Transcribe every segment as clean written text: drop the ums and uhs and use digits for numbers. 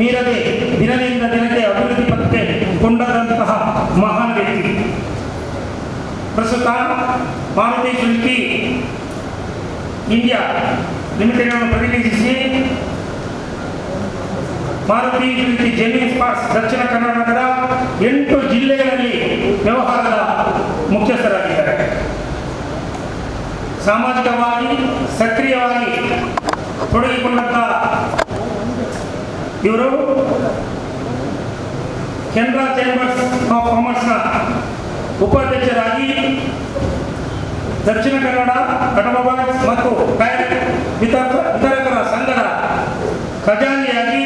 ಮೀರದೆ ದಿನದಿಂದ ದಿನಕ್ಕೆ ಅಭಿವೃದ್ಧಿ ಪಥಕ್ಕೆ ಕೊಂಡಂತಹ ಮಹಾನ್ ವ್ಯಕ್ತಿ. ಪ್ರಸ್ತುತ ಮಾರುತಿ ಸುಜುಕಿ ಇಂಡಿಯಾ ಲಿಮಿಟೆಡ್ ಅನ್ನು ಪ್ರತಿನಿಧಿಸಿ ಮಾರುತಿ ಸುಜುಕಿ ಜೆನ್ಯೂನ್ ಪಾರ್ಟ್ಸ್ ದಕ್ಷಿಣ ಕರ್ನಾಟಕದ 8 ಜಿಲ್ಲೆಗಳಲ್ಲಿ ವ್ಯವಹಾರದ ಮುಖ್ಯಸ್ಥರಾಗಿದ್ದಾರೆ. ಸಾಮಾಜಿಕವಾಗಿ ಸಕ್ರಿಯವಾಗಿ ತೊಡಗಿಕೊಂಡಂಥ ಇವರು ಕೆನರಾ ಚೇಂಬರ್ಸ್ ಆಫ್ ಕಾಮರ್ಸ್ನ ಉಪಾಧ್ಯಕ್ಷರಾಗಿ ದಕ್ಷಿಣ ಕನ್ನಡ ಆಟೋಮೊಬೈಲ್ಸ್ ಮತ್ತು ಬ್ಯಾಂಕ್ ವಿತರಕರ ಸಂಘದ ಖಜಾಂಚಿಯಾಗಿ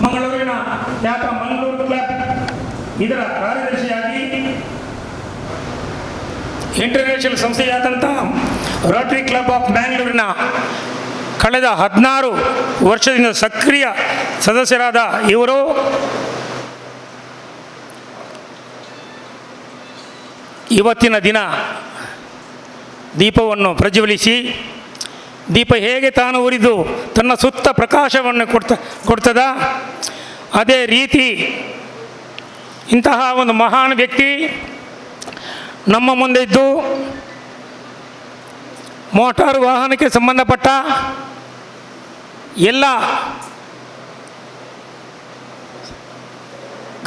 ಮಂಗಳೂರಿನ ಖ್ಯಾತ ಮಂಗಳೂರು ಕ್ಲಬ್ ಇದರ ಕಾರ್ಯದರ್ಶಿಯಾಗಿ ಇಂಟರ್ನ್ಯಾಷನಲ್ ಸಂಸ್ಥೆಯಾದಂಥ ರೋಟರಿ ಕ್ಲಬ್ ಆಫ್ ಬ್ಯಾಂಗ್ಳೂರಿನ ಕಳೆದ 16 ವರ್ಷದಿಂದ ಸಕ್ರಿಯ ಸದಸ್ಯರಾದ ಇವರು ಇವತ್ತಿನ ದಿನ ದೀಪವನ್ನು ಪ್ರಜ್ವಲಿಸಿ, ದೀಪ ಹೇಗೆ ತಾನು ಉರಿದು ತನ್ನ ಸುತ್ತ ಪ್ರಕಾಶವನ್ನು ಕೊಡ್ತದ ಅದೇ ರೀತಿ ಇಂತಹ ಒಂದು ಮಹಾನ್ ವ್ಯಕ್ತಿ ನಮ್ಮ ಮುಂದೆ ಇದ್ದು ಮೋಟಾರು ವಾಹನಕ್ಕೆ ಸಂಬಂಧಪಟ್ಟ ಎಲ್ಲ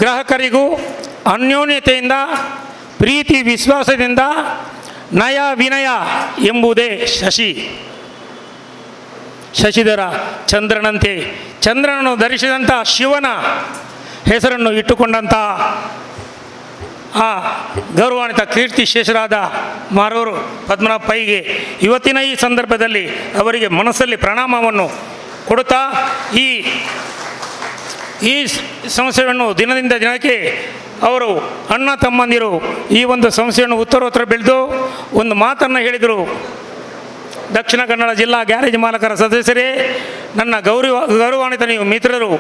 ಗ್ರಾಹಕರಿಗೂ ಅನ್ಯೋನ್ಯತೆಯಿಂದ ಪ್ರೀತಿ ವಿಶ್ವಾಸದಿಂದ ನಯ ವಿನಯ ಎಂಬುದೇ ಶಶಿಧರ ಚಂದ್ರನಂತೆ ಚಂದ್ರನನ್ನು ಧರಿಸಿದಂಥ ಶಿವನ ಹೆಸರನ್ನು ಇಟ್ಟುಕೊಂಡಂಥ ಆ ಗೌರವಾನ್ವಿತ ಕೀರ್ತಿ ಶೇಷರಾದ ಮಾರೂರು ಪದ್ಮನಾಭ ಪೈಗೆ ಇವತ್ತಿನ ಈ ಸಂದರ್ಭದಲ್ಲಿ ಅವರಿಗೆ ಮನಸ್ಸಲ್ಲಿ ಪ್ರಣಾಮವನ್ನು ಕೊಡುತ್ತಾ ಈ ಸಂಸ್ಥೆಯನ್ನು ದಿನದಿಂದ ದಿನಕ್ಕೆ ಅವರು ಅಣ್ಣ ತಮ್ಮಂದಿರು ಈ ಒಂದು ಸಂಸ್ಥೆಯನ್ನು ಉತ್ತರೋತ್ತರ ಬೆಳೆದು ಒಂದು ಮಾತನ್ನು ಹೇಳಿದರು. ದಕ್ಷಿಣ ಕನ್ನಡ ಜಿಲ್ಲಾ ಗ್ಯಾರೇಜ್ ಮಾಲಕರ ಸದಸ್ಯರೇ, ನನ್ನ ಗೌರವಾನ್ವಿತ ನೀವು ಮಿತ್ರರು,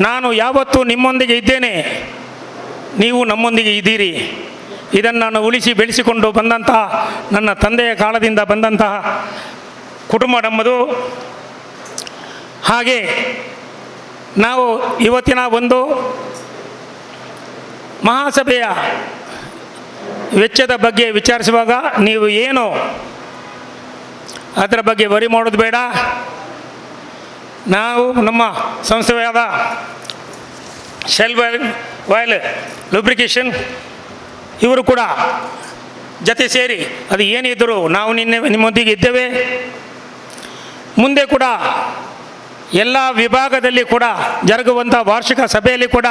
ನಾನು ಯಾವತ್ತೂ ನಿಮ್ಮೊಂದಿಗೆ ಇದ್ದೇನೆ, ನೀವು ನಮ್ಮೊಂದಿಗೆ ಇದ್ದೀರಿ. ಇದನ್ನು ನಾನು ಉಳಿಸಿ ಬೆಳೆಸಿಕೊಂಡು ಬಂದಂತಹ ನನ್ನ ತಂದೆಯ ಕಾಲದಿಂದ ಬಂದಂತಹ ಕುಟುಂಬ ನಮ್ಮದು. ಹಾಗೆ ನಾವು ಇವತ್ತಿನ ಒಂದು ಮಹಾಸಭೆಯ ವೆಚ್ಚದ ಬಗ್ಗೆ ವಿಚಾರಿಸುವಾಗ ನೀವು ಏನು ಅದರ ಬಗ್ಗೆ ವರಿ ಮಾಡೋದು ಬೇಡ. ನಾವು ನಮ್ಮ ಸಂಸ್ಥೆಯಾದ ಶೆಲ್ ಆಯಿಲ್ ಲೂಬ್ರಿಕೇಷನ್ ಇವರು ಕೂಡ ಜೊತೆ ಸೇರಿ ಅದು ಏನಿದ್ದರೂ ನಾವು ನಿಮ್ಮೊಂದಿಗೆ ಇದ್ದೇವೆ. ಮುಂದೆ ಕೂಡ ಎಲ್ಲ ವಿಭಾಗದಲ್ಲಿ ಕೂಡ ಜರುಗುವಂಥ ವಾರ್ಷಿಕ ಸಭೆಯಲ್ಲಿ ಕೂಡ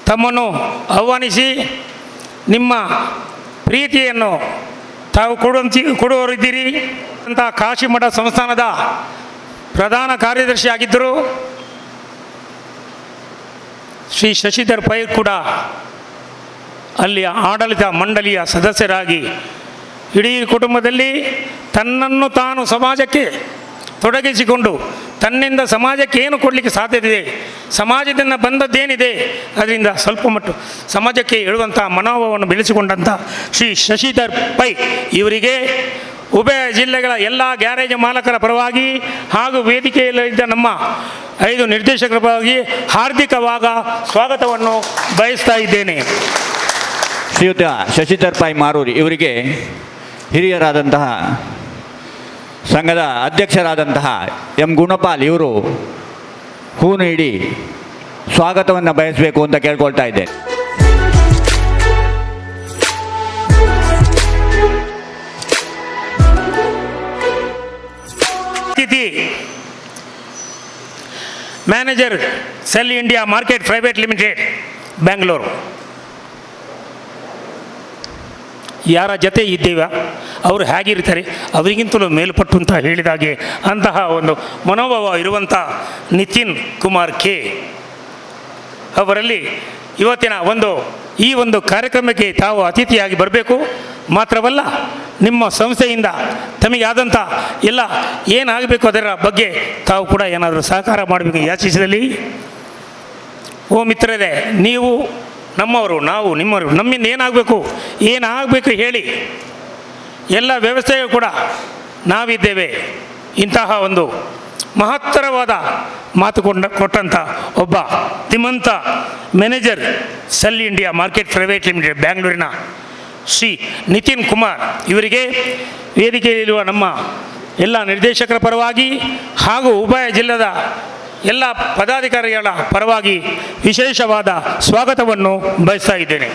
ತಮ್ಮನ್ನು ಆಹ್ವಾನಿಸಿ ನಿಮ್ಮ ಪ್ರೀತಿಯನ್ನು ತಾವು ಕೊಡುವವರಿದ್ದೀರಿ ಅಂತ ಕಾಶಿಮಠ ಸಂಸ್ಥಾನದ ಪ್ರಧಾನ ಕಾರ್ಯದರ್ಶಿ ಆಗಿದ್ದರು ಶ್ರೀ ಶಶಿಧರ್ ಪೈ ಕೂಡ ಅಲ್ಲಿಯ ಆಡಳಿತ ಮಂಡಳಿಯ ಸದಸ್ಯರಾಗಿ ಇಡೀ ಕುಟುಂಬದಲ್ಲಿ ತನ್ನನ್ನು ತಾನು ಸಮಾಜಕ್ಕೆ ತೊಡಗಿಸಿಕೊಂಡು ತನ್ನಿಂದ ಸಮಾಜಕ್ಕೆ ಏನು ಕೊಡಲಿಕ್ಕೆ ಸಾಧ್ಯತೆ ಇದೆ, ಸಮಾಜದಿಂದ ಬಂದದ್ದೇನಿದೆ ಅದರಿಂದ ಸ್ವಲ್ಪ ಮಟ್ಟು ಸಮಾಜಕ್ಕೆ ಹೇಳುವಂಥ ಮನೋಭಾವವನ್ನು ಬೆಳೆಸಿಕೊಂಡಂಥ ಶ್ರೀ ಶಶಿಧರ್ ಪೈ ಇವರಿಗೆ ಉಭಯ ಜಿಲ್ಲೆಗಳ ಎಲ್ಲ ಗ್ಯಾರೇಜ್ ಮಾಲಕರ ಪರವಾಗಿ ಹಾಗೂ ವೇದಿಕೆಯಲ್ಲಿದ್ದ ನಮ್ಮ 5 ನಿರ್ದೇಶಕರ ಪರವಾಗಿ ಹಾರ್ದಿಕವಾದ ಸ್ವಾಗತವನ್ನು ಬಯಸ್ತಾ ಇದ್ದೇನೆ. ಶ್ರೀಯುತ ಶಶಿಧರ್ ಪೈ ಮಾರೂರು ಇವರಿಗೆ ಹಿರಿಯರಾದಂತಹ ಸಂಘದ ಅಧ್ಯಕ್ಷರಾದಂತಹ ಎಂ ಗುಣಪಾಲ್ ಇವರು ಹೂ ನೀಡಿ ಸ್ವಾಗತವನ್ನು ಬಯಸಬೇಕು ಅಂತ ಕೇಳ್ಕೊಳ್ತಾ ಇದ್ದೇನೆ. Manager Shell India market private limited Bengaluru, ಯಾರ ಜೊತೆ ಇದ್ದೇವೆ ಅವರು ಹೇಗಿರ್ತಾರೆ ಅವರಿಗಿಂತಲೂ ಮೇಲ್ಪಟ್ಟು ಅಂತ ಹೇಳಿದಾಗೆ ಅಂತಹ ಒಂದು ಮನೋಭಾವ ಇರುವಂಥ ನಿತಿನ್ ಕುಮಾರ್ ಕೆ ಅವರಲ್ಲಿ ಇವತ್ತಿನ ಈ ಒಂದು ಕಾರ್ಯಕ್ರಮಕ್ಕೆ ತಾವು ಅತಿಥಿಯಾಗಿ ಬರಬೇಕು. ಮಾತ್ರವಲ್ಲ, ನಿಮ್ಮ ಸಂಸ್ಥೆಯಿಂದ ತಮಗೆ ಆದಂಥ ಎಲ್ಲ ಏನಾಗಬೇಕು ಅದರ ಬಗ್ಗೆ ತಾವು ಕೂಡ ಏನಾದರೂ ಸಹಕಾರ ಮಾಡಬೇಕು ಯಾಚಿಸಿದಲ್ಲಿ. ಓ ಮಿತ್ರರೇ, ನೀವು ನಮ್ಮವರು, ನಾವು ನಿಮ್ಮವರು, ನಮ್ಮಿಂದ ಏನಾಗಬೇಕು ಹೇಳಿ. ಎಲ್ಲ ವ್ಯವಸ್ಥೆಯೂ ಕೂಡ ನಾವಿದ್ದೇವೆ. ಇಂತಹ ಒಂದು ಮಹತ್ತರವಾದ ಮಾತು ಕೊಟ್ಟಂಥ ಒಬ್ಬ ಧೀಮಂತ manager Shell India market private limited ಬ್ಯಾಂಗ್ಳೂರಿನ ಶ್ರೀ ನಿತಿನ್ ಕುಮಾರ್ ಇವರಿಗೆ ವೇದಿಕೆಯಲ್ಲಿರುವ ನಮ್ಮ ಎಲ್ಲ ನಿರ್ದೇಶಕರ ಪರವಾಗಿ ಹಾಗೂ ಉಭಯ ಜಿಲ್ಲೆದ ಎಲ್ಲ ಪದಾಧಿಕಾರಿಗಳ ಪರವಾಗಿ ವಿಶೇಷವಾದ ಸ್ವಾಗತವನ್ನು ಬಯಸ್ತಾ ಇದ್ದೇನೆ.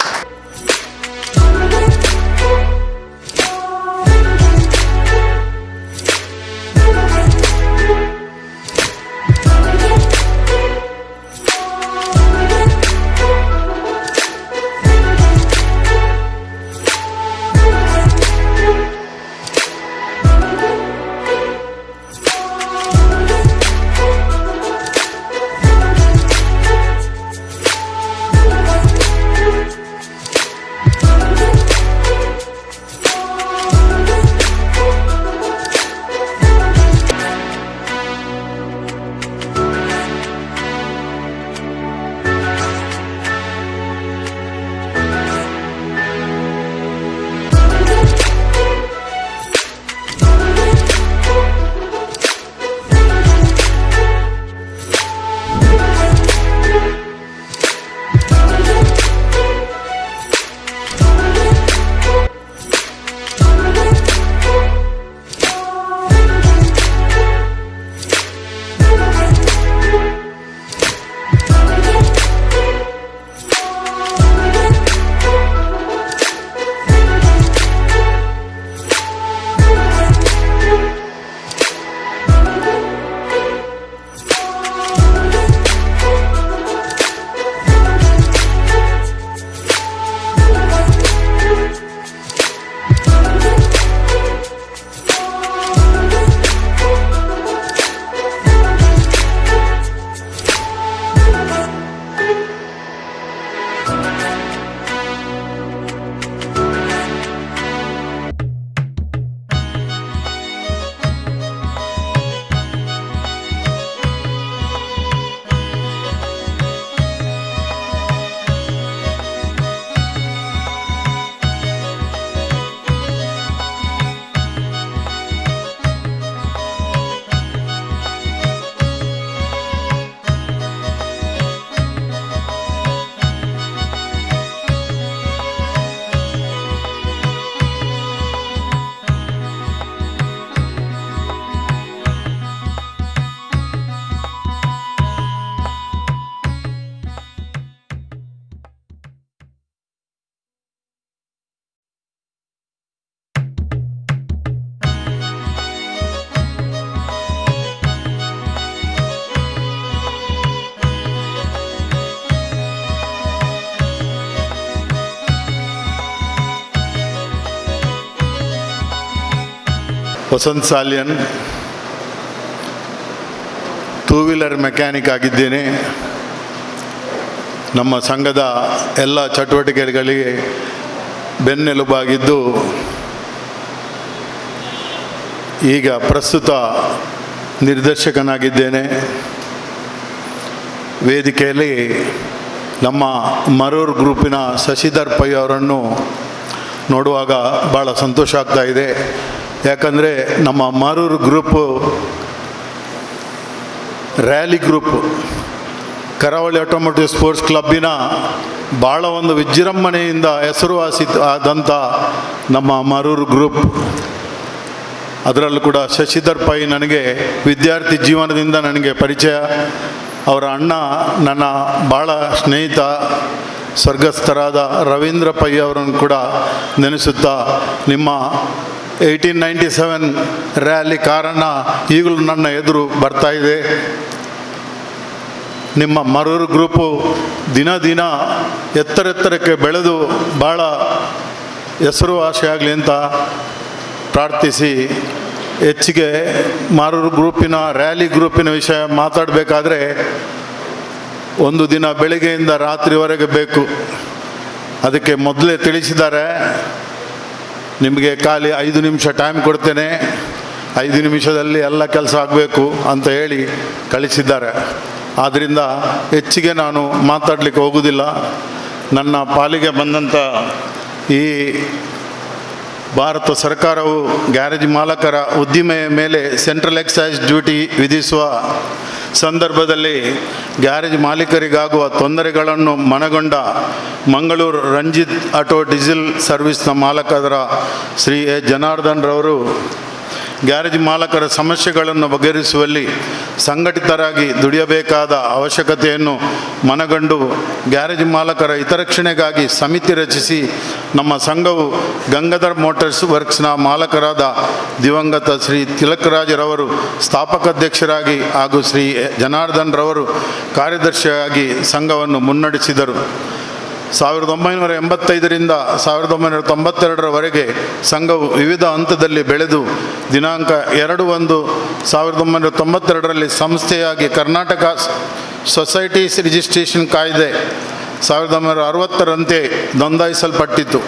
Vasanth Salian, two wheeler mechanic ಆಗಿದ್ದೇನೆ. ನಮ್ಮ ಸಂಘದ ಎಲ್ಲ ಚಟುವಟಿಕೆಗಳಿಗೆ ಬೆನ್ನೆಲುಬಾಗಿದ್ದು ಈಗ ಪ್ರಸ್ತುತ ನಿರ್ದೇಶಕನಾಗಿದ್ದೇನೆ. ವೇದಿಕೆಯಲ್ಲಿ ನಮ್ಮ ಮರೂರು ಗ್ರೂಪಿನ ಶಶಿಧರ್ ಪೈ ಅವರನ್ನು ನೋಡುವಾಗ ಭಾಳ ಸಂತೋಷ ಆಗ್ತಾ ಇದೆ. ಯಾಕಂದರೆ ನಮ್ಮ ಮರೂರು ಗ್ರೂಪು ರ್ಯಾಲಿ ಗ್ರೂಪ್, ಕರಾವಳಿ ಆಟೋಮೋಟಿವ್ ಸ್ಪೋರ್ಟ್ಸ್ ಕ್ಲಬ್ಬಿನ ಭಾಳ ಒಂದು ವಿಜೃಂಭಣೆಯಿಂದ ಹೆಸರುವಾಸಿ ಆದಂಥ ನಮ್ಮ ಮರೂರು ಗ್ರೂಪ್. ಅದರಲ್ಲೂ ಕೂಡ ಶಶಿಧರ್ ಪೈ ನನಗೆ ವಿದ್ಯಾರ್ಥಿ ಜೀವನದಿಂದ ನನಗೆ ಪರಿಚಯ. ಅವರ ಅಣ್ಣ ನನ್ನ ಭಾಳ ಸ್ನೇಹಿತ, ಸ್ವರ್ಗಸ್ಥರಾದ ರವೀಂದ್ರ ಪೈ ಅವರನ್ನು ಕೂಡ ನೆನೆಸುತ್ತಾ, ನಿಮ್ಮ 1897 ರ್ಯಾಲಿ ಕಾರನ್ನು ಈಗಲೂ ನನ್ನ ಎದುರು ಬರ್ತಾ ಇದೆ. ನಿಮ್ಮ ಮರೂರು ಗ್ರೂಪು ದಿನ ದಿನ ಎತ್ತರೆತ್ತರಕ್ಕೆ ಬೆಳೆದು ಭಾಳ ಹೆಸರುವಾಸಿಯಾಗಲಿ ಅಂತ ಪ್ರಾರ್ಥಿಸಿ, ಹೆಚ್ಚಿಗೆ ಮರೂರು ಗ್ರೂಪಿನ ರ್ಯಾಲಿ ಗ್ರೂಪಿನ ವಿಷಯ ಮಾತಾಡಬೇಕಾದ್ರೆ ಒಂದು ದಿನ ಬೆಳಗ್ಗೆಯಿಂದ ರಾತ್ರಿವರೆಗೆ ಬೇಕು. ಅದಕ್ಕೆ ಮೊದಲೇ ತಿಳಿಸಿದ್ದಾರೆ, ನಿಮಗೆ ಖಾಲಿ 5 ನಿಮಿಷ ಟೈಮ್ ಕೊಡ್ತೇನೆ, 5 ನಿಮಿಷದಲ್ಲಿ ಎಲ್ಲ ಕೆಲಸ ಆಗಬೇಕು ಅಂತ ಹೇಳಿ ಕಳಿಸಿದ್ದಾರೆ. ಆದ್ದರಿಂದ ಹೆಚ್ಚಿಗೆ ನಾನು ಮಾತಾಡಲಿಕ್ಕೆ ಹೋಗುವುದಿಲ್ಲ. ನನ್ನ ಪಾಲಿಗೆ ಬಂದಂಥ ಈ ಭಾರತ ಸರ್ಕಾರವು ಗ್ಯಾರೇಜ್ ಮಾಲಕರ ಉದ್ದಿಮೆಯ ಮೇಲೆ ಸೆಂಟ್ರಲ್ ಎಕ್ಸೈಸ್ ಡ್ಯೂಟಿ ವಿಧಿಸುವ ಸಂದರ್ಭದಲ್ಲಿ ಗ್ಯಾರೇಜ್ ಮಾಲೀಕರಿಗಾಗುವ ತೊಂದರೆಗಳನ್ನು ಮನಗೊಂಡ ಮಂಗಳೂರು ರಂಜಿತ್ ಆಟೋ ಡೀಸೆಲ್ ಸರ್ವಿಸ್ನ ಮಾಲಕರ ಶ್ರೀ ಎ ಜನಾರ್ದನ್ ರವರು ಗ್ಯಾರೇಜ್ ಮಾಲಕರ ಸಮಸ್ಯೆಗಳನ್ನು ಬಗೆಹರಿಸುವಲ್ಲಿ ಸಂಘಟಿತರಾಗಿ ದುಡಿಯಬೇಕಾದ ಅವಶ್ಯಕತೆಯನ್ನು ಮನಗಂಡು ಗ್ಯಾರೇಜ್ ಮಾಲಕರ ಹಿತರಕ್ಷಣೆಗಾಗಿ ಸಮಿತಿ ರಚಿಸಿ ನಮ್ಮ ಸಂಘವು ಗಂಗಾಧರ್ ಮೋಟಾರ್ಸ್ ವರ್ಕ್ಸ್ನ ಮಾಲಕರಾದ ದಿವಂಗತ ಶ್ರೀ ತಿಲಕರಾಜರವರು ಸ್ಥಾಪಕಾಧ್ಯಕ್ಷರಾಗಿ ಹಾಗೂ ಶ್ರೀ ಜನಾರ್ದನ್ ರವರು ಕಾರ್ಯದರ್ಶಿಯಾಗಿ ಸಂಘವನ್ನು ಮುನ್ನಡೆಸಿದರು. 1985ರಿಂದ 1992ರವರೆಗೆ ಸಂಘವು ವಿವಿಧ ಹಂತದಲ್ಲಿ ಬೆಳೆದು ದಿನಾಂಕ 2/1/1992ರಲ್ಲಿ ಸಂಸ್ಥೆಯಾಗಿ ಕರ್ನಾಟಕ ಸೊಸೈಟೀಸ್ ರಿಜಿಸ್ಟ್ರೇಷನ್ ಕಾಯ್ದೆ 1960ರಂತೆ ನೋಂದಾಯಿಸಲ್ಪಟ್ಟಿತು.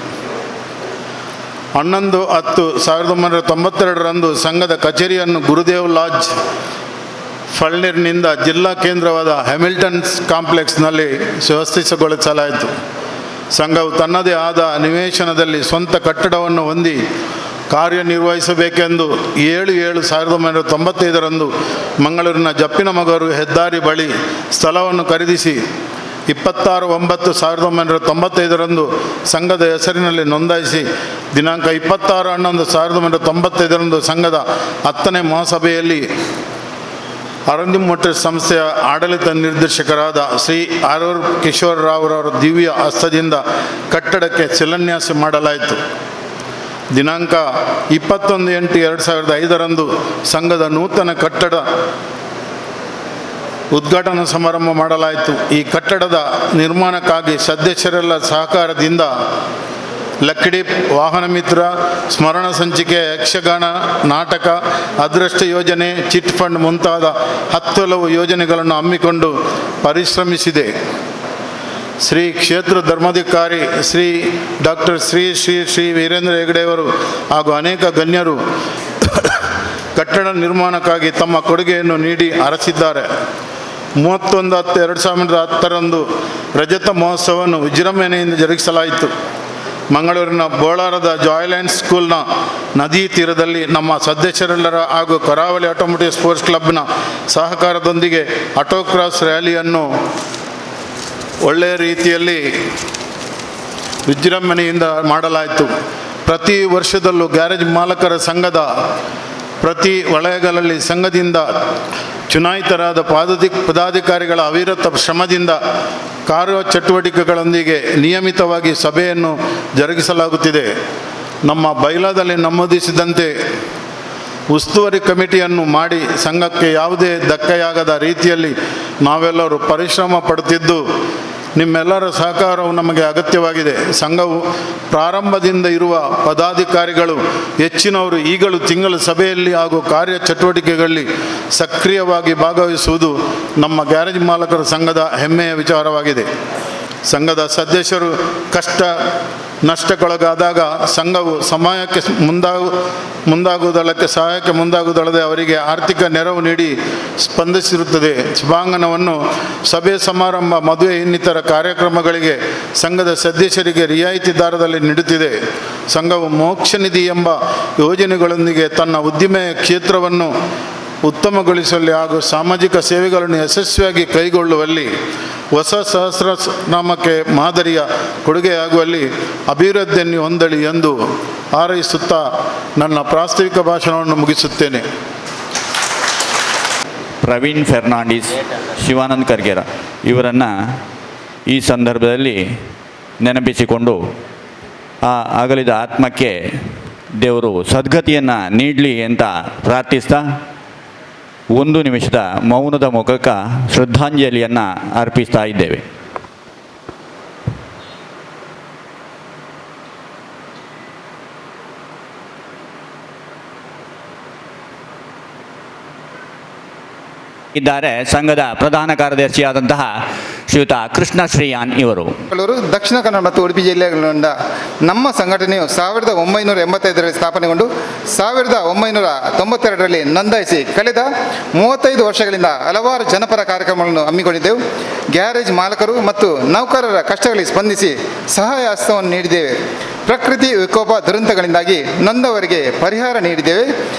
11/10/1992ರಂದು ಸಂಘದ ಕಚೇರಿಯನ್ನು ಗುರುದೇವ್ ಲಾಡ್ಜ್ ಫಳ್ನೀರ್ನಿಂದ ಜಿಲ್ಲಾ ಕೇಂದ್ರವಾದ ಹ್ಯಾಮಿಲ್ಟನ್ಸ್ ಕಾಂಪ್ಲೆಕ್ಸ್ನಲ್ಲಿ ವ್ಯವಸ್ಥಿತಗೊಳಿಸಲಾಯಿತು. ಸಂಘವು ತನ್ನದೇ ಆದ ನಿವೇಶನದಲ್ಲಿ ಸ್ವಂತ ಕಟ್ಟಡವನ್ನು ಹೊಂದಿ ಕಾರ್ಯನಿರ್ವಹಿಸಬೇಕೆಂದು 7/7/1995ರಂದು ಮಂಗಳೂರಿನ ಜಪ್ಪಿನಮಗರು ಹೆದ್ದಾರಿ ಬಳಿ ಸ್ಥಳವನ್ನು ಖರೀದಿಸಿ 26/9/1995ರಂದು ಸಂಘದ ಹೆಸರಿನಲ್ಲಿ ನೋಂದಾಯಿಸಿ ದಿನಾಂಕ 26/11/1995ರಂದು ಸಂಘದ 10ನೇ ಮಹಾಸಭೆಯಲ್ಲಿ ಅರವಿಂದ್ ಮೋಟಾರ್ಸ್ ಸಂಸ್ಥೆಯ ಆಡಳಿತ ನಿರ್ದೇಶಕರಾದ ಶ್ರೀ ಆರೂರ್ ಕಿಶೋರ್ ರಾವ್ರವರ ದಿವ್ಯ ಹಸ್ತದಿಂದ ಕಟ್ಟಡಕ್ಕೆ ಶಿಲಾನ್ಯಾಸ ಮಾಡಲಾಯಿತು. ದಿನಾಂಕ 21/8/2005ರಂದು ಸಂಘದ ನೂತನ ಕಟ್ಟಡ ಉದ್ಘಾಟನಾ ಸಮಾರಂಭ ಮಾಡಲಾಯಿತು. ಈ ಕಟ್ಟಡದ ನಿರ್ಮಾಣಕ್ಕಾಗಿ ಸದಸ್ಯರೆಲ್ಲ ಸಹಕಾರದಿಂದ ಲಕ್ಕಿಡಿ, ವಾಹನ ಮಿತ್ರ, ಸ್ಮರಣ ಸಂಚಿಕೆ, ಯಕ್ಷಗಾನ, ನಾಟಕ, ಅದೃಷ್ಟ ಯೋಜನೆ, ಚಿಟ್ ಫಂಡ್ ಮುಂತಾದ 10 ಹಲವು ಯೋಜನೆಗಳನ್ನು ಹಮ್ಮಿಕೊಂಡು ಪರಿಶ್ರಮಿಸಿದೆ. ಶ್ರೀ ಕ್ಷೇತ್ರ ಧರ್ಮಾಧಿಕಾರಿ ಶ್ರೀ ಡಾಕ್ಟರ್ ಶ್ರೀ ವೀರೇಂದ್ರ ಹೆಗಡೆಯವರು ಹಾಗೂ ಅನೇಕ ಗಣ್ಯರು ಕಟ್ಟಡ ನಿರ್ಮಾಣಕ್ಕಾಗಿ ತಮ್ಮ ಕೊಡುಗೆಯನ್ನು ನೀಡಿ ಹರಸಿದ್ದಾರೆ. 31/10/2010ರಂದು ರಜತ ಮಹೋತ್ಸವವನ್ನು ವಿಜೃಂಭಣೆಯಿಂದ ಜರುಗಿಸಲಾಯಿತು. ಮಂಗಳೂರಿನ ಬೋಳಾರದ ಜಾಯ್ಲ್ಯಾಂಡ್ ಸ್ಕೂಲ್ನ ನದಿ ತೀರದಲ್ಲಿ ನಮ್ಮ ಸದಸ್ಯರೆಲ್ಲರ ಹಾಗೂ ಕರಾವಳಿ ಆಟೋಮೋಟಿವ್ ಸ್ಪೋರ್ಟ್ಸ್ ಕ್ಲಬ್ನ ಸಹಕಾರದೊಂದಿಗೆ ಆಟೋಕ್ರಾಸ್ ರ್ಯಾಲಿಯನ್ನು ಒಳ್ಳೆಯ ರೀತಿಯಲ್ಲಿ ವಿಜೃಂಭಣೆಯಿಂದ ಮಾಡಲಾಯಿತು. ಪ್ರತಿ ವರ್ಷದಲ್ಲೂ ಗ್ಯಾರೇಜ್ ಮಾಲಕರ ಸಂಘದ ಪ್ರತಿ ವಲಯಗಳಲ್ಲಿ ಸಂಘದಿಂದ ಚುನಾಯಿತರಾದ ಪದಾಧಿಕಾರಿಗಳ ಅವಿರತ ಶ್ರಮದಿಂದ ಕಾರ್ಯಚಟುವಟಿಕೆಗಳೊಂದಿಗೆ ನಿಯಮಿತವಾಗಿ ಸಭೆಯನ್ನು ಜರುಗಿಸಲಾಗುತ್ತಿದೆ. ನಮ್ಮ ಬೈಲಾದಲ್ಲಿ ನಮೂದಿಸಿದಂತೆ ಉಸ್ತುವಾರಿ ಕಮಿಟಿಯನ್ನು ಮಾಡಿ ಸಂಘಕ್ಕೆ ಯಾವುದೇ ಧಕ್ಕೆಯಾಗದ ರೀತಿಯಲ್ಲಿ ನಾವೆಲ್ಲರೂ ಪರಿಶ್ರಮ ಪಡುತ್ತಿದ್ದು ನಿಮ್ಮೆಲ್ಲರ ಸಹಕಾರವು ನಮಗೆ ಅಗತ್ಯವಾಗಿದೆ. ಸಂಘವು ಪ್ರಾರಂಭದಿಂದ ಇರುವ ಪದಾಧಿಕಾರಿಗಳು ಹೆಚ್ಚಿನವರು ಈಗಲೂ ತಿಂಗಳ ಸಭೆಯಲ್ಲಿ ಹಾಗೂ ಕಾರ್ಯಚಟುವಟಿಕೆಗಳಲ್ಲಿ ಸಕ್ರಿಯವಾಗಿ ಭಾಗವಹಿಸುವುದು ನಮ್ಮ ಗ್ಯಾರೇಜ್ ಮಾಲಕರ ಸಂಘದ ಹೆಮ್ಮೆಯ ವಿಚಾರವಾಗಿದೆ. ಸಂಘದ ಸದಸ್ಯರು ಕಷ್ಟ ನಷ್ಟಕ್ಕೊಳಗಾದಾಗ ಸಂಘವು ಸಮಯಕ್ಕೆ ಸಹಾಯಕ್ಕೆ ಮುಂದಾಗುವುದಲ್ಲದೆ ಅವರಿಗೆ ಆರ್ಥಿಕ ನೆರವು ನೀಡಿ ಸ್ಪಂದಿಸಿರುತ್ತದೆ. ಸಭಾಂಗಣವನ್ನು ಸಭೆ ಸಮಾರಂಭ, ಮದುವೆ ಇನ್ನಿತರ ಕಾರ್ಯಕ್ರಮಗಳಿಗೆ ಸಂಘದ ಸದಸ್ಯರಿಗೆ ರಿಯಾಯಿತಿ ದರದಲ್ಲಿ ನೀಡುತ್ತಿದೆ. ಸಂಘವು ಮೋಕ್ಷ ನಿಧಿ ಎಂಬ ಯೋಜನೆಗಳೊಂದಿಗೆ ತನ್ನ ಉದ್ದಿಮೆಯ ಕ್ಷೇತ್ರವನ್ನು ಉತ್ತಮಗೊಳಿಸುವಲ್ಲಿ ಹಾಗೂ ಸಾಮಾಜಿಕ ಸೇವೆಗಳನ್ನು ಯಶಸ್ವಿಯಾಗಿ ಕೈಗೊಳ್ಳುವಲ್ಲಿ ಹೊಸ ಸಹಸ್ರನಾಮಕ್ಕೆ ಮಾದರಿಯ ಕೊಡುಗೆಯಾಗುವಲ್ಲಿ ಅಭಿವೃದ್ಧಿಯನ್ನು ಹೊಂದಲಿ ಎಂದು ಹಾರೈಸುತ್ತಾ ನನ್ನ ಪ್ರಾಸ್ತಾವಿಕ ಭಾಷಣವನ್ನು ಮುಗಿಸುತ್ತೇನೆ. ಪ್ರವೀಣ್ ಫೆರ್ನಾಂಡಿಸ್, ಶಿವಾನಂದ್ ಕರ್ಗೇರ ಇವರನ್ನು ಈ ಸಂದರ್ಭದಲ್ಲಿ ನೆನಪಿಸಿಕೊಂಡು ಆ ಅಗಲಿದ ಆತ್ಮಕ್ಕೆ ದೇವರು ಸದ್ಗತಿಯನ್ನು ನೀಡಲಿ ಅಂತ ಪ್ರಾರ್ಥಿಸ್ತಾ 1 ನಿಮಿಷದ ಮೌನದ ಮೂಲಕ ಶ್ರದ್ಧಾಂಜಲಿಯನ್ನು ಅರ್ಪಿಸ್ತಾ ಇದ್ದೇವೆ. ಇದ್ದಾರೆ ಸಂಘದ ಪ್ರಧಾನ ಕಾರ್ಯದರ್ಶಿಯಾದಂತಹ ಶ್ರೀಯುತ ಕೃಷ್ಣ ಶ್ರೀಯಾನ್ ಇವರು. ಬೆಂಗಳೂರು, ದಕ್ಷಿಣ ಕನ್ನಡ ಮತ್ತು ಉಡುಪಿ ಜಿಲ್ಲೆಗಳಿಂದ ನಮ್ಮ ಸಂಘಟನೆಯು 1985ರಲ್ಲಿ ಸ್ಥಾಪನೆಗೊಂಡು 1992ರಲ್ಲಿ ನೋಂದಾಯಿಸಿ ಕಳೆದ 35 ವರ್ಷಗಳಿಂದ ಹಲವಾರು ಜನಪರ ಕಾರ್ಯಕ್ರಮಗಳನ್ನು ಹಮ್ಮಿಕೊಂಡಿದ್ದೆವು. ಗ್ಯಾರೇಜ್ ಮಾಲಕರು ಮತ್ತು ನೌಕರರ ಕಷ್ಟಗಳಿಗೆ ಸ್ಪಂದಿಸಿ ಸಹಾಯ ಹಸ್ತವನ್ನು ನೀಡಿದ್ದೇವೆ. ಪ್ರಕೃತಿ ವಿಕೋಪ ದುರಂತಗಳಿಂದಾಗಿ ನೊಂದವರಿಗೆ ಪರಿಹಾರ ನೀಡಿದ್ದೇವೆ.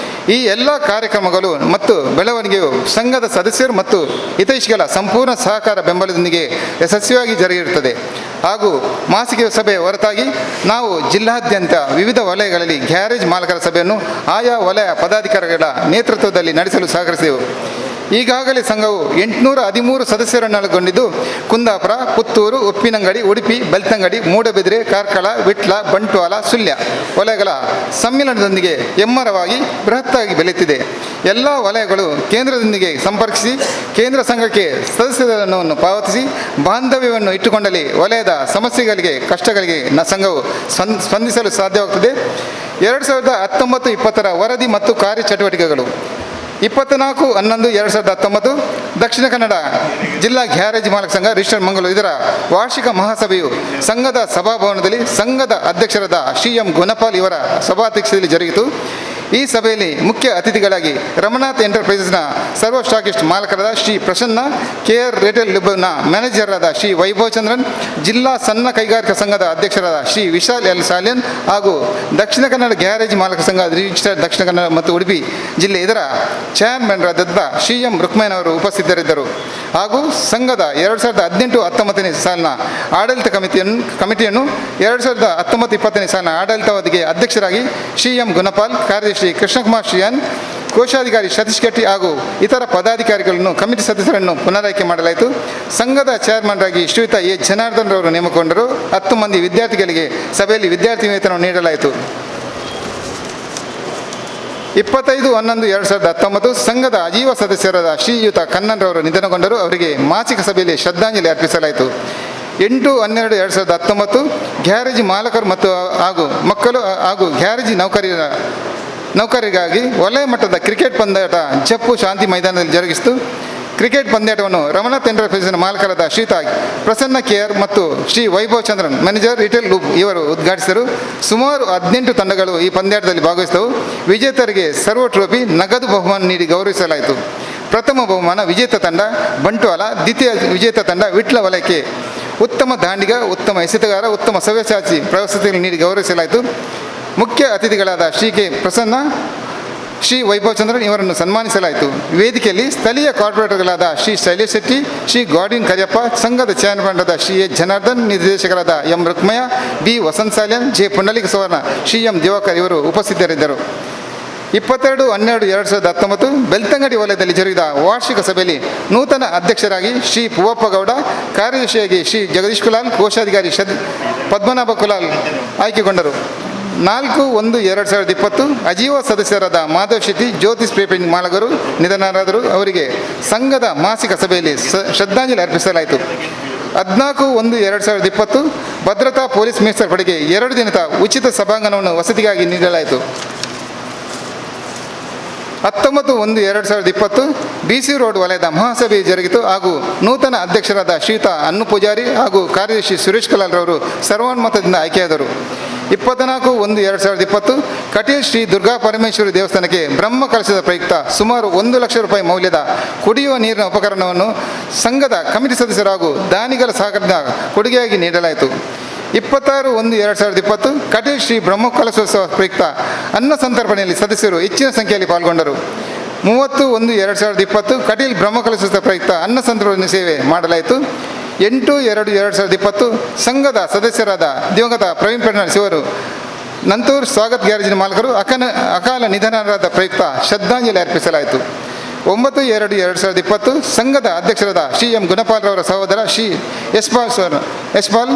ಈ ಎಲ್ಲ ಕಾರ್ಯಕ್ರಮಗಳು ಮತ್ತು ಬೆಳವಣಿಗೆಯು ಸಂಘದ ಸದಸ್ಯರು ಮತ್ತು ಹಿತೈಷಿಗಳ ಸಂಪೂರ್ಣ ಸಹಕಾರ ಬೆಂಬಲದೊಂದಿಗೆ ಯಶಸ್ವಿಯಾಗಿ ಜರುಗಿರುತ್ತದೆ. ಹಾಗೂ ಮಾಸಿಕ ಸಭೆ ಹೊರತಾಗಿ ನಾವು ಜಿಲ್ಲಾದ್ಯಂತ ವಿವಿಧ ವಲಯಗಳಲ್ಲಿ ಗ್ಯಾರೇಜ್ ಮಾಲಕರ ಸಭೆಯನ್ನು ಆಯಾ ವಲಯ ಪದಾಧಿಕಾರಿಗಳ ನೇತೃತ್ವದಲ್ಲಿ ನಡೆಸಲು ಸಹಕರಿಸಿದೆವು. ಈಗಾಗಲೇ ಸಂಘವು 813 ಸದಸ್ಯರನ್ನೊಳಗೊಂಡಿದ್ದು ಕುಂದಾಪುರ, ಪುತ್ತೂರು, ಉಪ್ಪಿನಂಗಡಿ, ಉಡುಪಿ, ಬೆಳ್ತಂಗಡಿ, ಮೂಡಬಿದಿರೆ, ಕಾರ್ಕಳ, ವಿಟ್ಲ, ಬಂಟ್ವಾಳ, ಸುಳ್ಯ ವಲಯಗಳ ಸಮ್ಮಿಲನದೊಂದಿಗೆ ಹೆಮ್ಮರವಾಗಿ ಬೃಹತ್ತಾಗಿ ಬೆಳೆಯುತ್ತಿದೆ. ಎಲ್ಲ ವಲಯಗಳು ಕೇಂದ್ರದೊಂದಿಗೆ ಸಂಪರ್ಕಿಸಿ ಕೇಂದ್ರ ಸಂಘಕ್ಕೆ ಸದಸ್ಯಧನವನ್ನು ಪಾವತಿಸಿ ಬಾಂಧವ್ಯವನ್ನು ಇಟ್ಟುಕೊಂಡಲ್ಲಿ ವಲಯದ ಸಮಸ್ಯೆಗಳಿಗೆ ಕಷ್ಟಗಳಿಗೆ ಸಂಘವು ಸ್ಪಂದಿಸಲು ಸಾಧ್ಯವಾಗುತ್ತದೆ. 2019-20 ವರದಿ ಮತ್ತು ಕಾರ್ಯಚಟುವಟಿಕೆಗಳು 24/11/2019 ದಕ್ಷಿಣ ಕನ್ನಡ ಜಿಲ್ಲಾ ಗ್ಯಾರೇಜ್ ಮಾಲಕ ಸಂಘ ರಿಜಿಸ್ಟರ್ ಮಂಗಳೂರು ಇದರ ವಾರ್ಷಿಕ ಮಹಾಸಭೆಯು ಸಂಘದ ಸಭಾಭವನದಲ್ಲಿ ಸಂಘದ ಅಧ್ಯಕ್ಷರಾದ ಶ್ರೀ ಎಂ ಗುಣಪಾಲ್ ಇವರ ಸಭಾಧ್ಯಕ್ಷತೆಯಲ್ಲಿ ಜರುಗಿತು. ಈ ಸಭೆಯಲ್ಲಿ ಮುಖ್ಯ ಅತಿಥಿಗಳಾಗಿ ರಮನಾಥ್ ಎಂಟರ್ಪ್ರೈಸಸ್ನ ಸರ್ವ ಸ್ಟಾಕಿಸ್ಟ್ ಮಾಲಕರಾದ ಶ್ರೀ ಪ್ರಸನ್ನ, KR ರಿಟೇಲ್ ಲಿಬ್ನ ಮ್ಯಾನೇಜರಾದ ಶ್ರೀ ವೈಭವ್ ಚಂದ್ರನ್, ಜಿಲ್ಲಾ ಸಣ್ಣ ಕೈಗಾರಿಕಾ ಸಂಘದ ಅಧ್ಯಕ್ಷರಾದ ಶ್ರೀ ವಿಶಾಲ್ ಎಲ್ ಸಾಲ್ಯನ್ ಹಾಗೂ ದಕ್ಷಿಣ ಕನ್ನಡ ಗ್ಯಾರೇಜ್ ಮಾಲಕ ಸಂಘ ರಿಜಿಸ್ಟರ್ ದಕ್ಷಿಣ ಕನ್ನಡ ಮತ್ತು ಉಡುಪಿ ಜಿಲ್ಲೆ ಇದರ ಚೇರ್ಮನ್ರಾದ ಶ್ರೀ ಎಂ ರುಕ್ಮಯ್ಯನವರು ಉಪಸ್ಥಿತರಿದ್ದರು. ಹಾಗೂ ಸಂಘದ 2018-19 ಸಾಲಿನ ಆಡಳಿತ ಕಮಿಟಿಯನ್ನು 2019-20 ಸಾಲಿನ ಆಡಳಿತಾವಧಿಗೆ ಅಧ್ಯಕ್ಷರಾಗಿ ಶ್ರೀ ಎಂ ಗುಣಪಾಲ್, ಕಾರ್ಯದರ್ಶಿ ಶ್ರೀ ಕೃಷ್ಣಕುಮಾರ್ ಶ್ರೀಯಾನ್, ಕೋಶಾಧಿಕಾರಿ ಸತೀಶ್ ಕಟ್ಟಿ ಹಾಗೂ ಇತರ ಪದಾಧಿಕಾರಿಗಳನ್ನು ಕಮಿಟಿ ಸದಸ್ಯರನ್ನು ಪುನರಾಯ್ಕೆ ಮಾಡಲಾಯಿತು. ಸಂಘದ ಚೇರ್ಮನ್ರಾಗಿ ಶ್ರೀಯುತ ಎ ಜನಾರ್ದನ್ ರವರು ನೇಮಕಗೊಂಡರು. 10 ಮಂದಿ ವಿದ್ಯಾರ್ಥಿಗಳಿಗೆ ಸಭೆಯಲ್ಲಿ ವಿದ್ಯಾರ್ಥಿ ವೇತನವನ್ನು ನೀಡಲಾಯಿತು. 25/11/2019 ಸಂಘದ ಅಜೀವ ಸದಸ್ಯರಾದ ಶ್ರೀಯುತ ಕಣ್ಣನ್ ರವರು ನಿಧನಗೊಂಡರು. ಅವರಿಗೆ ಮಾಸಿಕ ಸಭೆಯಲ್ಲಿ ಶ್ರದ್ಧಾಂಜಲಿ ಅರ್ಪಿಸಲಾಯಿತು. 8/12/2019 ಗ್ಯಾರೇಜ್ ಮಾಲಕರು ಮತ್ತು ಮಕ್ಕಳು ಹಾಗೂ ಗ್ಯಾರೇಜ್ ನೌಕರರಿಗಾಗಿ ವಲಯ ಮಟ್ಟದ ಕ್ರಿಕೆಟ್ ಪಂದ್ಯಾಟ ಜಪ್ಪು ಶಾಂತಿ ಮೈದಾನದಲ್ಲಿ ಜರುಗಿಸಿತು. ಕ್ರಿಕೆಟ್ ಪಂದ್ಯಾಟವನ್ನು ರಮನಾಥ್ ಎಂಟರ್ಪ್ರೈಸಸ್ನ ಮಾಲಕರಾದ ಶ್ರೀಯುತ ಪ್ರಸನ್ನ KR ಮತ್ತು Shri Vaibhav Chandran manager retail loop ಇವರು ಉದ್ಘಾಟಿಸಿದರು. ಸುಮಾರು 18 ತಂಡಗಳು ಈ ಪಂದ್ಯಾಟದಲ್ಲಿ ಭಾಗವಹಿಸಿದವು. ವಿಜೇತರಿಗೆ ಸರ್ವ ಟ್ರೋಫಿ, ನಗದು ಬಹುಮಾನ ನೀಡಿ ಗೌರವಿಸಲಾಯಿತು. ಪ್ರಥಮ ಬಹುಮಾನ ವಿಜೇತ ತಂಡ ಬಂಟ್ವಾಳ, ದ್ವಿತೀಯ ವಿಜೇತ ತಂಡ ವಿಟ್ಲ ವಲಯಕ್ಕೆ ಉತ್ತಮ ದಾಂಡಿಗ, ಉತ್ತಮ ಎಸೆತಗಾರ, ಉತ್ತಮ ಸವ್ಯಸಾಚಿ ಪ್ರಶಸ್ತಿಗಳನ್ನು ನೀಡಿ ಗೌರವಿಸಲಾಯಿತು. ಮುಖ್ಯ ಅತಿಥಿಗಳಾದ ಶ್ರೀ ಕೆ ಪ್ರಸನ್ನ, ಶ್ರೀ ವೈಭವ್ ಚಂದ್ರನ್ ಇವರನ್ನು ಸನ್ಮಾನಿಸಲಾಯಿತು. ವೇದಿಕೆಯಲ್ಲಿ ಸ್ಥಳೀಯ ಕಾರ್ಪೊರೇಟರ್ಗಳಾದ ಶ್ರೀ ಶೈಲೇಶ್ ಶೆಟ್ಟಿ, ಶ್ರೀ ಗಾಡಿನ್ ಕರಿಯಪ್ಪ, ಸಂಘದ ಚೇರ್ಮನ್ರಾದ ಶ್ರೀ ಎಚ್ ಜನಾರ್ದನ್, ನಿರ್ದೇಶಕರಾದ M Rukmayya, B Vasanth Salian, J Pundalika Suvarna, Shri M Diwakar ಇವರು ಉಪಸ್ಥಿತರಿದ್ದರು. 22/12/2019 ಬೆಳ್ತಂಗಡಿ ವಲಯದಲ್ಲಿ ಜರುಗಿದ ವಾರ್ಷಿಕ ಸಭೆಯಲ್ಲಿ ನೂತನ ಅಧ್ಯಕ್ಷರಾಗಿ ಶ್ರೀ ಪೂವಪ್ಪ ಗೌಡ, ಕಾರ್ಯದರ್ಶಿಯಾಗಿ ಶ್ರೀ ಜಗದೀಶ್ ಕುಲಾಲ್, ಕೋಶಾಧಿಕಾರಿ ಪದ್ಮನಾಭ ಕುಲಾಲ್ ಆಯ್ಕೆಗೊಂಡರು. 4/1/2020 ಅಜೀವ ಸದಸ್ಯರಾದ ಮಾಧವ್ ಶೆಟ್ಟಿ, ಜ್ಯೋತಿ ಸ್ಪ್ರೇ ಪೇಂಟಿಂಗ್ ಮಾಲಕರು ನಿಧನರಾದರು. ಅವರಿಗೆ ಸಂಘದ ಮಾಸಿಕ ಸಭೆಯಲ್ಲಿ ಶ್ರದ್ಧಾಂಜಲಿ ಅರ್ಪಿಸಲಾಯಿತು. 14/1/2020 ಭದ್ರತಾ ಪೊಲೀಸ್ ಮೀಸಲು ಪಡೆಗೆ 2 ದಿನದ ಉಚಿತ ಸಭಾಂಗಣವನ್ನು ವಸತಿಗಾಗಿ ನೀಡಲಾಯಿತು. 19/1/2020 BC ರೋಡ್ ವಲಯದ ಮಹಾಸಭೆ ಜರುಗಿತು ಹಾಗೂ ನೂತನ ಅಧ್ಯಕ್ಷರಾದ ಶ್ರೀಯುತ ಅನ್ನು ಪೂಜಾರಿ ಹಾಗೂ ಕಾರ್ಯದರ್ಶಿ ಸುರೇಶ್ ಕಲಾಲ್ ರವರು ಸರ್ವಾನುಮತದಿಂದ ಆಯ್ಕೆಯಾದರು. 24/1/2020 ಕಟೀಲ್ ಶ್ರೀ ದುರ್ಗಾ ಪರಮೇಶ್ವರಿ ದೇವಸ್ಥಾನಕ್ಕೆ ಬ್ರಹ್ಮ ಕಲಶದ ಪ್ರಯುಕ್ತ ಸುಮಾರು 1 ಲಕ್ಷ ರೂಪಾಯಿ ಮೌಲ್ಯದ ಕುಡಿಯುವ ನೀರಿನ ಉಪಕರಣವನ್ನು ಸಂಘದ ಕಮಿಟಿ ಸದಸ್ಯರು ಹಾಗೂ ದಾನಿಗಳ ಸಹಕಾರದ ಕೊಡುಗೆಯಾಗಿ ನೀಡಲಾಯಿತು. 26/1/2020 ಕಟೀಲ್ ಶ್ರೀ ಬ್ರಹ್ಮ ಕಲಶೋತ್ಸವ ಪ್ರಯುಕ್ತ ಅನ್ನ ಸಂತರ್ಪಣೆಯಲ್ಲಿ ಸದಸ್ಯರು ಹೆಚ್ಚಿನ ಸಂಖ್ಯೆಯಲ್ಲಿ ಪಾಲ್ಗೊಂಡರು. 30/1/2020 ಕಟೀಲ್ ಬ್ರಹ್ಮ ಕಲಶೋತ್ಸವ ಪ್ರಯುಕ್ತ ಅನ್ನ ಸಂತರ್ಪಣೆ ಸೇವೆ ಮಾಡಲಾಯಿತು. 8/2/2020 ಸಂಘದ ಸದಸ್ಯರಾದ ದಿವಂಗತ ಪ್ರವೀಣ್ ಫರ್ನಾಂಡಿಸ್ ಇವರು ನಂತೂರ್ ಸ್ವಾಗತ್ ಗ್ಯಾರೇಜಿನ ಮಾಲಕರು ಅಕಾಲ ನಿಧನರಾದ ಪ್ರಯುಕ್ತ ಶ್ರದ್ಧಾಂಜಲಿ ಅರ್ಪಿಸಲಾಯಿತು. 9/2/2020 ಸಂಘದ ಅಧ್ಯಕ್ಷರಾದ ಶ್ರೀ ಎಂ ಗುಣಪಾಲ್ ರವರ ಸಹೋದರ ಶ್ರೀ ಯಶ್ಪಾಲ್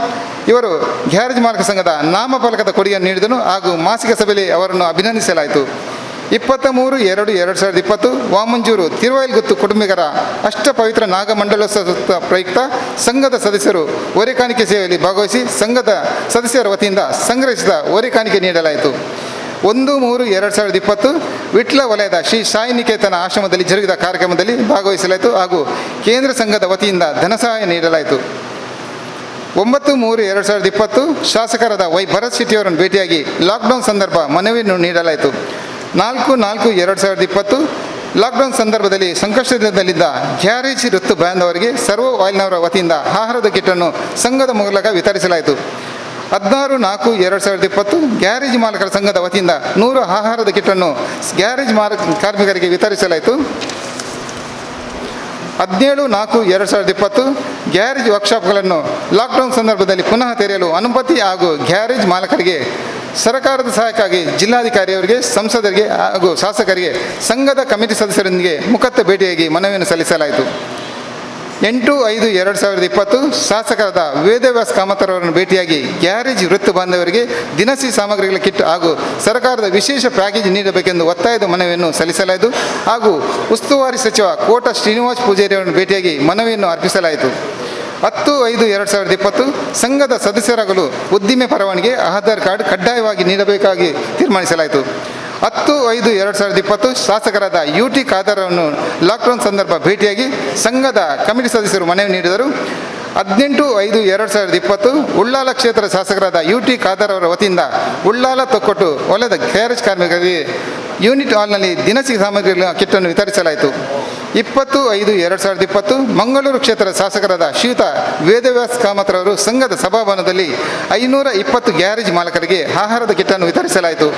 ಇವರು ಗ್ಯಾರೇಜ್ ಮಾಲಕ ಸಂಘದ ನಾಮಫಲಕದ ಕೊಡುಗೆಯನ್ನು ನೀಡಿದನು ಹಾಗೂ ಮಾಸಿಕ ಸಭೆಯಲ್ಲಿ ಅವರನ್ನು ಅಭಿನಂದಿಸಲಾಯಿತು. 23/2/2020 ವಾಮಂಜೂರು ತಿರುವೈಲ್ಗುತ್ತು ಕುಟುಂಬಿಗರ ಅಷ್ಟಪವಿತ್ರ ನಾಗಮಂಡಲೋತ್ಸವ ಪ್ರಯುಕ್ತ ಸಂಘದ ಸದಸ್ಯರು ಓರೆಕಾಣಿಕೆ ಸೇವೆಯಲ್ಲಿ ಭಾಗವಹಿಸಿ ಸಂಘದ ಸದಸ್ಯರ ವತಿಯಿಂದ ಸಂಗ್ರಹಿಸಿದ ಓರೆಕಾಣಿಕೆ ನೀಡಲಾಯಿತು. 1/3/2020 ವಿಟ್ಲ ವಲಯದ ಶ್ರೀ ಸಾಯಿ ನಿಕೇತನ ಆಶ್ರಮದಲ್ಲಿ ಜರುಗಿದ ಕಾರ್ಯಕ್ರಮದಲ್ಲಿ ಭಾಗವಹಿಸಲಾಯಿತು ಹಾಗೂ ಕೇಂದ್ರ ಸಂಘದ ವತಿಯಿಂದ ಧನಸಹಾಯ ನೀಡಲಾಯಿತು. 9/3/2020 ಶಾಸಕರಾದ ವೈ ಭರತ್ ಶೆಟ್ಟಿಯವರನ್ನು ಭೇಟಿಯಾಗಿ ಲಾಕ್ಡೌನ್ ಸಂದರ್ಭ ಮನವಿಯನ್ನು ನೀಡಲಾಯಿತು. 4/4/2020 ಲಾಕ್ಡೌನ್ ಸಂದರ್ಭದಲ್ಲಿ ಸಂಕಷ್ಟದಲ್ಲಿದ್ದ ಗ್ಯಾರೇಜ್ ವೃತ್ತು ಬಾಂಧವರಿಗೆ ಸರ್ವ ಆಯಿಲ್ನವರ ವತಿಯಿಂದ ಆಹಾರದ ಕಿಟ್ಟನ್ನು ಸಂಘದ ಮೂಲಕ ವಿತರಿಸಲಾಯಿತು. 16/4/2020 ಗ್ಯಾರೇಜ್ ಮಾಲಕರ ಸಂಘದ ವತಿಯಿಂದ 100 ಆಹಾರದ ಕಿಟ್ಟನ್ನು ಗ್ಯಾರೇಜ್ ಕಾರ್ಮಿಕರಿಗೆ ವಿತರಿಸಲಾಯಿತು. 17/4/2020 ಗ್ಯಾರೇಜ್ ವರ್ಕ್ಶಾಪ್ಗಳನ್ನು ಲಾಕ್ಡೌನ್ ಸಂದರ್ಭದಲ್ಲಿ ಪುನಃ ತೆರೆಯಲು ಅನುಮತಿ ಹಾಗೂ ಗ್ಯಾರೇಜ್ ಮಾಲಕರಿಗೆ ಸರ್ಕಾರದ ಸಹಾಯಕ್ಕಾಗಿ ಜಿಲ್ಲಾಧಿಕಾರಿಯವರಿಗೆ, ಸಂಸದರಿಗೆ ಹಾಗೂ ಶಾಸಕರಿಗೆ ಸಂಘದ ಕಮಿಟಿ ಸದಸ್ಯರೊಂದಿಗೆ ಮುಖತ್ತ ಭೇಟಿಯಾಗಿ ಮನವಿಯನ್ನು ಸಲ್ಲಿಸಲಾಯಿತು. 8/5/2020 ಶಾಸಕರಾದ ವೇದವ್ಯಾಸ ಕಾಮತರವರನ್ನು ಭೇಟಿಯಾಗಿ ಗ್ಯಾರೇಜ್ ವೃತ್ತಿ ಬಾಂಧವರಿಗೆ ದಿನಸಿ ಸಾಮಗ್ರಿಗಳ ಕಿಟ್ ಹಾಗೂ ಸರ್ಕಾರದ ವಿಶೇಷ ಪ್ಯಾಕೇಜ್ ನೀಡಬೇಕೆಂದು ಒತ್ತಾಯದ ಮನವಿಯನ್ನು ಸಲ್ಲಿಸಲಾಯಿತು. ಹಾಗೂ ಉಸ್ತುವಾರಿ ಸಚಿವ ಕೋಟ ಶ್ರೀನಿವಾಸ ಪೂಜಾರಿ ಅವರನ್ನು ಭೇಟಿಯಾಗಿ ಮನವಿಯನ್ನು ಅರ್ಪಿಸಲಾಯಿತು. 10/5/2020 ಸಂಘದ ಸದಸ್ಯರಾಗಲು ಉದ್ದಿಮೆ ಪರವಾನಗಿ ಆಧಾರ್ ಕಾರ್ಡ್ ಕಡ್ಡಾಯವಾಗಿ ನೀಡಬೇಕಾಗಿ ತೀರ್ಮಾನಿಸಲಾಯಿತು. 10/5/2020 ಶಾಸಕರಾದ UT ಖಾದರ್ ಅವರನ್ನು ಲಾಕ್ಡೌನ್ ಸಂದರ್ಭ ಭೇಟಿಯಾಗಿ ಸಂಘದ ಕಮಿಟಿ ಸದಸ್ಯರು ಮನವಿ ನೀಡಿದರು. 18/5/2020 ಉಳ್ಳಾಲ ಕ್ಷೇತ್ರ ಶಾಸಕರಾದ UT ಖಾದರ್ ಅವರ ವತಿಯಿಂದ ಉಳ್ಳಾಲ ತೊಕ್ಕೊಟ್ಟು ವಲಯದ ಗ್ಯಾರೇಜ್ ಕಾರ್ಮಿಕರಿಗೆ ಯೂನಿಟ್ ಹಾಲ್ನಲ್ಲಿ ದಿನಸಿ ಸಾಮಗ್ರಿಗಳ ಕಿಟ್ಟನ್ನು ವಿತರಿಸಲಾಯಿತು. 20/5/2020 ಮಂಗಳೂರು ಕ್ಷೇತ್ರದ ಶಾಸಕರಾದ ಶ್ರೀಯುತ ವೇದವ್ಯಾಸ ಕಾಮತ್ರವರು ಸಂಘದ ಸಭಾಭವನದಲ್ಲಿ 520 ಗ್ಯಾರೇಜ್ ಮಾಲಕರಿಗೆ ಆಹಾರದ ಕಿಟ್ಟನ್ನು ವಿತರಿಸಲಾಯಿತು.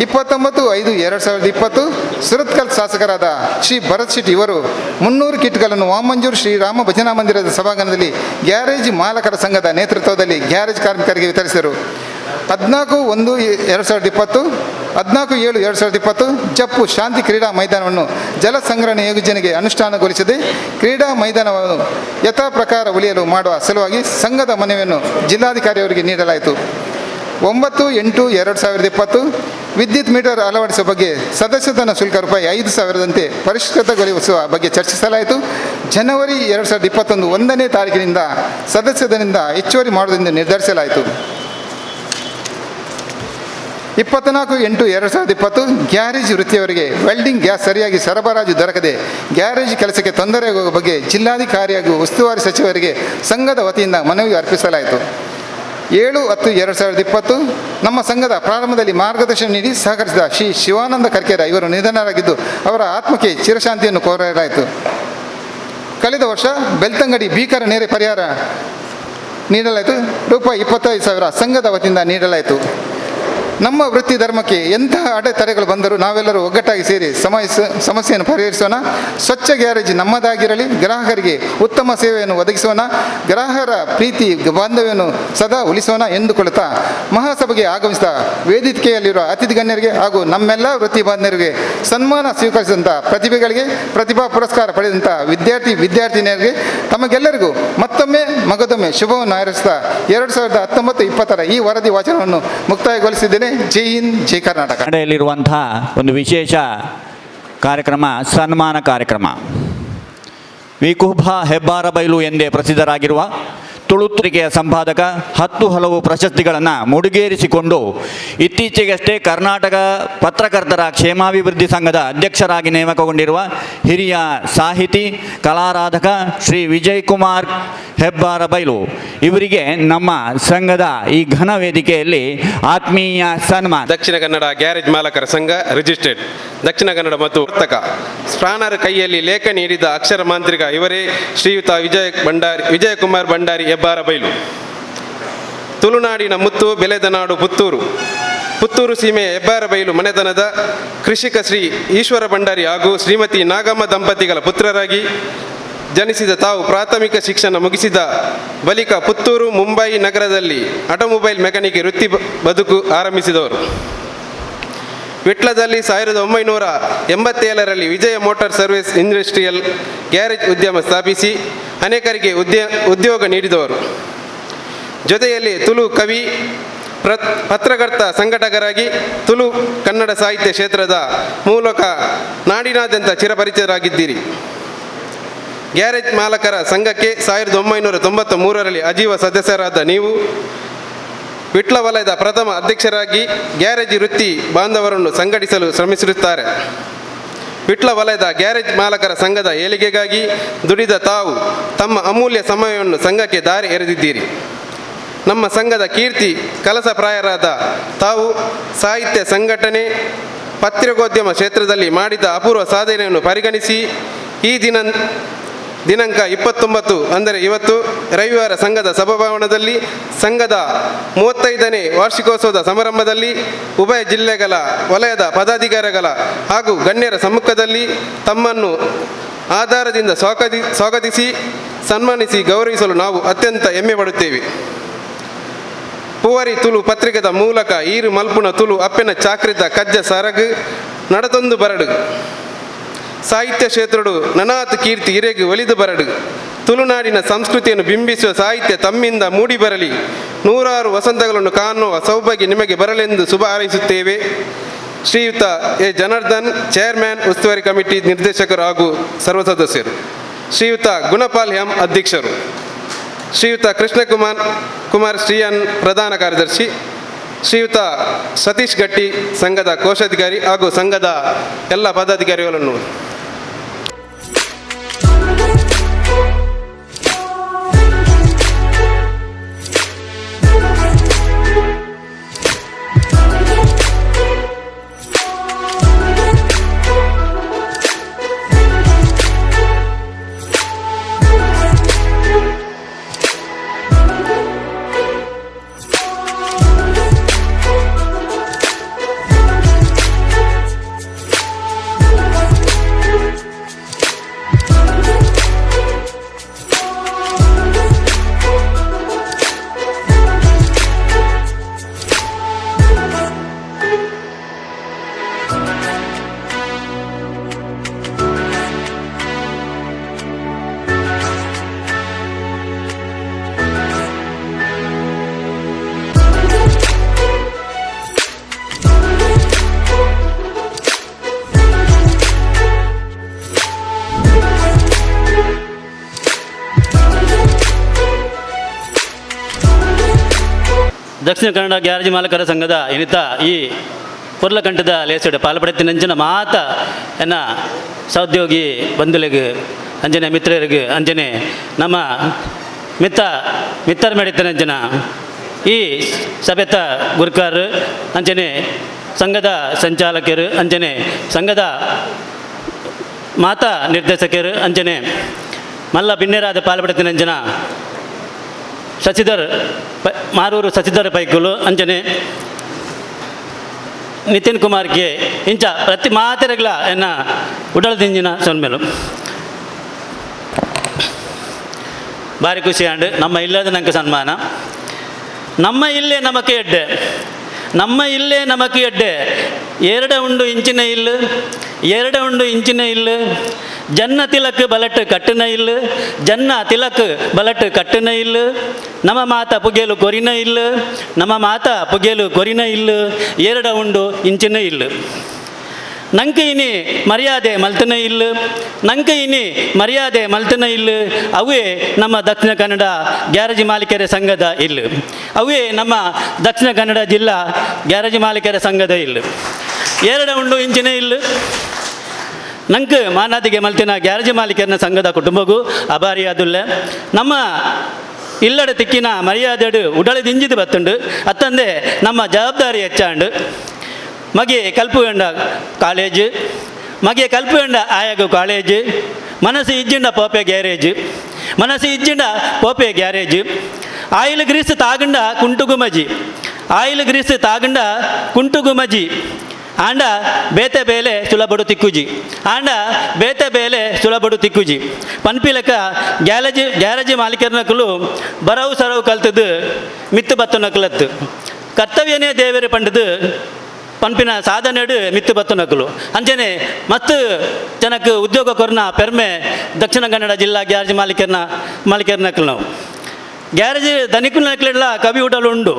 29/5/2020 ಸುರತ್ಕಲ್ ಶಾಸಕರಾದ ಶ್ರೀ ಭರತ್ ಶೆಟ್ಟಿ ಇವರು 300 ಕಿಟ್ಗಳನ್ನು ವಾಮಂಜೂರು ಶ್ರೀರಾಮ ಭಜನಾ ಮಂದಿರದ ಸಭಾಂಗಣದಲ್ಲಿ ಗ್ಯಾರೇಜ್ ಮಾಲಕರ ಸಂಘದ ನೇತೃತ್ವದಲ್ಲಿ ಗ್ಯಾರೇಜ್ ಕಾರ್ಮಿಕರಿಗೆ ವಿತರಿಸಿದರು. 14/1/2020 14/7/2020 ಜಪ್ಪು ಶಾಂತಿ ಕ್ರೀಡಾ ಮೈದಾನವನ್ನು ಜಲ ಸಂಗ್ರಹಣೆ ಯೋಜನೆಗೆ ಅನುಷ್ಠಾನಗೊಳಿಸದೆ ಕ್ರೀಡಾ ಮೈದಾನವನ್ನು ಯಥಾ ಪ್ರಕಾರ ಉಳಿಯಲು ಮಾಡುವ ಸಲುವಾಗಿ ಸಂಘದ ಮನವಿಯನ್ನು ಜಿಲ್ಲಾಧಿಕಾರಿಯವರಿಗೆ ನೀಡಲಾಯಿತು. 9/8/2020 ವಿದ್ಯುತ್ ಮೀಟರ್ ಅಳವಡಿಸುವ ಬಗ್ಗೆ ಸದಸ್ಯಧನ ಶುಲ್ಕ ₹5,000ದಂತೆ ಪರಿಷ್ಕೃತಗೊಳಿಸುವ ಬಗ್ಗೆ ಚರ್ಚಿಸಲಾಯಿತು. ಜನವರಿ 2021 1ನೇ ತಾರೀಕಿನಿಂದ ಸದಸ್ಯಧನದಿಂದ ಹೆಚ್ಚುವರಿ ಮಾಡುವುದೆಂದು ನಿರ್ಧರಿಸಲಾಯಿತು. 24/8/2020 ಗ್ಯಾರೇಜ್ ವೃತ್ತಿಯವರಿಗೆ ವೆಲ್ಡಿಂಗ್ ಗ್ಯಾಸ್ ಸರಿಯಾಗಿ ಸರಬರಾಜು ದೊರಕದೆ ಗ್ಯಾರೇಜ್ ಕೆಲಸಕ್ಕೆ ತೊಂದರೆಯಾಗುವ ಬಗ್ಗೆ ಜಿಲ್ಲಾಧಿಕಾರಿ ಹಾಗೂ ಉಸ್ತುವಾರಿ ಸಚಿವರಿಗೆ ಸಂಘದ ವತಿಯಿಂದ ಮನವಿ ಅರ್ಪಿಸಲಾಯಿತು. 7/10/2020 ನಮ್ಮ ಸಂಘದ ಪ್ರಾರಂಭದಲ್ಲಿ ಮಾರ್ಗದರ್ಶನ ನೀಡಿ ಸಹಕರಿಸಿದ ಶ್ರೀ ಶಿವಾನಂದ ಕರ್ಕೇರ ಇವರು ನಿಧನರಾಗಿದ್ದು ಅವರ ಆತ್ಮಕ್ಕೆ ಚಿರಶಾಂತಿಯನ್ನು ಕೋರಲಾಯಿತು. ಕಳೆದ ವರ್ಷ ಬೆಳ್ತಂಗಡಿ ಭೀಕರ ನೆರೆ ಪರಿಹಾರ ನೀಡಲಾಯಿತು. ₹25,000 ಸಂಘದ ವತಿಯಿಂದ ನೀಡಲಾಯಿತು. ನಮ್ಮ ವೃತ್ತಿ ಧರ್ಮಕ್ಕೆ ಎಂತಹ ಅಡೆತಡೆಗಳು ಬಂದರೂ ನಾವೆಲ್ಲರೂ ಒಗ್ಗಟ್ಟಾಗಿ ಸೇರಿ ಸಮಸ್ಯೆಯನ್ನು ಪರಿಹರಿಸೋಣ. ಸ್ವಚ್ಛ ಗ್ಯಾರೇಜ್ ನಮ್ಮದಾಗಿರಲಿ. ಗ್ರಾಹಕರಿಗೆ ಉತ್ತಮ ಸೇವೆಯನ್ನು ಒದಗಿಸೋಣ. ಗ್ರಾಹಕರ ಪ್ರೀತಿ ಬಾಂಧವ್ಯವನ್ನು ಸದಾ ಉಳಿಸೋಣ ಎಂದುಕೊಳ್ಳುತ್ತಾ ಮಹಾಸಭೆಗೆ ಆಗಮಿಸಿದ ವೇದಿಕೆಯಲ್ಲಿರುವ ಅತಿಥಿ ಗಣ್ಯರಿಗೆ ಹಾಗೂ ನಮ್ಮೆಲ್ಲ ವೃತ್ತಿ ಬಾಂಧವರಿಗೆ ಸನ್ಮಾನ ಸ್ವೀಕರಿಸಿದಂಥ ಪ್ರತಿಭೆಗಳಿಗೆ ಪ್ರತಿಭಾ ಪುರಸ್ಕಾರ ಪಡೆದಂಥ ವಿದ್ಯಾರ್ಥಿನಿಯರಿಗೆ ತಮಗೆಲ್ಲರಿಗೂ ಮತ್ತೊಮ್ಮೆ ಮಗದೊಮ್ಮೆ ಶುಭವನ್ನು ಹಾರೈಸುತ್ತಾ 2019-20 ಈ ವರದಿ ವಾಚನವನ್ನು ಮುಕ್ತಾಯಗೊಳಿಸಿದ್ದೇನೆ. ಜೈ ಹಿಂದ್, ಜೈ ಕರ್ನಾಟಕ. ನಡೆಯಲಿರುವಂತಹ ಒಂದು ವಿಶೇಷ ಕಾರ್ಯಕ್ರಮ ಸನ್ಮಾನ ಕಾರ್ಯಕ್ರಮ. ವಿಕುಭ ಹೆಬ್ಬಾರಬೈಲು ಎಂದೇ ಪ್ರಸಿದ್ಧರಾಗಿರುವ ತುಳುತ್ರಿಕೆಯ ಸಂಪಾದಕ 10 ಹಲವು ಪ್ರಶಸ್ತಿಗಳನ್ನು ಮುಡಿಗೇರಿಸಿಕೊಂಡು ಇತ್ತೀಚೆಗಷ್ಟೇ ಕರ್ನಾಟಕ ಪತ್ರಕರ್ತರ ಕ್ಷೇಮಾಭಿವೃದ್ಧಿ ಸಂಘದ ಅಧ್ಯಕ್ಷರಾಗಿ ನೇಮಕಗೊಂಡಿರುವ ಹಿರಿಯ ಸಾಹಿತಿ ಕಲಾರಾಧಕ ಶ್ರೀ ವಿಜಯ್ ಕುಮಾರ್ ಹೆಬ್ಬಾರಬೈಲು ಇವರಿಗೆ ನಮ್ಮ ಸಂಘದ ಈ ಘನ ವೇದಿಕೆಯಲ್ಲಿ ಆತ್ಮೀಯ ಸನ್ಮಾನ. ದಕ್ಷಿಣ ಕನ್ನಡ ಗ್ಯಾರೇಜ್ ಮಾಲಕರ ಸಂಘ ರಿಜಿಸ್ಟರ್ಡ್ ದಕ್ಷಿಣ ಕನ್ನಡ ಮತ್ತು ವರ್ತಕ ಸ್ಪ್ರಾನರ್ ಕೈಯಲ್ಲಿ ಲೇಖ ನೀಡಿದ ಅಕ್ಷರ ಮಾಂತ್ರಿಕ ಇವರೇ ಶ್ರೀಯುತ ವಿಜಯಕುಮಾರ್ ಭಂಡಾರಿ ಹೆಬ್ಬಾರಬೈಲು. ತುಳುನಾಡಿನ ಮುತ್ತು ಬೆಳೆದ ನಾಡು ಪುತ್ತೂರು ಸೀಮೆಯ ಹೆಬ್ಬಾರಬೈಲು ಮನೆತನದ ಕೃಷಿಕ ಶ್ರೀ ಈಶ್ವರ ಭಂಡಾರಿ ಹಾಗೂ ಶ್ರೀಮತಿ ನಾಗಮ್ಮ ದಂಪತಿಗಳ ಪುತ್ರರಾಗಿ ಜನಿಸಿದ ತಾವು ಪ್ರಾಥಮಿಕ ಶಿಕ್ಷಣ ಮುಗಿಸಿದ ಬಳಿಕ ಪುತ್ತೂರು ಮುಂಬೈ ನಗರದಲ್ಲಿ ಆಟೋಮೊಬೈಲ್ ಮೆಕ್ಯಾನಿಕ್ ವೃತ್ತಿ ಬದುಕು ಆರಂಭಿಸಿದವರು. ವಿಟ್ಲದಲ್ಲಿ 1987ರಲ್ಲಿ ವಿಜಯ ಮೋಟಾರ್ ಸರ್ವಿಸ್ ಇಂಡಸ್ಟ್ರಿಯಲ್ ಗ್ಯಾರೇಜ್ ಉದ್ಯಮ ಸ್ಥಾಪಿಸಿ ಅನೇಕರಿಗೆ ಉದ್ಯೋಗ ನೀಡಿದವರು. ಜೊತೆಯಲ್ಲಿ ತುಳು ಕವಿ, ಪತ್ರಕರ್ತ, ಸಂಘಟಕರಾಗಿ ತುಳು ಕನ್ನಡ ಸಾಹಿತ್ಯ ಕ್ಷೇತ್ರದ ಮೂಲಕ ನಾಡಿನಾದ್ಯಂತ ಚಿರಪರಿಚಿತರಾಗಿದ್ದೀರಿ. ಗ್ಯಾರೇಜ್ ಮಾಲಕರ ಸಂಘಕ್ಕೆ 1993ರಲ್ಲಿ ಅಜೀವ ಸದಸ್ಯರಾದ ನೀವು ವಿಟ್ಲ ವಲಯದ ಪ್ರಥಮ ಅಧ್ಯಕ್ಷರಾಗಿ ಗ್ಯಾರೇಜ್ ವೃತ್ತಿ ಬಾಂಧವರನ್ನು ಸಂಘಟಿಸಲು ಶ್ರಮಿಸಿರುತ್ತಾರೆ. ವಿಟ್ಲ ವಲಯದ ಗ್ಯಾರೇಜ್ ಮಾಲಕರ ಸಂಘದ ಏಳಿಗೆಗಾಗಿ ದುಡಿದ ತಾವು ತಮ್ಮ ಅಮೂಲ್ಯ ಸಮಯವನ್ನು ಸಂಘಕ್ಕೆ ದಾರಿ ಎರೆದಿದ್ದೀರಿ. ನಮ್ಮ ಸಂಘದ ಕೀರ್ತಿ ಕಲಸಪ್ರಾಯರಾದ ತಾವು ಸಾಹಿತ್ಯ ಸಂಘಟನೆ, ಪತ್ರಿಕೋದ್ಯಮ ಕ್ಷೇತ್ರದಲ್ಲಿ ಮಾಡಿದ ಅಪೂರ್ವ ಸಾಧನೆಯನ್ನು ಪರಿಗಣಿಸಿ ದಿನಾಂಕ 29 ಅಂದರೆ ಇವತ್ತು ರವಿವಾರ ಸಂಘದ ಸಭಾಭವನದಲ್ಲಿ ಸಂಘದ 35ನೇ ವಾರ್ಷಿಕೋತ್ಸವದ ಸಮಾರಂಭದಲ್ಲಿ ಉಭಯ ಜಿಲ್ಲೆಗಳ ವಲಯದ ಪದಾಧಿಕಾರಿಗಳ ಹಾಗೂ ಗಣ್ಯರ ಸಮ್ಮುಖದಲ್ಲಿ ತಮ್ಮನ್ನು ಆಧಾರದಿಂದ ಸ್ವಾಗತಿಸಿ ಸನ್ಮಾನಿಸಿ ಗೌರವಿಸಲು ನಾವು ಅತ್ಯಂತ ಹೆಮ್ಮೆ ಪಡುತ್ತೇವೆ. ಪೂವರಿ ತುಳು ಪತ್ರಿಕೆದ ಮೂಲಕ ಈರು ಮಲ್ಪುನ ತುಳು ಅಪ್ಪೆನ ಚಾಕ್ರಿತ ಕಜ್ಜ ಸರಗು ನಡತೊಂದು ಬರಡು ಸಾಹಿತ್ಯ ಕ್ಷೇತ್ರಡು ನನಾತ್ ಕೀರ್ತಿ ಹಿರೆಗೆ ಒಲಿದು ಬರಡು ತುಳುನಾಡಿನ ಸಂಸ್ಕೃತಿಯನ್ನು ಬಿಂಬಿಸುವ ಸಾಹಿತ್ಯ ತಮ್ಮಿಂದ ಮೂಡಿ ಬರಲಿ. 100 ವಸಂತಗಳನ್ನು ಕಾಣುವ ಸೌಭಾಗ್ಯ ನಿಮಗೆ ಬರಲೆಂದು ಶುಭ ಹಾರೈಸುತ್ತೇವೆ. ಶ್ರೀಯುತ ಎ ಜನಾರ್ದನ್, ಚೇರ್ಮನ್, ಉಸ್ತುವಾರಿ ಕಮಿಟಿ ನಿರ್ದೇಶಕರು ಹಾಗೂ ಸರ್ವ ಸದಸ್ಯರು. ಶ್ರೀಯುತ ಗುಣಪಾಲ್ ಎಂ, ಅಧ್ಯಕ್ಷರು. ಶ್ರೀಯುತ ಕೃಷ್ಣಕುಮಾರ್ ಶ್ರೀಯನ್, ಪ್ರಧಾನ ಕಾರ್ಯದರ್ಶಿ. ಶ್ರೀಯುತ ಸತೀಶ್ ಗಟ್ಟಿ, ಸಂಘದ ಕೋಶಾಧಿಕಾರಿ ಹಾಗೂ ಸಂಘದ ಎಲ್ಲ ಪದಾಧಿಕಾರಿಗಳನ್ನು. ದಕ್ಷಿಣ ಕನ್ನಡ ಗ್ಯಾರೇಜ್ ಮಾಲಕರ ಸಂಘದ ಇನಿತ ಈ ಪುರ್ಲಕಂಠದ ಲೇಸಡ್ ಪಾಲ್ಪಡುತ್ತಿನಂಚಿನ ಮಾತ ಎನ್ನ ಸಹೋದ್ಯೋಗಿ ಬಂಧುಲಿಗೆ ಅಂಜನೆ ಮಿತ್ರರಿಗೆ ಅಂಜನೆ ನಮ್ಮ ಮಿತ್ರ ಮೇಡಿತನಂಜನ ಈ ಸಭೆತ ಗುರುಕಾರ್ ಅಂಜನೆ ಸಂಘದ ಸಂಚಾಲಕರು ಅಂಜನೆ ಸಂಘದ ಮಾತಾ ನಿರ್ದೇಶಕರು ಅಂಜನೆ ಮಲ್ಲ ಭಿನ್ನರಾದ ಪಾಲ್ಪಡುತ್ತಿನಂಜನ ಶಶಿಧರ್ ಮಾರೂರು ಶಶಿಧರ್ ಪೈಕುಲು ಅಂಜನೆ ನಿತಿನ್ ಕುಮಾರ್ಗೆ ಇಂಚ ಪ್ರತಿ ಮಾತೆರೆಗಳ ಎನ್ನ ಉಡಳದಿಂಜಿನ ಸೊನ್ಮೇಲು ಭಾರಿ ಖುಷಿ ಆಂಡ್ ನಮ್ಮ ಇಲ್ಲದ ನಂಗೆ ಸನ್ಮಾನ ನಮ್ಮ ಇಲ್ಲೇ ನಮಕ್ಕೆ ಎಡ್ಡೆ ನಮ್ಮ ಇಲ್ಲೇ ನಮಕ್ಕೆ ಎಡ್ಡೆ 2 ಉಂಡು ಇಂಚಿನ ಇಲ್ಲು 2 ಉಂಡು ಇಂಚಿನ ಇಲ್ಲು ಜನ್ನ ತಿಲಕ್ ಬಲಟ್ ಕಟ್ಟಿನ ಇಲ್ಲು ಜನ್ನ ತಿಲಕ್ ಬಲಟ್ ಕಟ್ಟಿನ ಇಲ್ಲು ನಮ್ಮ ಮಾತ ಪುಗೇಲು ಕೊರಿನ ಇಲ್ಲು ನಮ್ಮ ಮಾತ ಪುಗೇಲು ಕೊರಿನ ಇಲ್ಲು 2 ಉಂಡು ಇಂಚಿನ ಇಲ್ಲು ನಂಗೆ ಇನಿ ಮರ್ಯಾದೆ ಮಲ್ತನ ಇಲ್ಲು ನಂಗೆ ಇನಿ ಮರ್ಯಾದೆ ಮಲ್ತನ ಇಲ್ಲು ಅವೇ ನಮ್ಮ ದಕ್ಷಿಣ ಕನ್ನಡ ಗ್ಯಾರೇಜ್ ಮಾಲೀಕರ ಸಂಘದ ಇಲ್ಲು ಅವೇ ನಮ್ಮ ದಕ್ಷಿಣ ಕನ್ನಡ ಜಿಲ್ಲಾ ಗ್ಯಾರೇಜ್ ಮಾಲೀಕರ ಸಂಘದ ಇಲ್ಲು 2 ಉಂಡು ಇಂಚಿನ ಇಲ್ಲು ನಂಗೆ ಮಾನಾದಿಗೆ ಮಲ್ತಿನ ಗ್ಯಾರೇಜ್ ಮಾಲೀಕರನ ಸಂಘದ ಕುಟುಂಬಗೂ ಅಭಾರಿಯಾದುಲ್ಲ ನಮ್ಮ ಇಲ್ಲಡ ತಿಕ್ಕಿನ ಮರ್ಯಾದೆಡು ಉಡಳದಿಂಜಿದು ಬತ್ತುಂಡು ಅತ್ತಂದೆ ನಮ್ಮ ಜವಾಬ್ದಾರಿ ಹೆಚ್ಚಾಂಡು ಮಗೆ ಕಲ್ಪುಗಂಡ ಕಾಲೇಜ್ ಮಗೆ ಕಲ್ಪುಗಂಡ ಆಯಾಗ ಕಾಲೇಜ್ ಮನಸ್ಸು ಇಜ್ಜಿಂಡ ಪೋಪೆ ಗ್ಯಾರೇಜ್ ಮನಸ್ಸು ಇಜ್ಜಿಂಡ ಪೋಪೆ ಗ್ಯಾರೇಜ್ ಆಯಿಲ್ ಗ್ರೀಸ್ ತಾಗಂಡ ಕುಂಟುಗುಮಜಿ ಆಯಿಲ್ ಗ್ರೀಸ್ ತಾಗಂಡ ಕುಂಟುಗುಮಜಿ ಆಂಡ ಬೇತೆ ಬೇಲೆ ಸುಲಭಡು ತಿಕ್ಕುಜಿ ಆಂಡ ಬೇತೆ ಬೇಲೆ ಸುಲಭಡು ತಿಕ್ಕುಜಿ ಪನ್ಪಿಲಕ ಗ್ಯಾರೇಜ್ ಮಾಲೀಕರನಕಲು ಬರವು ಸರವು ಕಲ್ತದ್ದು ಮಿತ್ತು ಬತ್ತನಕಲತ್ತು ಕರ್ತವ್ಯನೇ ದೇವರೇ ಪಂಡದು ಪನ್ಪಿನ ಸಾಧನೆಡು ಮಿತ್ತು ಬತ್ತನಕಲು ಅಂಚನೆ ಮತ್ತು ಜನಕ್ಕೆ ಉದ್ಯೋಗ ಕೊರನ ಪೆರ್ಮೆ ದಕ್ಷಿಣ ಕನ್ನಡ ಜಿಲ್ಲಾ ಗ್ಯಾರೇಜ್ ಮಾಲೀಕರನಕಲು ನಾವು ಗ್ಯಾರೇಜ್ ಧನಿಕುನಕಲೆಲ್ಲ ಕವಿ ಉಡಲು ಉಂಡು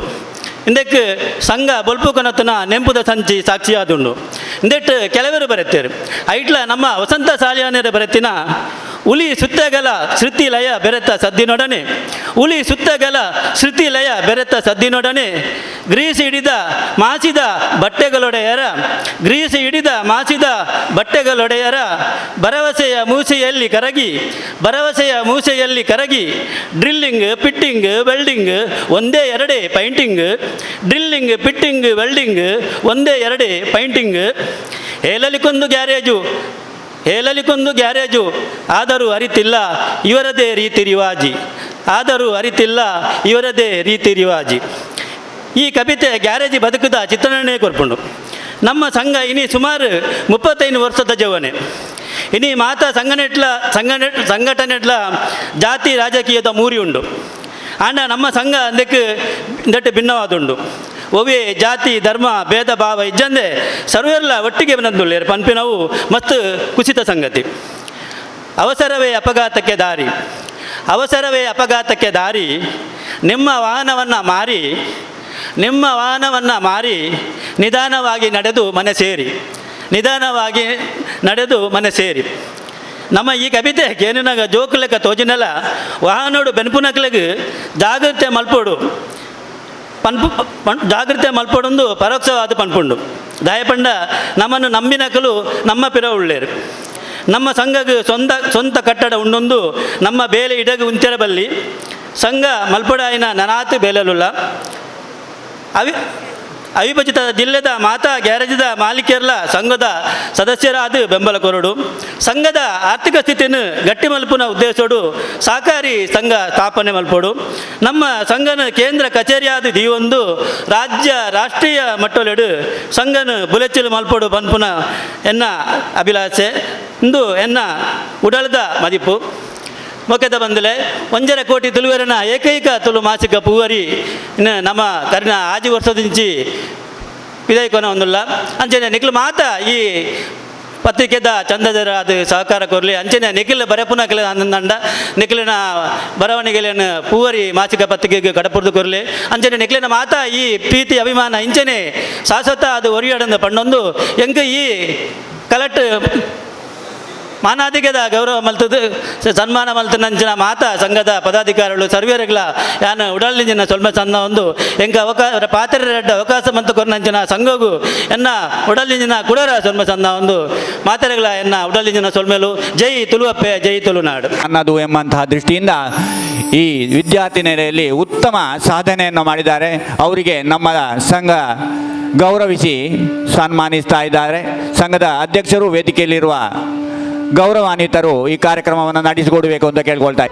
ಇಂದಕ್ಕೆ ಸಂಘ ಬೊಲ್ಪು ಕನತನ ನೆಂಪುದ ಸಂಚಿ ಸಾಕ್ಷಿಯಾದುಂಡು ಇಂದೆಟ್ಟು ಕೆಲವರು ಬರೆತ್ತೇರು ಐಟ್ಲ ನಮ್ಮ ವಸಂತ ಸಾಲಿಯಾನರ ಬರೆತಿನ ಹುಲಿ ಸುತ್ತಗಲ ಶ್ರುತಿ ಲಯ ಬೆರೆತ ಸದ್ದಿನೊಡನೆ ಹುಲಿ ಸುತ್ತಗಲ ಶ್ರುತಿ ಲಯ ಬೆರೆತ ಸದ್ದಿನೊಡನೆ ಗ್ರೀಸ್ ಹಿಡಿದ ಮಾಸಿದ ಬಟ್ಟೆಗಳೊಡೆಯರ ಗ್ರೀಸ್ ಹಿಡಿದ ಮಾಸಿದ ಬಟ್ಟೆಗಳೊಡೆಯರ ಭರವಸೆಯ ಮೂಸೆಯಲ್ಲಿ ಕರಗಿ ಡ್ರಿಲ್ಲಿಂಗ್ ಪಿಟ್ಟಿಂಗ್ ವೆಲ್ಡಿಂಗ್ ಒಂದೇ ಎರಡೇ ಪೈಂಟಿಂಗ್ ಡ್ರಿಲ್ಲಿಂಗ್ ಪಿಟ್ಟಿಂಗ್ ವೆಲ್ಡಿಂಗ್ ಒಂದೇ ಎರಡೇ ಪೈಂಟಿಂಗ್ ಏಲಲಿಕೊಂದು ಗ್ಯಾರೇಜು ಹೇಳಲಿಕ್ಕೊಂದು ಗ್ಯಾರೇಜು ಆದರೂ ಅರಿತಿಲ್ಲ ಇವರದೇ ರೀತಿ ರಿವಾಜಿ, ಆದರೂ ಅರಿತಿಲ್ಲ ಇವರದೇ ರೀತಿ ರಿವಾಜಿ. ಈ ಕವಿತೆ ಗ್ಯಾರೇಜಿ ಬದುಕುದ ಚಿತ್ರಣನೇ ಕೊರ್ಪುಂಡು. ನಮ್ಮ ಸಂಘ ಇನಿ ಸುಮಾರು 35 ವರ್ಷದ ಜವನೆ. ಇನಿ ಮಾತ ಸಂಘಟನೆಟ್ಲ ಜಾತಿ ರಾಜಕೀಯದ ಮೂರಿ ಉಂಡು. ಆಂಡ ನಮ್ಮ ಸಂಘ ಅಂದಕ್ಕೆ ಭಿನ್ನವಾದುಂಡು. ಒವೇ ಜಾತಿ ಧರ್ಮ ಭೇದ ಭಾವ ಇಜ್ಜಂದೆ ಸರ್ವೆಲ್ಲ ಒಟ್ಟಿಗೆ ಬಂದುಳ್ಳೇರು ಪನ್ಪಿನವು ಮತ್ತು ಕುಸಿತ ಸಂಗತಿ. ಅವಸರವೇ ಅಪಘಾತಕ್ಕೆ ದಾರಿ, ಅವಸರವೇ ಅಪಘಾತಕ್ಕೆ ದಾರಿ. ನಿಮ್ಮ ವಾಹನವನ್ನು ಮಾರಿ ನಿಧಾನವಾಗಿ ನಡೆದು ಮನೆ ಸೇರಿ, ನಿಧಾನವಾಗಿ ನಡೆದು ಮನೆ ಸೇರಿ. ನಮ್ಮ ಈ ಕವಿತೆ ಏನಿನಾಗ ಜೋಕು ಲೆಕ್ಕ ತೋಜಿನಲ್ಲ ವಾಹನೋಡು ಬೆನ್ಪುನಕ್ಲೆಗ್ ಜಾಗ್ರತೆ ಮಲ್ಪೋಡು ಜಾಗ್ರತೆ ಮಲ್ಪೊಡೊಂದು ಪರೋಕ್ಷವಾದ ಪನ್ಪುಂಡು. ದಯಪಂಡ ನಮ್ಮನ್ನು ನಂಬಿನಕಲು ನಮ್ಮ ಪಿರ ಉಳ್ಳೇರು. ನಮ್ಮ ಸಂಘಗೆ ಸ್ವಂತ ಕಟ್ಟಡ ಉಂಡೊಂದು ನಮ್ಮ ಬೇಲೆ ಇಡಗು ಉಂತೆರಬಲ್ಲಿ ಸಂಘ ಮಲ್ಪೊಡಾಯಿನ ನನಾತು ಬೇಲೆಲುಲ್ಲ. ಅವಿಭಜಿತ ಜಿಲ್ಲೆದ ಮಾತಾ ಗ್ಯಾರೇಜದ ಮಾಲೀಕರ್ಲ ಸಂಘದ ಸದಸ್ಯರಾದ ಬೆಂಬಲ ಕೊರಡು. ಸಂಘದ ಆರ್ಥಿಕ ಸ್ಥಿತಿಯನ್ನು ಗಟ್ಟಿ ಮಲ್ಪುನ ಉದ್ದೇಶೋಡು ಸಹಕಾರಿ ಸಂಘ ಸ್ಥಾಪನೆ ಮಲ್ಪೋಡು. ನಮ್ಮ ಸಂಘನ ಕೇಂದ್ರ ಕಚೇರಿಯಾದ ದೀವೊಂದು ರಾಷ್ಟ್ರೀಯ ಮಟ್ಟಲೆಡು ಸಂಘನ ಬುಲೆಚ್ಚಲು ಮಲ್ಪೋಡು ಪನ್ಪುನ ಎನ್ನ ಅಭಿಲಾಷೆ ಇಂದು ಎನ್ನ ಉಡಲದ ಮದಿಪು. ಮೊಕೆದ ಬಂದಲೆ 1.5 ಕೋಟಿ ತುಳುವೆರನ ಏಕೈಕ ತುಳು ಮಾಸಿಕ ಪೂವರಿ ನಮ್ಮ ಕರಿನ ಆಜಿ ವರ್ಷದಿಂಚಿ ವಿದಾಯಕೊನ ಒಂದುಲ್ಲ ಅಂಚನೆ ನಿಖಿಲ್ ಮಾತ ಈ ಪತ್ರಿಕೆದ ಚಂದದರ ಅದು ಸಹಕಾರ ಕೊರಲಿ ಅಂಚನೆ ನಿಖಿಲ್ ಬರೆಪುನ ಕೆಲ ಅಂದಂಡ ನಿಖಿಲಿನ ಬರವಣಿಗೆಯನ್ನು ಪೂವರಿ ಮಾಸಿಕ ಪತ್ರಿಕೆಗೆ ಕಡಪುರ್ದು ಕೊರಲಿ ಅಂಚನೆ ನಿಖಿಲಿನ ಮಾತ ಈ ಪ್ರೀತಿ ಅಭಿಮಾನ ಇಂಚನೆ ಶಾಶ್ವತ ಅದು ಒರಿಯಾಡಂದು ಪಣ್ಣೊಂದು ಎಂಕ ಈ ಕಲೆಕ್ಟ್ ಮಾನಾಧಿಕದ ಗೌರವ ಮಲ್ತದು ಸನ್ಮಾನ ಮಲ್ತನಂಚಿನ ಮಾತಾ ಸಂಘದ ಪದಾಧಿಕಾರಿಗಳು ಸರ್ವೇರ್ಗಳ ಯಾನು ಉಡಲಿಂಜಿನ ಸೊಲ್ಮೆ ಚಂದ ಒಂದು ಎಂಕ ಪಾತ್ರ ಅವಕಾಶ ಮಂತ ಕೊರನಂಚಿನ ಸಂಘಗೂ ಎನ್ನ ಉಡಲಿಂಜಿನ ಕುಡರ ಸೊಲ್ಮೆ ಚಂದ ಒಂದು ಮಾತೆರೆಗಳ ಎನ್ನ ಉಡಲಿಂಜಿನ ಸೊಲ್ಮೆಲು ಜೈ ತುಳುವಪ್ಪೆ ಜೈ ತುಳುನಾಡು ಅನ್ನೋದು ಎಂಬಂತಹ ದೃಷ್ಟಿಯಿಂದ ಈ ವಿದ್ಯಾರ್ಥಿ ನೆಲೆಯಲ್ಲಿ ಉತ್ತಮ ಸಾಧನೆಯನ್ನು ಮಾಡಿದ್ದಾರೆ. ಅವರಿಗೆ ನಮ್ಮ ಸಂಘ ಗೌರವಿಸಿ ಸನ್ಮಾನಿಸ್ತಾ ಇದ್ದಾರೆ. ಸಂಘದ ಅಧ್ಯಕ್ಷರು ವೇದಿಕೆಯಲ್ಲಿರುವ ಗೌರವಾನ್ವಿತರು ಈ ಕಾರ್ಯಕ್ರಮವನ್ನು ನಡೆಸಿಕೊಡಬೇಕು ಅಂತ ಕೇಳ್ಕೊಳ್ತಾ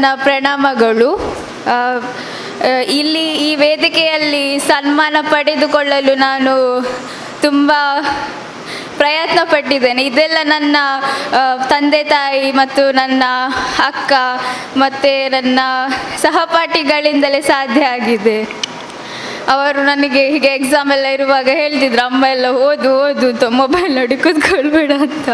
ನನ್ನ ಪ್ರಣಾಮಗಳು. ಇಲ್ಲಿ ಈ ವೇದಿಕೆಯಲ್ಲಿ ಸನ್ಮಾನ ಪಡೆದುಕೊಳ್ಳಲು ನಾನು ತುಂಬ ಪ್ರಯತ್ನ ಪಟ್ಟಿದ್ದೇನೆ. ಇದೆಲ್ಲ ನನ್ನ ತಂದೆ ತಾಯಿ ಮತ್ತು ನನ್ನ ಅಕ್ಕ ಮತ್ತು ನನ್ನ ಸಹಪಾಠಿಗಳಿಂದಲೇ ಸಾಧ್ಯ ಆಗಿದೆ. ಅವರು ನನಗೆ ಹೀಗೆ ಎಕ್ಸಾಮ್ ಎಲ್ಲ ಇರುವಾಗ ಹೇಳ್ತಿದ್ರು, ಅಮ್ಮ ಎಲ್ಲ ಓದು ಅಂತ, ಮೊಬೈಲ್ ನೋಡಿ ಕೂತ್ಕೊಳ್ಬೇಡ ಅಂತ.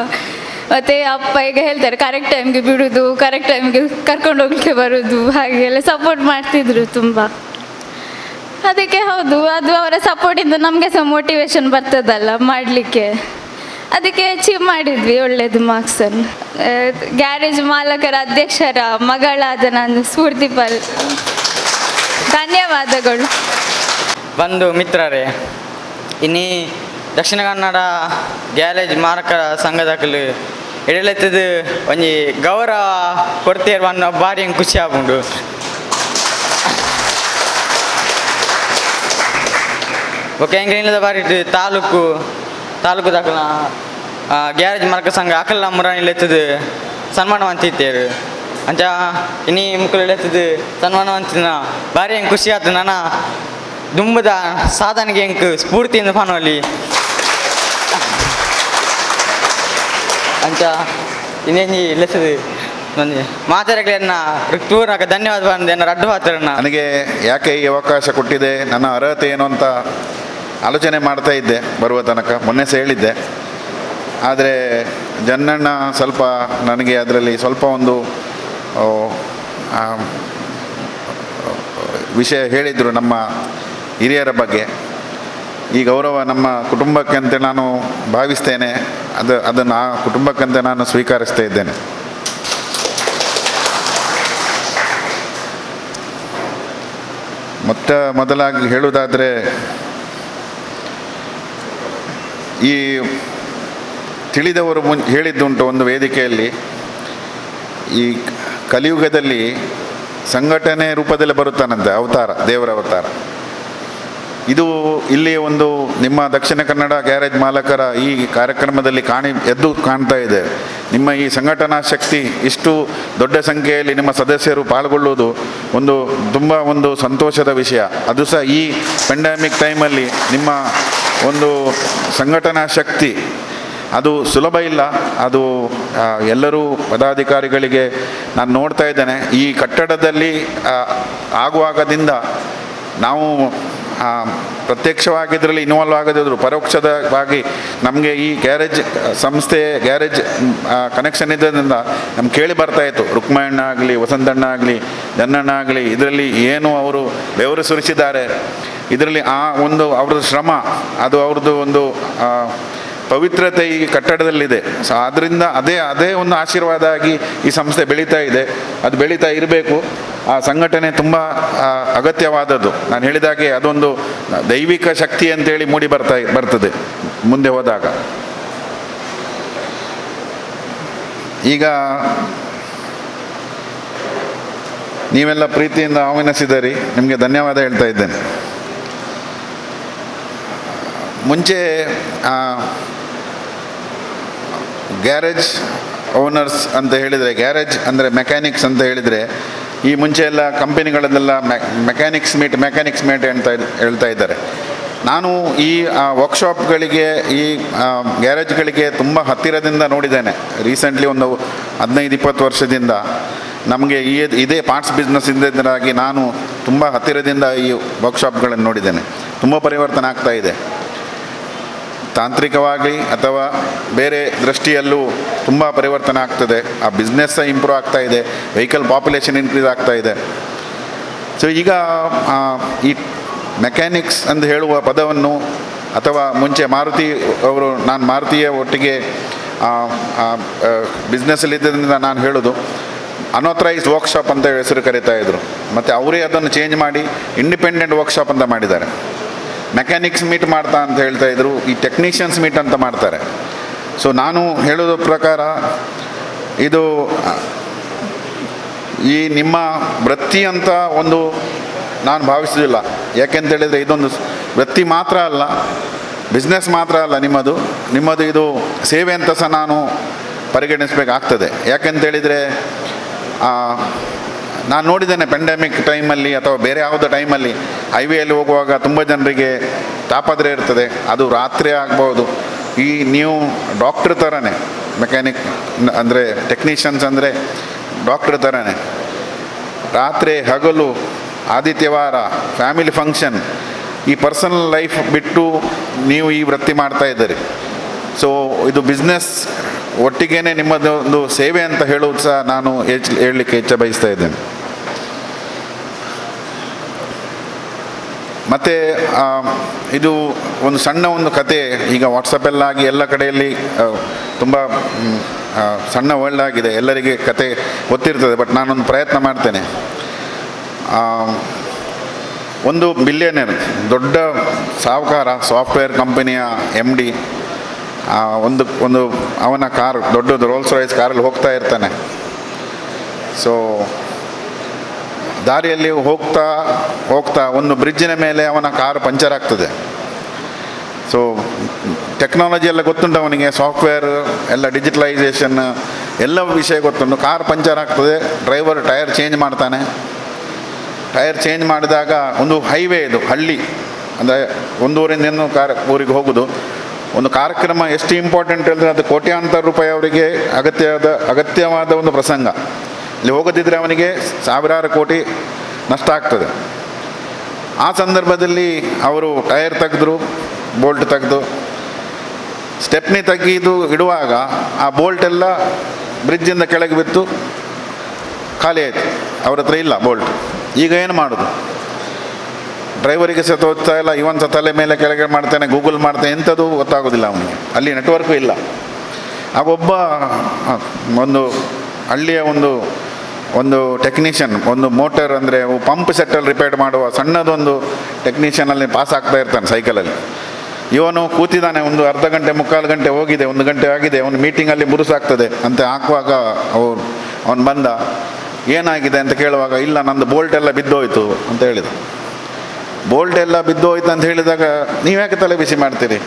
ಮತ್ತು ಅಪ್ಪ ಈಗ ಹೇಳ್ತಾರೆ ಕರೆಕ್ಟ್ ಟೈಮ್ಗೆ ಬಿಡೋದು, ಕರೆಕ್ಟ್ ಟೈಮ್ಗೆ ಕರ್ಕೊಂಡು ಹೋಗ್ಲಿಕ್ಕೆ ಬರೋದು, ಹಾಗೆಲ್ಲ ಸಪೋರ್ಟ್ ಮಾಡ್ತಿದ್ರು ತುಂಬ. ಅದಕ್ಕೆ ಹೌದು, ಅದು ಅವರ ಸಪೋರ್ಟಿಂದ ನಮಗೆ ಸಹ ಮೋಟಿವೇಶನ್ ಬರ್ತದಲ್ಲ ಮಾಡಲಿಕ್ಕೆ. ಅದಕ್ಕೆ ಅಚೀವ್ ಮಾಡಿದ್ವಿ ಒಳ್ಳೆಯದು ಮಾರ್ಕ್ಸನ್ನು. ಗ್ಯಾರೇಜ್ ಮಾಲಕರ ಅಧ್ಯಕ್ಷರ ಮಗಳಾದ ನಾನು ಸ್ಫೂರ್ತಿಪಾಲ್. ಧನ್ಯವಾದಗಳು. ಬಂಧು ಮಿತ್ರರೇ, ಇನ್ನೀ ದಕ್ಷಿಣ ಕನ್ನಡ ಗ್ಯಾರೇಜ್ ಮಾಲಕರ ಸಂಘದಕ್ಕಲು ಎಡಲೆತ್ತದು ಒಂಜಿ ಗೌರವ ಕೊಡ್ತೇರ್ವನ್ನ ಭಾರಿ ಖುಷಿ ಆಗುಂಡು. ಓಕೆ, ಹೆಂಗೆ ಇಲ್ಲದ ಬಾರಿ ತಾಲೂಕು ದಾಖಲ ಗ್ಯಾರೇಜ್ ಮಾಲಕ ಸಂಘ ಅಕಲ್ ಮುರ ಇಲ್ಲೆತ್ತದು ಸನ್ಮಾನವಂತಿತ್ತೇರು ಅಂಚ ಇನ್ನೀ ಮುಕ್ಕಲು ಇಲ್ಲೆತ್ತದು ಸನ್ಮಾನವಂತಿನ ಭಾರಿ ಹೆಂಗೆ ಖುಷಿ ಆಯ್ತು. ನಾನು ದುಂಬದ ಸಾಧನೆಗೆ ಹೆಂಗೆ ಸ್ಫೂರ್ತಿಯಿಂದ ಫಾನೋಲಿ ಅಂಚ ಇನ್ನೇನು ಇಲ್ಲಸದು ನನಗೆ ಮಾತಾಡಗಳನ್ನ ಋತುರಾಗ ಧನ್ಯವಾದ ಬಂದೆ ನನ್ನ ಅಡ್ಡು ಮಾತಾಡೋಣ. ನನಗೆ ಯಾಕೆ ಈ ಅವಕಾಶ ಕೊಟ್ಟಿದೆ, ನನ್ನ ಅರ್ಹತೆ ಏನು ಅಂತ ಆಲೋಚನೆ ಮಾಡ್ತಾ ಇದ್ದೆ ಬರುವ ತನಕ. ಮೊನ್ನೆ ಸಹ ಹೇಳಿದ್ದೆ, ಆದರೆ ಜನ್ನಣ್ಣ ಸ್ವಲ್ಪ ನನಗೆ ಅದರಲ್ಲಿ ಸ್ವಲ್ಪ ಒಂದು ವಿಷಯ ಹೇಳಿದರು ನಮ್ಮ ಹಿರಿಯರ ಬಗ್ಗೆ. ಈ ಗೌರವ ನಮ್ಮ ಕುಟುಂಬಕ್ಕಂತೆ ನಾನು ಭಾವಿಸ್ತೇನೆ, ಅದನ್ನು ಆ ಕುಟುಂಬಕ್ಕಂತೆ ನಾನು ಸ್ವೀಕರಿಸ್ತಾ ಇದ್ದೇನೆ. ಮೊದಲಾಗಿ ಹೇಳುವುದಾದರೆ, ಈ ತಿಳಿದವರು ಹೇಳಿದ್ದುಂಟು ಒಂದು ವೇದಿಕೆಯಲ್ಲಿ, ಈ ಕಲಿಯುಗದಲ್ಲಿ ಸಂಘಟನೆ ರೂಪದಲ್ಲಿ ಬರುತ್ತಾನಂತೆ ಅವತಾರ, ದೇವರ ಅವತಾರ. ಇದು ಇಲ್ಲಿ ಒಂದು ನಿಮ್ಮ ದಕ್ಷಿಣ ಕನ್ನಡ ಗ್ಯಾರೇಜ್ ಮಾಲಕರ ಈ ಕಾರ್ಯಕ್ರಮದಲ್ಲಿ ಎದ್ದು ಕಾಣ್ತಾ ಇದೆ. ನಿಮ್ಮ ಈ ಸಂಘಟನಾ ಶಕ್ತಿ, ಇಷ್ಟು ದೊಡ್ಡ ಸಂಖ್ಯೆಯಲ್ಲಿ ನಿಮ್ಮ ಸದಸ್ಯರು ಪಾಲ್ಗೊಳ್ಳುವುದು ತುಂಬ ಒಂದು ಸಂತೋಷದ ವಿಷಯ. ಅದು ಸಹ ಈ ಪೆಂಡಮಿಕ್ ಟೈಮಲ್ಲಿ ನಿಮ್ಮ ಒಂದು ಸಂಘಟನಾ ಶಕ್ತಿ ಅದು ಸುಲಭ ಇಲ್ಲ. ಅದು ಎಲ್ಲರೂ ಪದಾಧಿಕಾರಿಗಳಿಗೆ ನಾನು ನೋಡ್ತಾ ಇದ್ದೇನೆ, ಈ ಕಟ್ಟಡದಲ್ಲಿ ಆಗುವಾಗದಿಂದ ನಾವು ಪ್ರತ್ಯಕ್ಷವಾಗಿ ಇದರಲ್ಲಿ ಇನ್ವಾಲ್ವ್ ಆಗದಿದ್ರು ಪರೋಕ್ಷವಾಗಿ ನಮಗೆ ಈ ಗ್ಯಾರೇಜ್ ಸಂಸ್ಥೆ, ಗ್ಯಾರೇಜ್ ಕನೆಕ್ಷನ್ ಇದ್ದರಿಂದ ನಮ್ಗೆ ಕೇಳಿ ಬರ್ತಾಯಿತ್ತು, ರುಕ್ಮಣ್ಣ ಆಗಲಿ, ವಸಂತಣ್ಣ ಆಗಲಿ, ಜನ್ನಣ್ಣ ಆಗಲಿ, ಇದರಲ್ಲಿ ಏನು ಅವರು ಬೆವರು ಸುರಿಸಿದ್ದಾರೆ, ಇದರಲ್ಲಿ ಒಂದು ಅವ್ರದ್ದು ಶ್ರಮ, ಅದು ಅವ್ರದ್ದು ಒಂದು ಪವಿತ್ರತೆ ಈ ಕಟ್ಟಡದಲ್ಲಿದೆ. ಸೊ ಆದ್ದರಿಂದ ಅದೇ ಒಂದು ಆಶೀರ್ವಾದ ಆಗಿ ಈ ಸಂಸ್ಥೆ ಬೆಳೀತಾ ಇದೆ. ಅದು ಬೆಳೀತಾ ಇರಬೇಕು. ಆ ಸಂಘಟನೆ ತುಂಬ ಅಗತ್ಯವಾದದ್ದು. ನಾನು ಹೇಳಿದಾಗೆ ಅದೊಂದು ದೈವಿಕ ಶಕ್ತಿ ಅಂತೇಳಿ ಮೂಡಿ ಬರ್ತದೆ ಮುಂದೆ ಹೋದಾಗ. ಈಗ ನೀವೆಲ್ಲ ಪ್ರೀತಿಯಿಂದ ಆಹ್ವಾನಿಸಿದಿರಿ, ನಿಮಗೆ ಧನ್ಯವಾದ ಹೇಳ್ತಾ ಇದ್ದೇನೆ. ಮುಂಚೆ ಗ್ಯಾರೇಜ್ ಓನರ್ಸ್ ಅಂತ ಹೇಳಿದರೆ, ಗ್ಯಾರೇಜ್ ಅಂದರೆ ಮೆಕ್ಯಾನಿಕ್ಸ್ ಅಂತ ಹೇಳಿದರೆ, ಈ ಮುಂಚೆ ಎಲ್ಲ ಕಂಪನಿಗಳಲ್ಲೆಲ್ಲ ಮೆಕ್ಯಾನಿಕ್ಸ್ ಮೀಟ್ ಅಂತ ಹೇಳ್ತಾ ಇದ್ದಾರೆ. ನಾನು ಈ ವರ್ಕ್ಶಾಪ್ಗಳಿಗೆ, ಈ ಗ್ಯಾರೇಜ್ಗಳಿಗೆ ತುಂಬ ಹತ್ತಿರದಿಂದ ನೋಡಿದ್ದೇನೆ. ರೀಸೆಂಟ್ಲಿ ಒಂದು 15-20 ವರ್ಷದಿಂದ ನಮಗೆ ಇದೇ ಪಾರ್ಟ್ಸ್ ಬಿಸ್ನೆಸ್ ಇದ್ದರಾಗಿ ನಾನು ತುಂಬ ಹತ್ತಿರದಿಂದ ಈ ವರ್ಕ್ಶಾಪ್ಗಳನ್ನು ನೋಡಿದ್ದೇನೆ. ತುಂಬ ಪರಿವರ್ತನೆ ಆಗ್ತಾ ಇದೆ. ತಾಂತ್ರಿಕವಾಗಿ ಅಥವಾ ಬೇರೆ ದೃಷ್ಟಿಯಲ್ಲೂ ತುಂಬ ಪರಿವರ್ತನೆ ಆಗ್ತದೆ. ಆ ಬಿಸ್ನೆಸ್ ಇಂಪ್ರೂವ್ ಆಗ್ತಾ ಇದೆ, ವೆಹಿಕಲ್ ಪಾಪ್ಯುಲೇಷನ್ ಇನ್ಕ್ರೀಸ್ ಆಗ್ತಾ ಇದೆ. ಸೊ ಈಗ ಈ ಮೆಕ್ಯಾನಿಕ್ಸ್ ಅಂತ ಹೇಳುವ ಪದವನ್ನು, ಅಥವಾ ಮುಂಚೆ ಮಾರುತಿ ಅವರು, ನಾನು ಮಾರುತಿಯ ಒಟ್ಟಿಗೆ ಬಿಸ್ನೆಸ್ಸಲ್ಲಿದ್ದರಿಂದ ನಾನು ಹೇಳೋದು, ಅನ್ಆಥರೈಸ್ಡ್ ವರ್ಕ್ಶಾಪ್ ಅಂತ ಹೆಸರು ಕರೀತಾ ಇದ್ರು. ಮತ್ತು ಅವರೇ ಅದನ್ನು ಚೇಂಜ್ ಮಾಡಿ ಇಂಡಿಪೆಂಡೆಂಟ್ ವರ್ಕ್ಶಾಪ್ ಅಂತ ಮಾಡಿದ್ದಾರೆ. ಮೆಕ್ಯಾನಿಕ್ಸ್ ಮೀಟ್ ಮಾಡ್ತಾ ಅಂತ ಹೇಳ್ತಾ ಇದ್ರು, ಈ ಟೆಕ್ನಿಷಿಯನ್ಸ್ ಮೀಟ್ ಅಂತ ಮಾಡ್ತಾರೆ. ಸೊ ನಾನು ಹೇಳೋದ್ರ ಪ್ರಕಾರ ಇದು ಈ ನಿಮ್ಮ ವೃತ್ತಿ ಅಂತ ಒಂದು ನಾನು ಭಾವಿಸೋದಿಲ್ಲ. ಯಾಕೆಂತೇಳಿದರೆ ಇದೊಂದು ವೃತ್ತಿ ಮಾತ್ರ ಅಲ್ಲ, ಬಿಸ್ನೆಸ್ ಮಾತ್ರ ಅಲ್ಲ, ನಿಮ್ಮದು ಇದು ಸೇವೆ ಅಂತ ಸಹ ನಾನು ಪರಿಗಣಿಸಬೇಕಾಗ್ತದೆ. ಯಾಕೆಂತೇಳಿದರೆ ನಾನು ನೋಡಿದ್ದೇನೆ ಪೆಂಡೆಮಿಕ್ ಟೈಮಲ್ಲಿ ಅಥವಾ ಬೇರೆ ಯಾವುದೋ ಟೈಮಲ್ಲಿ ಹೈವೇಯಲ್ಲಿ ಹೋಗುವಾಗ ತುಂಬ ಜನರಿಗೆ ತಾಪತ್ರೆ ಇರ್ತದೆ, ಅದು ರಾತ್ರಿ ಆಗ್ಬೋದು. ಈ ನೀವು ಡಾಕ್ಟ್ರ್ ಥರನೇ ಮೆಕ್ಯಾನಿಕ್ ಅಂದರೆ ಟೆಕ್ನಿಷಿಯನ್ಸ್ ಅಂದರೆ ಡಾಕ್ಟ್ರ್ ಥರನೇ ರಾತ್ರಿ ಹಗಲು ಆದಿತ್ಯವಾರ ಫ್ಯಾಮಿಲಿ ಫಂಕ್ಷನ್ ಈ ಪರ್ಸನಲ್ ಲೈಫ್ ಬಿಟ್ಟು ನೀವು ಈ ವೃತ್ತಿ ಮಾಡ್ತಾ ಇದ್ದೀರಿ. ಸೊ ಇದು ಬಿಸ್ನೆಸ್ ಒಟ್ಟಿಗೇ ನಿಮ್ಮದೊಂದು ಸೇವೆ ಅಂತ ಹೇಳುವುದು ಸಹ ನಾನು ಹೇಳಲಿಕ್ಕೆ ಇಚ್ಛೆ ಬಯಸ್ತಾ ಇದ್ದೇನೆ. ಮತ್ತು ಇದು ಒಂದು ಸಣ್ಣ ಒಂದು ಕತೆ, ಈಗ ವಾಟ್ಸಪ್ಪಲ್ಲಾಗಿ ಎಲ್ಲ ಕಡೆಯಲ್ಲಿ ತುಂಬ ಸಣ್ಣ ವರ್ಲ್ಡ್ ಆಗಿದೆ, ಎಲ್ಲರಿಗೆ ಕತೆ ಗೊತ್ತಿರ್ತದೆ. ಬಟ್ ನಾನೊಂದು ಪ್ರಯತ್ನ ಮಾಡ್ತೇನೆ. ಒಂದು ಬಿಲಿಯನರ್ ದೊಡ್ಡ ಸಾಹುಕಾರ, ಸಾಫ್ಟ್ವೇರ್ ಕಂಪನಿಯ MD, ಒಂದು ಅವನ ಕಾರ್ ದೊಡ್ಡದು ರೋಲ್ಸ್ ರಾಯ್ಸ್ ಕಾರಲ್ಲಿ ಹೋಗ್ತಾ ಇರ್ತಾನೆ. ಸೊ ದಾರಿಯಲ್ಲಿ ಹೋಗ್ತಾ ಒಂದು ಬ್ರಿಡ್ಜಿನ ಮೇಲೆ ಅವನ ಕಾರು ಪಂಚರ್ ಆಗ್ತದೆ. ಸೊ ಟೆಕ್ನಾಲಜಿ ಎಲ್ಲ ಗೊತ್ತುಂಟು ಅವನಿಗೆ, ಸಾಫ್ಟ್ವೇರ್ ಎಲ್ಲ ಡಿಜಿಟಲೈಸೇಷನ್ ಎಲ್ಲ ವಿಷಯ ಗೊತ್ತುಂಟು. ಕಾರ್ ಪಂಚರ್ ಆಗ್ತದೆ, ಡ್ರೈವರ್ ಟೈರ್ ಚೇಂಜ್ ಮಾಡ್ತಾನೆ. ಟೈರ್ ಚೇಂಜ್ ಮಾಡಿದಾಗ ಒಂದು ಹೈವೇ, ಇದು ಹಳ್ಳಿ ಅಂದರೆ ಒಂದು ಊರಿಂದ ಇನ್ನೊಂದು ಊರಿಗೆ ಹೋಗೋದು ಒಂದು ಕಾರ್ಯಕ್ರಮ ಎಷ್ಟು ಇಂಪಾರ್ಟೆಂಟ್ ಹೇಳಿದ್ರೆ ಅದು ಕೋಟ್ಯಾಂತರ ರೂಪಾಯಿ ಅವರಿಗೆ ಅಗತ್ಯವಾದ ಒಂದು ಪ್ರಸಂಗ. ಇಲ್ಲಿ ಹೋಗದಿದ್ದರೆ ಅವನಿಗೆ ಸಾವಿರಾರು ಕೋಟಿ ನಷ್ಟ ಆಗ್ತದೆ. ಆ ಸಂದರ್ಭದಲ್ಲಿ ಅವರು ಟೈರ್ ತೆಗೆದ್ರು, ಬೋಲ್ಟ್ ತೆಗೆದು ಸ್ಟೆಪ್ನಿ ತೆಗೆದು ಇಡುವಾಗ ಆ ಬೋಲ್ಟ್ ಎಲ್ಲ ಬ್ರಿಡ್ಜಿಂದ ಕೆಳಗೆ ಬಿತ್ತು, ಖಾಲಿ ಆಯಿತು. ಅವ್ರ ಹತ್ರ ಇಲ್ಲ ಬೋಲ್ಟ್. ಈಗ ಏನು ಮಾಡೋದು? ಡ್ರೈವರಿಗೆ ಸಹ ತೋಚ್ತಾ ಇಲ್ಲ, ಇವನ್ ಸಹ ತಲೆ ಮೇಲೆ ಕೆಳಗೆ ಮಾಡ್ತಾನೆ, ಗೂಗಲ್ ಮಾಡ್ತಾನೆ, ಎಂಥದ್ದು ಗೊತ್ತಾಗೋದಿಲ್ಲ ಅವನಿಗೆ. ಅಲ್ಲಿ ನೆಟ್ವರ್ಕು ಇಲ್ಲ. ಆಗ ಒಬ್ಬ ಒಂದು ಹಳ್ಳಿಯ ಒಂದು ಟೆಕ್ನಿಷಿಯನ್, ಒಂದು ಮೋಟರ್ ಅಂದರೆ ಪಂಪ್ ಸೆಟ್ಟಲ್ಲಿ ರಿಪೇರ್ ಮಾಡುವ ಸಣ್ಣದೊಂದು ಟೆಕ್ನಿಷಿಯನಲ್ಲಿ ಪಾಸ್ ಆಗ್ತಾ ಇರ್ತಾನೆ ಸೈಕಲಲ್ಲಿ. ಇವನು ಕೂತಿದ್ದಾನೆ, ಒಂದು ಅರ್ಧ ಗಂಟೆ ಮುಕ್ಕಾಲು ಗಂಟೆ ಹೋಗಿದೆ, 1 ಗಂಟೆ ಆಗಿದೆ, ಅವನು ಮೀಟಿಂಗಲ್ಲಿ ಮುರುಸಾಗ್ತದೆ ಅಂತ ಹಾಕುವಾಗ ಅವನು ಬಂದ. ಏನಾಗಿದೆ ಅಂತ ಕೇಳುವಾಗ, ಇಲ್ಲ ನಂದು ಬೋಲ್ಟ್ ಎಲ್ಲ ಬಿದ್ದೋಯ್ತು ಅಂತ ಹೇಳಿದ. ಬೋಲ್ಟ್ ಎಲ್ಲ ಬಿದ್ದೋಯ್ತು ಅಂತ ಹೇಳಿದಾಗ ನೀವ್ಯಾಕೆ ತಲೆ ಬಿಸಿ ಮಾಡ್ತೀರಿ?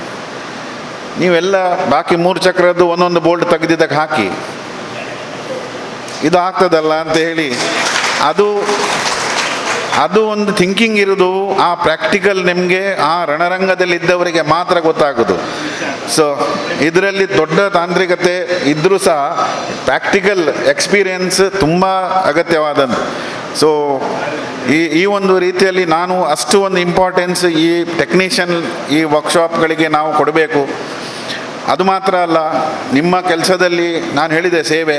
ನೀವೆಲ್ಲ ಬಾಕಿ 3 ಚಕ್ರದ್ದು ಒಂದೊಂದು ಬೋಲ್ಟ್ ತೆಗೆದಿದ್ದಕ್ಕೆ ಹಾಕಿ, ಇದು ಆಗ್ತದಲ್ಲ ಅಂತ ಹೇಳಿ ಅದು ಒಂದು ಥಿಂಕಿಂಗ್ ಇರೋದು. ಆ ಪ್ರಾಕ್ಟಿಕಲ್ ನಿಮಗೆ ಆ ರಣರಂಗದಲ್ಲಿ ಇದ್ದವರಿಗೆ ಮಾತ್ರ ಗೊತ್ತಾಗೋದು. ಸೊ ಇದರಲ್ಲಿ ದೊಡ್ಡ ತಾಂತ್ರಿಕತೆ ಇದ್ದರೂ ಸಹ ಪ್ರಾಕ್ಟಿಕಲ್ ಎಕ್ಸ್ಪೀರಿಯನ್ಸ್ ತುಂಬ ಅಗತ್ಯವಾದದ್ದು. ಸೊ ಈ ಒಂದು ರೀತಿಯಲ್ಲಿ ನಾನು ಅಷ್ಟು ಒಂದು ಇಂಪಾರ್ಟೆನ್ಸ್ ಈ ಟೆಕ್ನಿಷಿಯನ್ ಈ ವರ್ಕ್ಶಾಪ್ಗಳಿಗೆ ನಾವು ಕೊಡಬೇಕು. ಅದು ಮಾತ್ರ ಅಲ್ಲ, ನಿಮ್ಮ ಕೆಲಸದಲ್ಲಿ ನಾನು ಹೇಳಿದೆ ಸೇವೆ,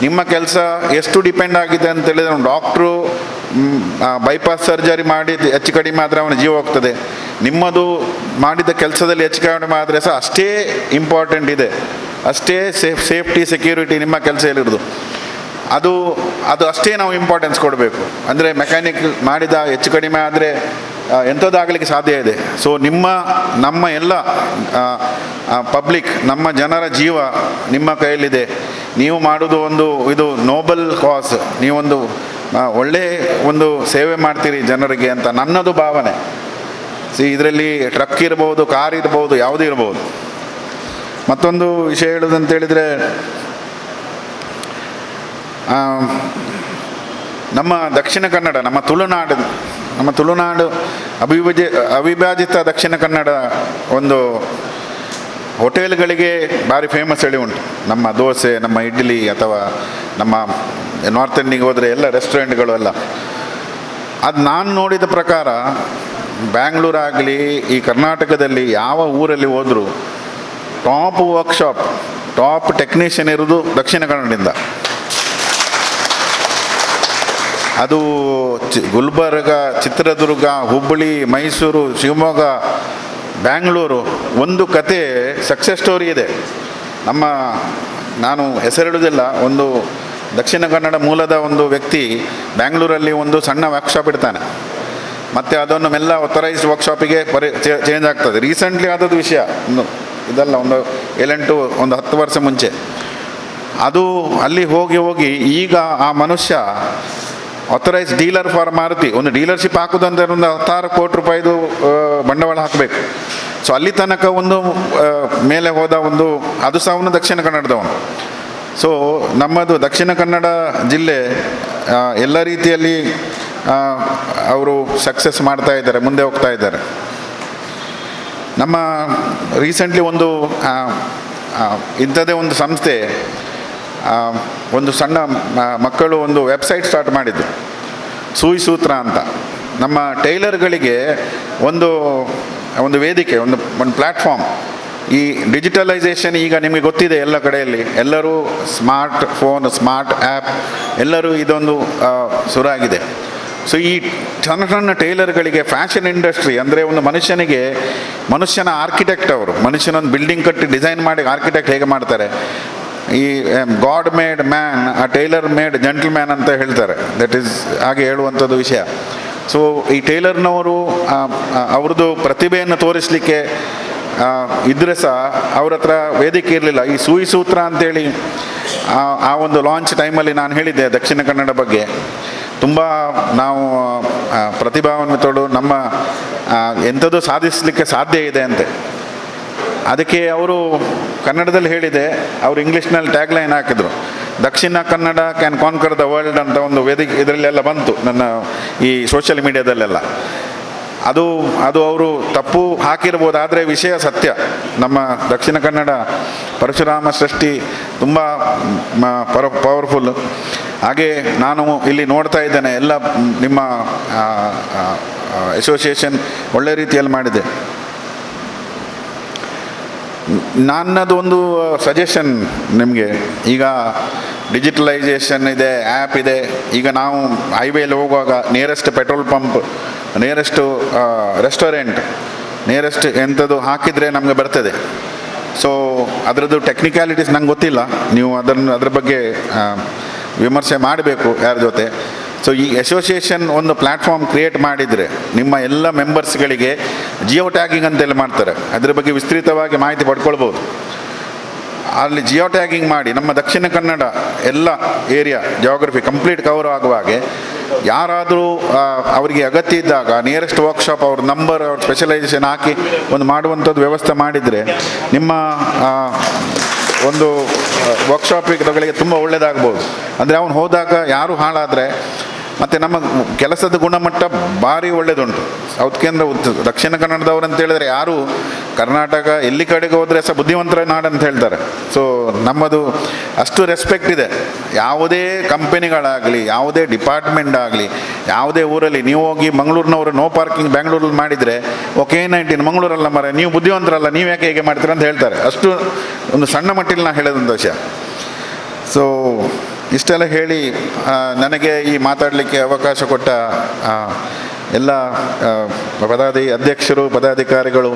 ನಿಮ್ಮ ಕೆಲಸ ಎಷ್ಟು ಡಿಪೆಂಡ್ ಆಗಿದೆ ಅಂತ ಹೇಳಿದರೆ, ಡಾಕ್ಟ್ರು ಬೈಪಾಸ್ ಸರ್ಜರಿ ಮಾಡಿ ಹೆಚ್ಚು ಕಡಿಮೆ ಆದರೆ ಅವನ ಜೀವ ಹೋಗ್ತದೆ. ನಿಮ್ಮದು ಮಾಡಿದ ಕೆಲಸದಲ್ಲಿ ಹೆಚ್ಚು ಕಡಿಮೆ ಆದರೆ ಸಹ ಅಷ್ಟೇ ಇಂಪಾರ್ಟೆಂಟ್ ಇದೆ, ಅಷ್ಟೇ ಸೇಫ್ಟಿ ಸೆಕ್ಯೂರಿಟಿ ನಿಮ್ಮ ಕೆಲಸದಲ್ಲಿರೋದು. ಅದು ಅಷ್ಟೇ ನಾವು ಇಂಪಾರ್ಟೆನ್ಸ್ ಕೊಡಬೇಕು. ಅಂದರೆ ಮೆಕ್ಯಾನಿಕ್ ಮಾಡಿದ ಹೆಚ್ಚು ಕಡಿಮೆ ಆದರೆ ಎಂಥದ್ದಾಗಲಿಕ್ಕೆ ಸಾಧ್ಯ ಇದೆ. ಸೊ ನಮ್ಮ ಎಲ್ಲ ಪಬ್ಲಿಕ್, ನಮ್ಮ ಜನರ ಜೀವ ನಿಮ್ಮ ಕೈಯಲ್ಲಿದೆ. ನೀವು ಮಾಡೋದು ಇದು ನೋಬಲ್ ಕಾಸ್, ನೀವೊಂದು ಒಳ್ಳೆಯ ಒಂದು ಸೇವೆ ಮಾಡ್ತೀರಿ ಜನರಿಗೆ ಅಂತ ನನ್ನದು ಭಾವನೆ. ಇದರಲ್ಲಿ ಟ್ರಕ್ ಇರ್ಬೋದು, ಕಾರ್ ಇರ್ಬೋದು, ಯಾವುದೇ ಇರ್ಬೋದು. ಮತ್ತೊಂದು ವಿಷಯ ಹೇಳೋದಂತೇಳಿದರೆ, ನಮ್ಮ ದಕ್ಷಿಣ ಕನ್ನಡ, ನಮ್ಮ ತುಳುನಾಡು ಅವಿಭಾಜಿತ ದಕ್ಷಿಣ ಕನ್ನಡ ಒಂದು ಹೋಟೆಲ್ಗಳಿಗೆ ಭಾರಿ ಫೇಮಸ್ ಹೇಳಿ ಉಂಟು. ನಮ್ಮ ದೋಸೆ, ನಮ್ಮ ಇಡ್ಲಿ, ಅಥವಾ ನಮ್ಮ ನಾರ್ತ್ ಇಂಡಿಗೆ ಹೋದರೆ ಎಲ್ಲ ರೆಸ್ಟೋರೆಂಟ್ಗಳು ಎಲ್ಲ. ಅದು ನಾನು ನೋಡಿದ ಪ್ರಕಾರ ಬ್ಯಾಂಗ್ಳೂರಾಗಲಿ ಈ ಕರ್ನಾಟಕದಲ್ಲಿ ಯಾವ ಊರಲ್ಲಿ ಹೋದರೂ ಟಾಪ್ ವರ್ಕ್ಶಾಪ್, ಟಾಪ್ ಟೆಕ್ನಿಷಿಯನ್ ಇರೋದು ದಕ್ಷಿಣ ಕನ್ನಡದಿಂದ. ಅದು ಗುಲ್ಬರ್ಗ, ಚಿತ್ರದುರ್ಗ, ಹುಬ್ಬಳ್ಳಿ, ಮೈಸೂರು, ಶಿವಮೊಗ್ಗ, ಬ್ಯಾಂಗ್ಳೂರು. ಒಂದು ಕತೆ ಸಕ್ಸಸ್ ಸ್ಟೋರಿ ಇದೆ. ನಾನು ಹೆಸರಿಡುವುದಿಲ್ಲ, ಒಂದು ದಕ್ಷಿಣ ಕನ್ನಡ ಮೂಲದ ಒಂದು ವ್ಯಕ್ತಿ ಬ್ಯಾಂಗ್ಳೂರಲ್ಲಿ ಒಂದು ಸಣ್ಣ ವರ್ಕ್ಶಾಪ್ ಇಡ್ತಾನೆ. ಮತ್ತು ಅದನ್ನು ಮೆಲ್ಲ ಆಥರೈಸ್ಡ್ ವರ್ಕ್ಶಾಪಿಗೆ ಚೇಂಜ್ ಆಗ್ತದೆ. ರೀಸೆಂಟ್ಲಿ ಆದದ್ದು ವಿಷಯ, ಇದಲ್ಲ, ಒಂದು 10 ವರ್ಷ ಮುಂಚೆ. ಅದು ಅಲ್ಲಿ ಹೋಗಿ ಈಗ ಆ ಮನುಷ್ಯ ಆಥರೈಸ್ ಡೀಲರ್ ಫಾರ್ ಮಾರುತಿ. ಒಂದು ಡೀಲರ್ಶಿಪ್ ಹಾಕೋದಂದ್ರೆ ಒಂದು 10 ಕೋಟಿ ರೂಪಾಯಿದು ಬಂಡವಾಳ ಹಾಕಬೇಕು. ಸೊ ಅಲ್ಲಿ ತನಕ ಒಂದು ಮೇಲೆ ಹೋದ ಅದು ಸಹ ಅವನು ದಕ್ಷಿಣ ಕನ್ನಡದವನು. ಸೊ ನಮ್ಮದು ದಕ್ಷಿಣ ಕನ್ನಡ ಜಿಲ್ಲೆ ಎಲ್ಲ ರೀತಿಯಲ್ಲಿ ಅವರು ಸಕ್ಸಸ್ ಮಾಡ್ತಾ ಇದ್ದಾರೆ, ಮುಂದೆ ಹೋಗ್ತಾ ಇದ್ದಾರೆ. ನಮ್ಮ ರೀಸೆಂಟ್ಲಿ ಒಂದು ಇಂಥದ್ದೇ ಒಂದು ಸಂಸ್ಥೆ ಒಂದು ಸಣ್ಣ ಮಕ್ಕಳು ಒಂದು ವೆಬ್ಸೈಟ್ ಸ್ಟಾರ್ಟ್ ಮಾಡಿದ್ದು, ಸೂಯಿ ಸೂತ್ರ ಅಂತ. ನಮ್ಮ ಟೈಲರ್ಗಳಿಗೆ ಒಂದು ವೇದಿಕೆ, ಒಂದು ಪ್ಲ್ಯಾಟ್ಫಾರ್ಮ್. ಈ ಡಿಜಿಟಲೈಸೇಷನ್ ಈಗ ನಿಮಗೆ ಗೊತ್ತಿದೆ ಎಲ್ಲ ಕಡೆಯಲ್ಲಿ, ಎಲ್ಲರೂ ಸ್ಮಾರ್ಟ್ ಫೋನ್, ಸ್ಮಾರ್ಟ್ ಆ್ಯಪ್, ಎಲ್ಲರೂ ಇದೊಂದು ಶುರುವಾಗಿದೆ. ಸೊ ಈ ಸಣ್ಣ ಸಣ್ಣ ಟೈಲರ್ಗಳಿಗೆ ಫ್ಯಾಷನ್ ಇಂಡಸ್ಟ್ರಿ ಅಂದರೆ ಒಂದು ಮನುಷ್ಯನ ಆರ್ಕಿಟೆಕ್ಟ್ ಅವರು, ಮನುಷ್ಯನೊಂದು ಬಿಲ್ಡಿಂಗ್ ಕಟ್ಟಿ ಡಿಸೈನ್ ಮಾಡಿ ಆರ್ಕಿಟೆಕ್ಟ್ ಹೇಗೆ ಮಾಡ್ತಾರೆ, ಈ ಗಾಡ್ ಮೇಡ್ ಮ್ಯಾನ್, ಆ ಟೈಲರ್ ಮೇಡ್ ಜೆಂಟಲ್ಮ್ಯಾನ್ ಅಂತ ಹೇಳ್ತಾರೆ, ದಟ್ ಈಸ್ ಹಾಗೆ ಹೇಳುವಂಥದ್ದು ವಿಷಯ. ಸೊ ಈ ಟೈಲರ್ನವರು ಅವ್ರದ್ದು ಪ್ರತಿಭೆಯನ್ನು ತೋರಿಸಲಿಕ್ಕೆ ಇದ್ದರೆ ಸಹ ಅವ್ರ ಹತ್ರ ವೇದಿಕೆ ಇರಲಿಲ್ಲ. ಈ ಸೂಯಿ ಸೂತ್ರ ಅಂತೇಳಿ ಆ ಒಂದು ಲಾಂಚ್ ಟೈಮಲ್ಲಿ ನಾನು ಹೇಳಿದ್ದೆ ದಕ್ಷಿಣ ಕನ್ನಡ ಬಗ್ಗೆ. ತುಂಬ ನಾವು ಪ್ರತಿಭಾನ್ವಿತರು, ನಮ್ಮ ಎಂಥದ್ದು ಸಾಧಿಸಲಿಕ್ಕೆ ಸಾಧ್ಯ ಇದೆ ಅಂತೆ. ಅದಕ್ಕೆ ಅವರು ಕನ್ನಡದಲ್ಲಿ ಹೇಳಿದೆ, ಅವರು ಇಂಗ್ಲೀಷ್ನಲ್ಲಿ ಟ್ಯಾಗ್ಲೈನ್ ಹಾಕಿದ್ರು, Dakshina Kannada can conquer the world ಅಂತ ಒಂದು ವೇದಿಕೆ ಇದರಲ್ಲೆಲ್ಲ ಬಂತು, ನನ್ನ ಈ ಸೋಷಿಯಲ್ ಮೀಡಿಯಾದಲ್ಲೆಲ್ಲ. ಅದು ಅವರು ತಪ್ಪು ಹಾಕಿರ್ಬೋದು, ಆದರೆ ವಿಷಯ ಸತ್ಯ. ನಮ್ಮ ದಕ್ಷಿಣ ಕನ್ನಡ ಪರಶುರಾಮ ಸೃಷ್ಟಿ ತುಂಬ ಪವರ್ಫುಲ್. ಹಾಗೆ ನಾನು ಇಲ್ಲಿ ನೋಡ್ತಾ ಇದ್ದೇನೆ, ಎಲ್ಲ ನಿಮ್ಮ ಅಸೋಸಿಯೇಷನ್ ಒಳ್ಳೆ ರೀತಿಯಲ್ಲಿ ಮಾಡಿದೆ. ನನ್ನದು ಒಂದು ಸಜೆಷನ್ ನಿಮಗೆ, ಈಗ ಡಿಜಿಟಲೈಸೇಷನ್ ಇದೆ, ಆ್ಯಪ್ ಇದೆ. ಈಗ ನಾವು ಹೈವೇಲಿ ಹೋಗುವಾಗ nearest petrol pump, nearest restaurant, nearest ಎಂಥದ್ದು ಹಾಕಿದರೆ ನಮಗೆ ಬರ್ತದೆ. ಸೊ ಅದರದ್ದು ಟೆಕ್ನಿಕ್ಯಾಲಿಟೀಸ್ ನಂಗೆ ಗೊತ್ತಿಲ್ಲ, ನೀವು ಅದ್ರ ಬಗ್ಗೆ ವಿಮರ್ಶೆ ಮಾಡಬೇಕು ಯಾರ ಜೊತೆ. ಸೊ ಈ ಅಸೋಸಿಯೇಷನ್ ಒಂದು ಪ್ಲ್ಯಾಟ್ಫಾರ್ಮ್ ಕ್ರಿಯೇಟ್ ಮಾಡಿದರೆ ನಿಮ್ಮ ಎಲ್ಲ ಮೆಂಬರ್ಸ್ಗಳಿಗೆ ಜಿಯೋ ಟ್ಯಾಗಿಂಗ್ ಅಂತೆಲ್ಲ ಮಾಡ್ತಾರೆ, ಅದ್ರ ಬಗ್ಗೆ ವಿಸ್ತೃತವಾಗಿ ಮಾಹಿತಿ ಪಡ್ಕೊಳ್ಬೋದು. ಅಲ್ಲಿ ಜಿಯೋ ಟ್ಯಾಗಿಂಗ್ ಮಾಡಿ ನಮ್ಮ ದಕ್ಷಿಣ ಕನ್ನಡ ಎಲ್ಲ ಏರಿಯಾ ಜಾಗ್ರಫಿ ಕಂಪ್ಲೀಟ್ ಕವರ್ ಆಗುವ ಹಾಗೆ, ಯಾರಾದರೂ ಅವರಿಗೆ ಅಗತ್ಯ ಇದ್ದಾಗ ನಿಯರೆಸ್ಟ್ ವರ್ಕ್ಶಾಪ್ ಅವ್ರ ನಂಬರ್, ಅವ್ರ ಸ್ಪೆಷಲೈಸೇಷನ್ ಹಾಕಿ ಒಂದು ಮಾಡುವಂಥದ್ದು ವ್ಯವಸ್ಥೆ ಮಾಡಿದರೆ ನಿಮ್ಮ ಒಂದು ವರ್ಕ್ಶಾಪಿಗಳಿಗೆ ತುಂಬ ಒಳ್ಳೆಯದಾಗ್ಬೋದು. ಅಂದರೆ ಅವನು ಹೋದಾಗ ಯಾರು ಹಾಳಾದರೆ, ಮತ್ತು ನಮ್ಮ ಕೆಲಸದ ಗುಣಮಟ್ಟ ಭಾರಿ ಒಳ್ಳೆಯದುಂಟು. ಸೌತ್ ಕೇಂದ್ರ ದಕ್ಷಿಣ ಕನ್ನಡದವ್ರು ಅಂತ ಹೇಳಿದ್ರೆ ಯಾರು ಕರ್ನಾಟಕ ಎಲ್ಲಿ ಕಡೆಗೆ ಹೋದರೆ ಸಹ ಬುದ್ಧಿವಂತರ ನಾಡು ಅಂತ ಹೇಳ್ತಾರೆ. ಸೊ ನಮ್ಮದು ಅಷ್ಟು ರೆಸ್ಪೆಕ್ಟ್ ಇದೆ. ಯಾವುದೇ ಕಂಪನಿಗಳಾಗಲಿ, ಯಾವುದೇ ಡಿಪಾರ್ಟ್ಮೆಂಟ್ ಆಗಲಿ, ಯಾವುದೇ ಊರಲ್ಲಿ ನೀವು ಹೋಗಿ ಮಂಗಳೂರಿನವರು ನೋ ಪಾರ್ಕಿಂಗ್ ಬ್ಯಾಂಗ್ಳೂರಲ್ಲಿ ಮಾಡಿದರೆ, ಓಕೆ K19 ಮಂಗಳೂರಲ್ಲ ಮರ, ನೀವು ಬುದ್ಧಿವಂತರಲ್ಲ, ನೀವು ಯಾಕೆ ಹೇಗೆ ಮಾಡ್ತೀರ ಅಂತ ಹೇಳ್ತಾರೆ. ಅಷ್ಟು ಒಂದು ಸಣ್ಣ ಮಟ್ಟಿಗೆ ನಾನು ಹೇಳೋದಂಥ ವಿಷಯ. ಸೊ ಇಷ್ಟೆಲ್ಲ ಹೇಳಿ ನನಗೆ ಈ ಮಾತಾಡಲಿಕ್ಕೆ ಅವಕಾಶ ಕೊಟ್ಟ ಎಲ್ಲ ಅಧ್ಯಕ್ಷರು, ಪದಾಧಿಕಾರಿಗಳು,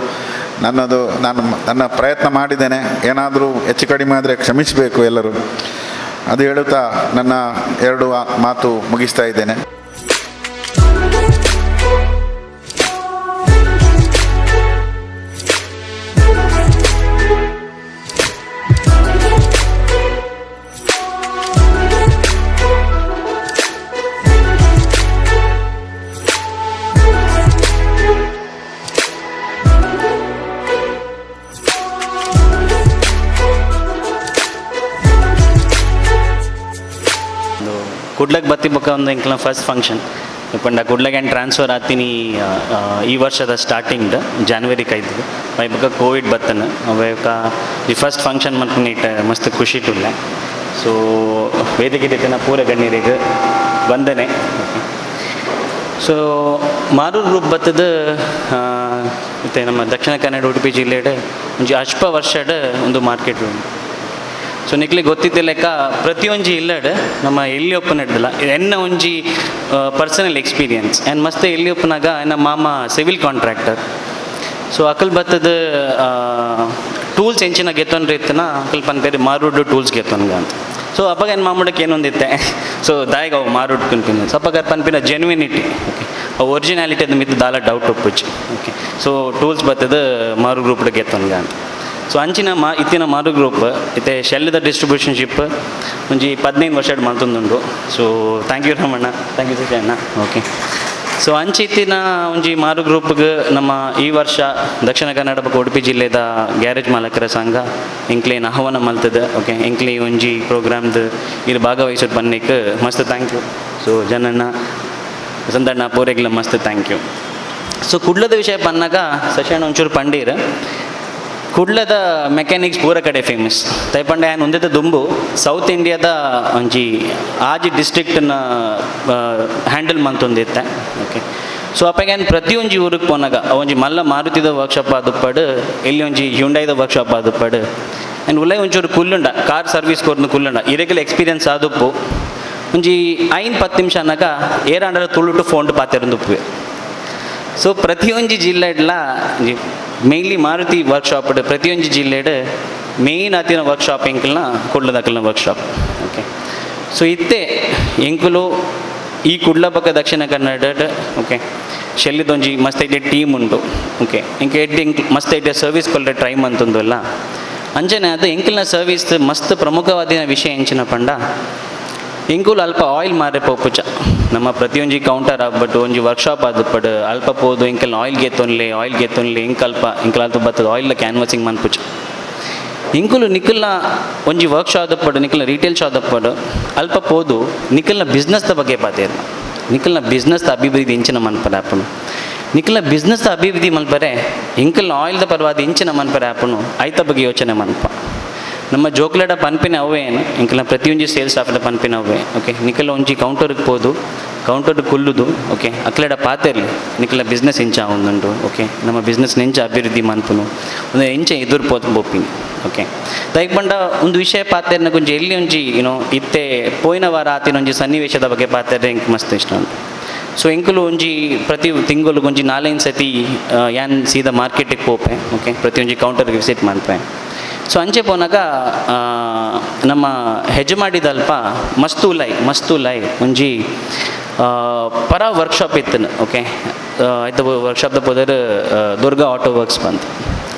ನನ್ನ ಪ್ರಯತ್ನ ಮಾಡಿದ್ದೇನೆ. ಏನಾದರೂ ಹೆಚ್ಚು ಕಡಿಮೆ ಆದರೆ ಕ್ಷಮಿಸಬೇಕು ಎಲ್ಲರೂ. ಅದು ಹೇಳುತ್ತಾ ನನ್ನ 2 ಮಾತು ಮುಗಿಸ್ತಾ ಇದ್ದೇನೆ. ಕುಡ್ಲಕ್ ಬತ್ತಿ ಬೊಕ್ಕ ಒಂದು ಇಂಕ್ಲ ಫಸ್ಟ್ ಫಂಕ್ಷನ್ ಇಪ್ಪಂಡ ಕುಡ್ಲಕ್ ಏನು ಟ್ರಾನ್ಸ್ಫರ್ ಆತೀನಿ ಈ ವರ್ಷದ ಸ್ಟಾರ್ಟಿಂಗ್ ಜಾನ್ವರಿ 5 ಬೊಕ್ಕ ಕೋವಿಡ್ ಬತ್ತನ ಅವೇಕ ಈ ಫಸ್ಟ್ ಫಂಕ್ಷನ್ ಮತ್ತು ನೀಟ್ ಮಸ್ತ್ ಖುಷಿ ಟುಲ್ಲ. ಸೊ ವೇದಿಕೆ ರೀತಿಯ ಪೂರ ಗಣ್ಯರಿಗೆ ವಂದನೆ. ಸೊ ಮಾರೂರು ರೂಪ ಬತ್ತದ ಮತ್ತು ನಮ್ಮ ದಕ್ಷಿಣ ಕನ್ನಡ ಉಡುಪಿ ಜಿಲ್ಲೆಡೆ ಒಂಜಿ ಅಲ್ಪ ವರ್ಷದ ಒಂದು ಮಾರ್ಕೆಟ್ ಉಂಟು. ಸೊ ನಿಕ್ಲಿ ಗೊತ್ತಿದ್ದ ಲೆಕ್ಕ ಪ್ರತಿಯೊಂಜಿ ಇಲ್ಲಡ್ ನಮ್ಮ ಎಲ್ಲಿ ಒಪ್ಪನ ಹಿಡ್ದಲ್ಲ ಎನ್ನ ಒಂಜಿ ಪರ್ಸನಲ್ ಎಕ್ಸ್ಪೀರಿಯನ್ಸ್ ಆ್ಯಂಡ್ ಮಸ್ತ್ ಎಲ್ಲಿ ಒಪ್ಪನಾಗ ನಮ್ಮ ಮಾಮ ಸಿವಿಲ್ ಕಾಂಟ್ರಾಕ್ಟರ್. ಸೊ ಅಕಲ್ ಬತ್ತದ ಟೂಲ್ಸ್ ಎಂಚಿನ ಗೆತ್ತೊಂಡ್ರೆ ಇತ್ತನ ಅಕಲ್ ಪನ್ಪೇರಿ ಮಾರುಡ್ ಟೂಲ್ಸ್ ಗೆತ್ತೊನ್ಗ ಅಂತ. ಸೊ ಅಪ್ಪಾಗ ಏನು ಮಾಮೂಡಕ್ಕೆ ಏನೊಂದಿತ್ತೆ. ಸೊ ದಾಯಿಗ ಅವು ಮಾರುಡ್ ಕುನ್ಪಿನ ಸೊ ಅಪ್ಪಾಗ ಪನ್ಪಿನ ಜೆನ್ವಿನಿಟಿ, ಓಕೆ, ಅವು ಒರಿಜಿನಾಲಿಟಿ ಅದು ಮಿತ್ತು ದಾಲ ಡೌಟ್ ಒಪ್ಪುಚ್ಚಿ. ಓಕೆ, ಸೊ ಟೂಲ್ಸ್ ಬತ್ತದ ಮಾರು ಗ್ರೂಪ್ಡ್ ಗೆತ್ತೊನ್ಗ ಅಂತ. ಸೊ ಅಂಚಿನ ಇತ್ತಿನ ಮಾರು ಗ್ರೂಪ್ ಇತ್ತೆ ಶೆಲ್ಲದ ಡಿಸ್ಟ್ರಿಬ್ಯೂಷನ್ಶಿಪ್ ಒಂಜಿ 15 ವರ್ಷ ಮಲ್ತೊಂದುಂಡು. So thank you Ramanna, thank you Sajjanna. Okay, so ಅಂಚಿತ್ತಿನ ಒಂಜಿ ಮಾರು ಗ್ರೂಪ್ಗೆ ನಮ್ಮ ಈ ವರ್ಷ ದಕ್ಷಿಣ ಕನ್ನಡ ಬಗ್ಗೆ ಉಡುಪಿ ಜಿಲ್ಲೆದ ಗ್ಯಾರೇಜ್ ಮಾಲಕರ ಸಂಘ ಇಂಕ್ಲೇನ್ ಆಹ್ವಾನ ಮಲ್ತದ ಓಕೆ ಇಂಕ್ಲಿ ಒಂಜಿ ಪ್ರೋಗ್ರಾಮ್ದು ಇಲ್ಲಿ ಭಾಗವಹಿಸೋದು ಬನ್ನಿಕ್ಕೆ ಮಸ್ತ್ ಥ್ಯಾಂಕ್ ಯು. ಸೊ ಜನಣ್ಣ ಸಂದಣ್ಣ ಪೂರೆಗ್ಲ ಮಸ್ತ್ ಥ್ಯಾಂಕ್ ಯು. ಸೊ ಕುಡ್ಲದ ವಿಷಯ ಬಂದಾಗ ಸಶಾಣ ಒಂಚೂರು ಪಂಡೀರ್ ಕುಡ್ಲದ ಮೆಕ್ಯಾನಿಕ್ಸ್ ಪೂರ ಕಡೆ ಫೇಮಸ್ ತೈಪಂಡ ಏನು ಒಂದೇ ದುಂಬು ಸೌತ್ ಇಂಡಿಯಾದ ಒಂಜಿ ಆಜಿ ಡಿಸ್ಟ್ರಿಕ್ಟ್ನ ಹ್ಯಾಂಡಲ್ ಮಂತೊಂದಿತ್ತೆ ಓಕೆ. ಸೊ ಅಪ್ಪಾಗ ಪ್ರತಿಯೊಂಜಿ ಊರಿಗೆ ಪೋನಾಗ ಒಂಜಿ ಮಲ್ಲ ಮಾರುತಿದ ವರ್ಕ್ಶಾಪ್ ಆದುಪ್ಪಡು ಇಲ್ಲಿ ಒಂಜಿ ಹ್ಯುಂಡೈದ ವರ್ಕ್ಶಾಪ್ ಆದುಪ್ಪಡು ಆ್ಯಂಡ್ ಉಲ್ಲೈ ಒಂಚೂರು ಕುಲ್ಲುಂಡ ಕಾರ್ ಸರ್ವಿಸ್ ಕೊರ್ನು ಕುಲ್ಲುಂಡ ಇರೆಗ್ಯುಲರ್ ಎಕ್ಸ್ಪೀರಿಯನ್ಸ್ ಆದುಪ್ಪು ಒಂಜಿ 5-10 ನಿಮಿಷ ಅನ್ನಗ ಏರಾಂಡಲ ತುಳುಟು ಫೋನ್ ಪಾತೆರಂದುಪ್ಪುವೆ. ಸೊ ಪ್ರತಿಯೊಂದು ಜಿಲ್ಲೆಡ್ಲ ಮೇಯ್ನ್ಲಿ ಮಾರುತಿ ವರ್ಕ್ಶಾಪ್ ಪ್ರತಿಯೊಂದು ಜಿಲ್ಲೆಡ್ ಮೇಯ್ನ್ ಆತಿನ ವರ್ಕ್ಶಾಪ್ ಎಂಕಲ್ನ ಕುಡ್ಲದಕ್ಕಲ್ನ ವರ್ಕ್ಶಾಪ್ ಓಕೆ. ಸೊ ಇತ್ತೆ ಎಂಕುಲು ಈ ಕುಡ್ಲ ಪಕ್ಕ ದಕ್ಷಿಣ ಕನ್ನಡ ಓಕೆ ಶೆಲ್ಲಿದೊಂಜಿ ಮಸ್ತ್ ಐತೆ ಟೀಮ್ ಉಂಟು ಓಕೆ ಇಂಕ ಎಡ್ಡೆ ಮಸ್ತ್ ಐತೆ ಸರ್ವಿಸ್ ಕೊಲ್ಲೆ ಟ್ರೈ ಮಂತೊಂದುಲ್ಲ ಅಂಚನೆ ಅದು ಎಂಕಲ್ನ ಸರ್ವಿಸ್ ಮಸ್ತ್ ಪ್ರಮುಖವಾದ ವಿಷಯ ಎಂಚಿನ ಪಂಡ ಎಂಕುಲು ಅಲ್ಪ ಆಯಿಲ್ ಮಾರೆ ಪೋಪುಚ ನಮ್ಮ ಪ್ರತಿಯೊಂಜಿ ಕೌಂಟರ್ ಆಗ್ಬಿಟ್ಟು ಒಂಜಿ ವರ್ಕ್ಶಾಪ್ ಆದುಪ್ಪಡು ಅಲ್ಪ ಪೋದು ಎಂಕಲ್ನ ಆಯಿಲ್ ಗೆತ್ತೊನ್ಲೆ ಎಂಕಲ್ಪ ಬರ್ತದ ಆಯಿಲ್ ಕ್ಯಾನ್ವಾಸಿಂಗ್ ಮನ್ಪುಚ ಇಂಕುಲು ನಿಖಲ್ನ ಒಂಜಿ ವರ್ಕ್ಶಾಪ್ ಆದಪ್ಪಡು ನಿಖಲ್ನ ರೀಟೇಲ್ ಶಾಪ್ ಆದಪ್ಪಡು ಅಲ್ಪ ಪೋದು ನಿಖಲ್ನ ಬಿಸ್ನೆಸ್ದ ಬಗ್ಗೆ ಪಾತೇರು ನಿಖಲ್ನ ಬಿಸ್ನೆಸ್ದ ಅಭಿವೃದ್ಧಿ ಇಂಚಿನ ಮನ್ಪರ ಆಪನು ನಿಖಲ್ನ ಬಿಸ್ನೆಸ್ದ ಅಭಿವೃದ್ಧಿ ಮನ್ಪರೆ ಇಂಕಲ್ನ ಆಯಿಲ್ದ ಪರವಾದ ಇಂಚಿನ ಮನ್ಪರೆ ಆಪನು ಐತ ಬಗ್ಗೆ ಯೋಚನೆ ಮನ್ಪ ನಮ್ಮ ಜೋಕ್ಲಡ ಪನ್ಪಿನ ಅವೇ ಏನು ಇಂಕಲ್ನ ಪ್ರತಿಯೊಂದು ಸೇಲ್ಸ್ ಸ್ಟಾಫ್ದ ಪನ್ಪಿನ ಅವೇ ಓಕೆ ನಿಖಲ್ ಒಂಜಿ ಕೌಂಟರ್ಗೆ ಪೋದು ಕೌಂಟರ್ ಕುಲ್ಲುದು ಓಕೆ ಅಕ್ಲೆಡ ಪಾತೆರ್ಲಿ ನಿಖಲ ಬಿಸ್ನೆಸ್ ಇಂಚ ಒಂದುಂಡು ಓಕೆ ನಮ್ಮ ಬಿಸ್ನೆಸ್ ಇಂಚ ಅಭಿವೃದ್ಧಿ ಮನ್ಪುನು ಒಂದು ಇಂಚ ಎದುರು ಪೋದು ಬೋಪಿನಿ ಓಕೆ ದೈಕ್ ಬಂಡ ಒಂದು ವಿಷಯ ಪಾತೆರ್ನ ಕೊಂಚ ಎಲ್ಲಿ ಒಂಜಿ ಏನೋ ಇತ್ತೆ ಪೋಯಿನ ವಾರ ಆತಿನ ಒಂಜಿ ಸನ್ನಿವೇಶದ ಬಗ್ಗೆ ಪಾತೆರ್ರೆ ಇಂಕ್ ಮಸ್ತ್ ಇಷ್ಟ ಉಂಟು. ಸೊ ಎಂಕುಲು ಒಂಜಿ ಪ್ರತಿ ತಿಂಗಳು ಒಂಜಿ 4-5 ಸತಿ ಯಾನ್ ಸೀದಾ ಮಾರ್ಕೆಟಿಗೆ ಪೋಪೆ ಓಕೆ ಪ್ರತಿಯೊಂಜಿ ಕೌಂಟರ್ಗೆ ವಿಸಿಟ್ ಮಾಡ್ಪೆ. ಸೊ ಅಂಚೆ ಪೋನಾಗ ನಮ್ಮ ಹೆಜ್ಜೆ ಮಾಡಿದಲ್ಪ ಮಸ್ತು ಲೈ ಒಂಜಿ ಪರ ವರ್ಕ್ಶಾಪ್ ಇತ್ತು ಓಕೆ ಆಯ್ತು ವರ್ಕ್ಶಾಪ್ದ ಹೋದರೆ ದುರ್ಗಾ ಆಟೋ ವರ್ಕ್ಸ್ ಬಂತು.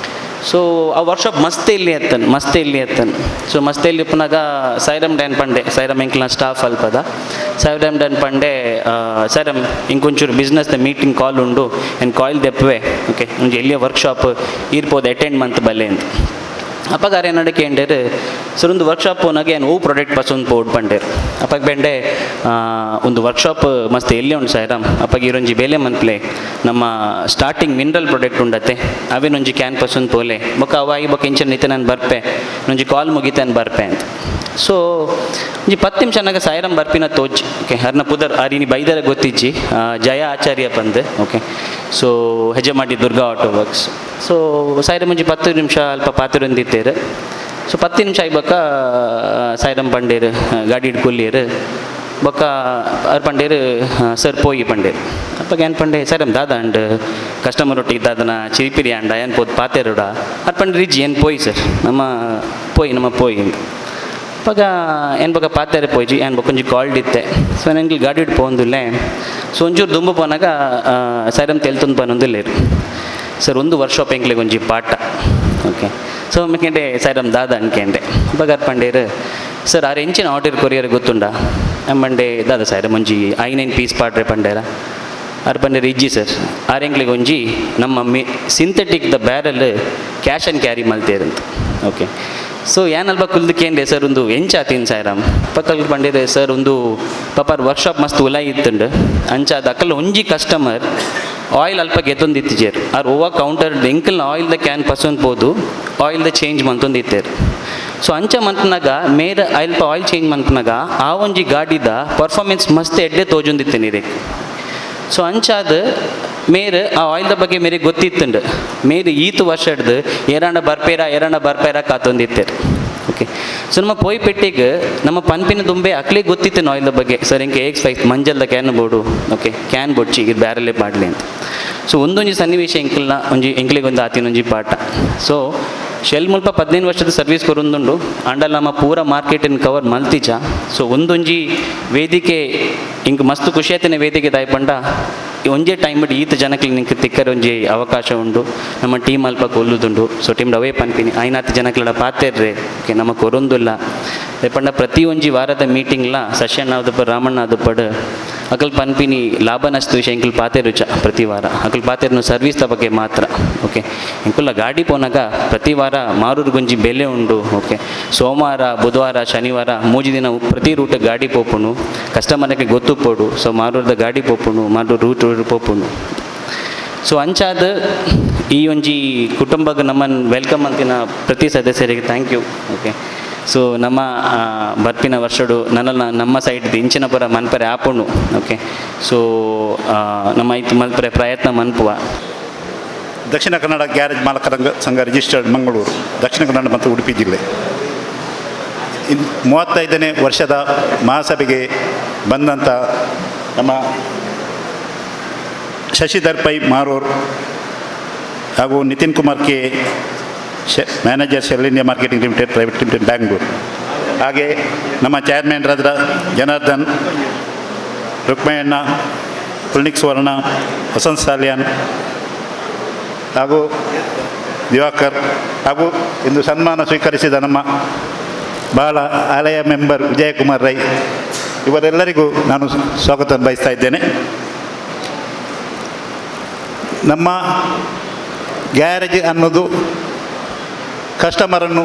ಸೊ ಆ ವರ್ಕ್ಶಾಪ್ ಮಸ್ತ್ ಇಲ್ಲಿ ಎತ್ತನ್ ಸೊ ಮಸ್ತ್ ಇಲ್ಲಿ ಪುನಗ ಸೈರಮ್ ಡ್ಯಾನ್ ಪಂಡೆ ಸೈರಮ್ ಎಂಕ್ಲ ಸ್ಟಾಫ್ ಅಲ್ಪದ ಸೈರಮ್ ಡ್ಯಾನ್ ಪಂಡೆ ಸೈರಮ್ ಇಂಕೊಂಚೂರು ಬಿಸ್ನೆಸ್ದ ಮೀಟಿಂಗ್ ಕಾಲ್ ಉಂಡು ಏನು ಕಾಯಿಲ್ ದೆಪ್ಪವೆ ಓಕೆ ಒಂಜಿ ಎಲ್ಲಿಯ ವರ್ಕ್ಶಾಪ್ ಇರ್ಬೋದು ಅಟೆಂಡ್ ಮಂತ್ ಬಲ್ಲೆ ಅಂತ ಅಪ್ಪಗಾರ ಏನಡೆ ಕೇಂಡೇರು ಸರ್ ಒಂದು ವರ್ಕ್ಶಾಪ್ ಹೋನಾಗ ಏನು ಓ ಪ್ರಾಡಕ್ಟ್ ಪಸೊಂದು ಬೋರ್ಡ್ ಪಂಡೇರು ಅಪ್ಪಗೆ ಬೆಂಡೆ ಒಂದು ವರ್ಕ್ಶಾಪ್ ಮಸ್ತ್ ಎಲ್ಲಿ ಉಂಟು ಸಾಯಿರಾಮ್ ಅಪ್ಪಗೆ ಇರೊಂಜಿ ಬೇಲೆ ಮಂತ್ಲೆ ನಮ್ಮ ಸ್ಟಾರ್ಟಿಂಗ್ ಮಿನರಲ್ ಪ್ರಾಡಕ್ಟ್ ಉಂಡತ್ತೆ ಅವೇನೊಂಜಿ ಕ್ಯಾನ್ ಪಸೊಂದು ಪೋಲೆ ಬೊಕ್ಕ ಅವಾಗಿ ಬೊಕ್ಕ ಇಂಚ ನಿತೆ ನಾನು ಬರ್ಪೆ ಒಂಜಿ ಕಾಲ್ ಮುಗಿತೆ ನಾನು ಬರ್ಪೆ ಅಂತ. ಸೊ ಒಂಜಿ 10 ನಿಮಿಷನಾಗ ಸಾಯಿರಾಮ್ ಬರ್ಪಿನ ತೋಜಿ ಓಕೆ ಹರ್ನ ಪುದರ್ ಆರಿನಿ ಬೈದರ ಗೊತ್ತಿಜ್ಜಿ ಜಯ ಆಚಾರ್ಯ ಬಂದೆ ಓಕೆ. ಸೊ ಹೆಜ್ಜೆ ಮಾಡಿ Durga auto works. So Sairam ಒಂಜಿ 10 ನಿಮಿಷ ಅಲ್ಪ ಪಾತ್ರೊಂದಿತ್ತೇರು. ಸೊ 10 ನಿಮಿಷ ಆಯ್ಬಕ್ಕ ಸಾಯಿರಾಮ್ ಪಂಡೇರು ಗಾಡಿ ಹಿಡ್ಕೊಲ್ಲಿರು ಬೊಕ್ಕ ಅವ್ರು ಪಂಡೇರು ಸರ್ ಪೋಯಿ ಪಂಡೇರು ಅಪ್ಪಗೆ ಏನು ಪಂಡೆ ಸಾಯಿರಾಮ್ ದಾದ ಅಂಡ್ ಕಸ್ಟಮರ್ ಒಟ್ಟಿಗೆ ದಾದನ ಚಿರಿಪಿರಿ ಅಂಡ ಏನು ಪೋದು ಪಾತೇರುಡ ಅದು ಪಂಡ್ರೆ ರಿಜ್ ಏನು ಪೋಯಿ ಸರ್ ನಮ್ಮ ಪೋಯಿ ಅಪ್ಪಾಗ ಏನು ಬೊಕ್ಕ ಪಾತೇರೆ ಪೋಯ್ಜಿ ಏನು ಬೊಕೊಂಜಿ ಕಾಲ್ಡ್ ಇತ್ತೆ. ಸೊ ನನಗೆ ಗಾಡಿ ಹಿಡ್ ಪೋಂದುಲ್ಲೆ ಸೊ ಒಂಚೂರು ದುಂಬು ಪೋನಾಗ ಸಾಯಿರಾಮ್ ತೆಲ್ತೊಂದು ಪನ್ನೊಂದಿಲ್ಲೇರು ಸರ್ ಒಂದು ವರ್ಕ್ಶಾಪ್ ಎಂಕ್ಲೆಗೆ ಒಂಜಿ ಪಾಠ ಓಕೆ. ಸೊ ಮೆಕೆಂಡೆ ಸಾಯಿರಾಮ್ ದಾದ ಅನ್ಕೆಂಡೆ ಬಗಾರ್ ಪಂಡೇರು ಸರ್ ಆರು ಎಂಚಿನ ಆರ್ಡರ್ ಕೊರಿಯರ್ ಗೊತ್ತುಂಡ ಮಂಡೆ ದಾದ ಸಾಯಿರಾಮ್ ಒಂಜಿ 9 ಪೀಸ್ ಪಾಡ್ರೆ ಪಂಡೇರ ಆರು ಪಂಡೇರು ಇಜ್ಜಿ ಸರ್ ಆರು ಎಂಕ್ಲೆಗೆ ಒಂಜಿ ನಮ್ಮ ಸಿಂಥೆಟಿಕ್ ದ ಬ್ಯಾರಲ್ ಕ್ಯಾಶ್ ಆ್ಯಂಡ್ ಕ್ಯಾರಿ ಮಲ್ತೇರಂತ ಓಕೆ. ಸೊ ಏನಲ್ಪ ಕುಲ್ದಕ್ಕೇಂಡೆ ಸರ್ ಒಂದು ಎಂಚಾತೀನಿ ಸಾಯಿರಾಮ್ ಪಕ್ಕಲ್ಲಿ ಬಂದಿದೆ ಸರ್ ಒಂದು ಪಾಪಾರ್ ವರ್ಕ್ಶಾಪ್ ಮಸ್ತ್ ಉಲಾಯಿ ಇತ್ತುಂಡು ಅಂಚ ಅದು ಅಕ್ಕಲ್ಲ ಒಂಜಿ ಕಸ್ಟಮರ್ ಆಯಿಲ್ ಅಲ್ಪ ಗೆತ್ತೊಂದಿತ್ತಿಜೇರು ಆರು ಓವ ಕೌಂಟರ್ ಎಂಕಲ್ನ ಆಯಿಲ್ದ ಕ್ಯಾನ್ ಪಸೊಂದು ಪೋದು ಆಯಿಲ್ದ ಚೇಂಜ್ ಮಂತೊಂದಿತ್ತೇರು. ಸೊ ಅಂಚ ಮಂತ್ನಾಗ ಮೇರ ಅಲ್ಪ ಆಯಿಲ್ ಚೇಂಜ್ ಮಂತ್ನಾಗ ಆ ಒಂಜಿ ಗಾಡಿದ ಪರ್ಫಾರ್ಮೆನ್ಸ್ ಮಸ್ತ್ ಎಡ್ಡೆ ತೋಜೊಂದಿತ್ತೇನೆ ಇದಕ್ಕೆ. ಸೊ ಅಂಚಾದ ಮೇರೆ ಆ ಆಯಿಲ್ದ ಬಗ್ಗೆ ಮೇರೆ ಗೊತ್ತಿತ್ತುಂಡು ಮೇರೆ ಈತು ವರ್ಷ ಹಿಡ್ದು ಏರಾಂಡ ಬರ್ಪೇರ ಕಾತೊಂದಿತ್ತೇರು ಓಕೆ. ಸೊ ನಮ್ಮ ಪೋಯ್ ಪೆಟ್ಟಿಗೆ ನಮ್ಮ ಪನ್ಪಿನ ದುಂಬೆ ಅಕ್ಲಿಗೆ ಗೊತ್ತಿತ್ತು ಆಯಿಲ್ದ ಬಗ್ಗೆ ಸರ್ ಇಂಕೆ X5 ಮಂಜಲ್ದ ಕ್ಯಾನ್ ಬೋರ್ಡು ಓಕೆ ಕ್ಯಾನ್ ಬೊಡ್ಚಿ ಇದು ಬ್ಯಾರಲ್ಲೇ ಮಾಡಲಿ ಅಂತ. ಸೊ ಒಂದೊಂಜಿ ಸನ್ನಿವೇಶ ಎಂಕ್ಲಿಗೆ ಒಂದು ಆತಿನೊಂಜಿ ಪಾಠ. ಸೊ ಶೆಲ್ ಮುಲ್ಪ 15 ವರ್ಷದ ಸರ್ವಿಸ್ ಕೊರೊಂದುಂಡು ಅಂಡಲ್ ನಮ್ಮ ಪೂರ ಮಾರ್ಕೆಟಿನ ಕವರ್ ಮಲ್ತಿಚ. ಸೊ ಒಂದೊಂಜಿ ವೇದಿಕೆ ಇಂಕ ಮಸ್ತ್ ಖುಷಿ ಆಯ್ತಿನ ವೇದಿಕೆ ದಾಯ್ಪಂಡ ಒಂಜೇ ಟೈಮ್ ಬಿಟ್ಟು ಈತ ಜನಕ್ಕೆ ನಿಂಗೆ ತಿಕ್ಕರ ಒಂಜಿ ಅವಕಾಶ ಉಂಡು ನಮ್ಮ ಟೀಮ್ ಅಲ್ಪ ಕೊಲ್ಲುದುಂಡು. ಸೊ ಟೀಮ್ ಅವೇ ಪನ್ಪಿನಿ 5 ಜನಕ್ಕೆಲ್ಲ ಪಾತೇರ್ರೆ ಓಕೆ ನಮ್ಮ ಕೊರೊಂದುಲ್ಲ ರೇಪಂಡ ಪ್ರತಿ ಒಂಜಿ ವಾರದ ಮೀಟಿಂಗ್ಲ ಸಶ್ಯಣ್ಣ ಆದುಪ್ಪ ರಾಮಣ್ಣ ಆದುಪ್ಪಡು ಅಕಲ್ ಪನ್ಪಿನಿ ಲಾಭ ನಷ್ಟ ವಿಷಯ ಎಂಕಲ್ ಪಾತೆರುಚ ಪ್ರತಿ ವಾರ ಅಕಲ್ ಪಾತೆರ್ನು ಸರ್ವಿಸ್ದ ಬಗ್ಗೆ ಮಾತ್ರ ಓಕೆ ಎಂಕುಲ್ಲ ಗಾಡಿ ಪೋನಾಗ ಪ್ರತಿ ವಾರ ಮಾರೂರು ಗುಂಜಿ ಬೆಲೆ ಉಂಡು ಓಕೆ ಸೋಮವಾರ ಬುಧವಾರ ಶನಿವಾರ ಮೂಜಿ ದಿನ ಪ್ರತಿ ರೂಟ್ ಗಾಡಿ ಪೋಪುನು ಕಸ್ಟಮರ್ಗೆ ಗೊತ್ತು ಪೋಡು ಸೊ ಮಾರೂರ್ದ ಗಾಡಿ ಪೋಪುನು ಮಾರೂರು ರೂಟ್ ಪೋಪುನು ಸೊ ಅಂಚಾದ ಈ ಒಂಜಿ ಕುಟುಂಬಕ್ಕೆ ನಮ್ಮನ್ನು ವೆಲ್ಕಮ್ ಅಂತಿನ ಪ್ರತಿ ಸದಸ್ಯರಿಗೆ ಥ್ಯಾಂಕ್ ಯು ಓಕೆ ಸೊ ನಮ್ಮ ಬರ್ಪಿನ ವರ್ಷಡು ನಮ್ಮ ಸೈಡ್ ಇಂಚಿನ ಪುರ ಮನ್ಪರೆ ಆಪುಂಡು ಓಕೆ ಸೊ ನಮ್ಮ ಐತು ಮಲ್ಪರೆ ಪ್ರಯತ್ನ ಮನ್ಪುವ. ದಕ್ಷಿಣ ಕನ್ನಡ ಗ್ಯಾರೇಜ್ ಮಾಲಕರ ಸಂಘ ರಿಜಿಸ್ಟರ್ಡ್ ಮಂಗಳೂರು, ದಕ್ಷಿಣ ಕನ್ನಡ ಮತ್ತು ಉಡುಪಿ ಜಿಲ್ಲೆ. 35ನೇ ವರ್ಷದ ಮಹಾಸಭೆಗೆ ಬಂದಂಥ ನಮ್ಮ ಶಶಿಧರ್ ಪೈ ಮಾರೂರ್ ಹಾಗೂ Nitin Kumar K manager shell India marketing limited private limited Bangalore, ಹಾಗೆ ನಮ್ಮ ಚೇರ್ಮನ್ರಾದ ಜನಾರ್ದನ್, ರುಕ್ಮಯ್ಯಣ್ಣ, ಪುಲ್ನಿಕ್ ಸುವರ್ಣ, ವಸಂತ್ ಸಾಲ್ಯಾನ್ ಹಾಗೂ ದಿವಾಕರ್, ಹಾಗೂ ಇಂದು ಸನ್ಮಾನ ಸ್ವೀಕರಿಸಿದ ನಮ್ಮ ಬಹಳ ಆಲಯ ಮೆಂಬರ್ ವಿಜಯಕುಮಾರ್ ರೈ, ಇವರೆಲ್ಲರಿಗೂ ನಾನು ಸ್ವಾಗತ ಬಯಸ್ತಾ ಇದ್ದೇನೆ. ನಮ್ಮ ಗ್ಯಾರೇಜ್ ಅನ್ನೋದು ಕಸ್ಟಮರನ್ನು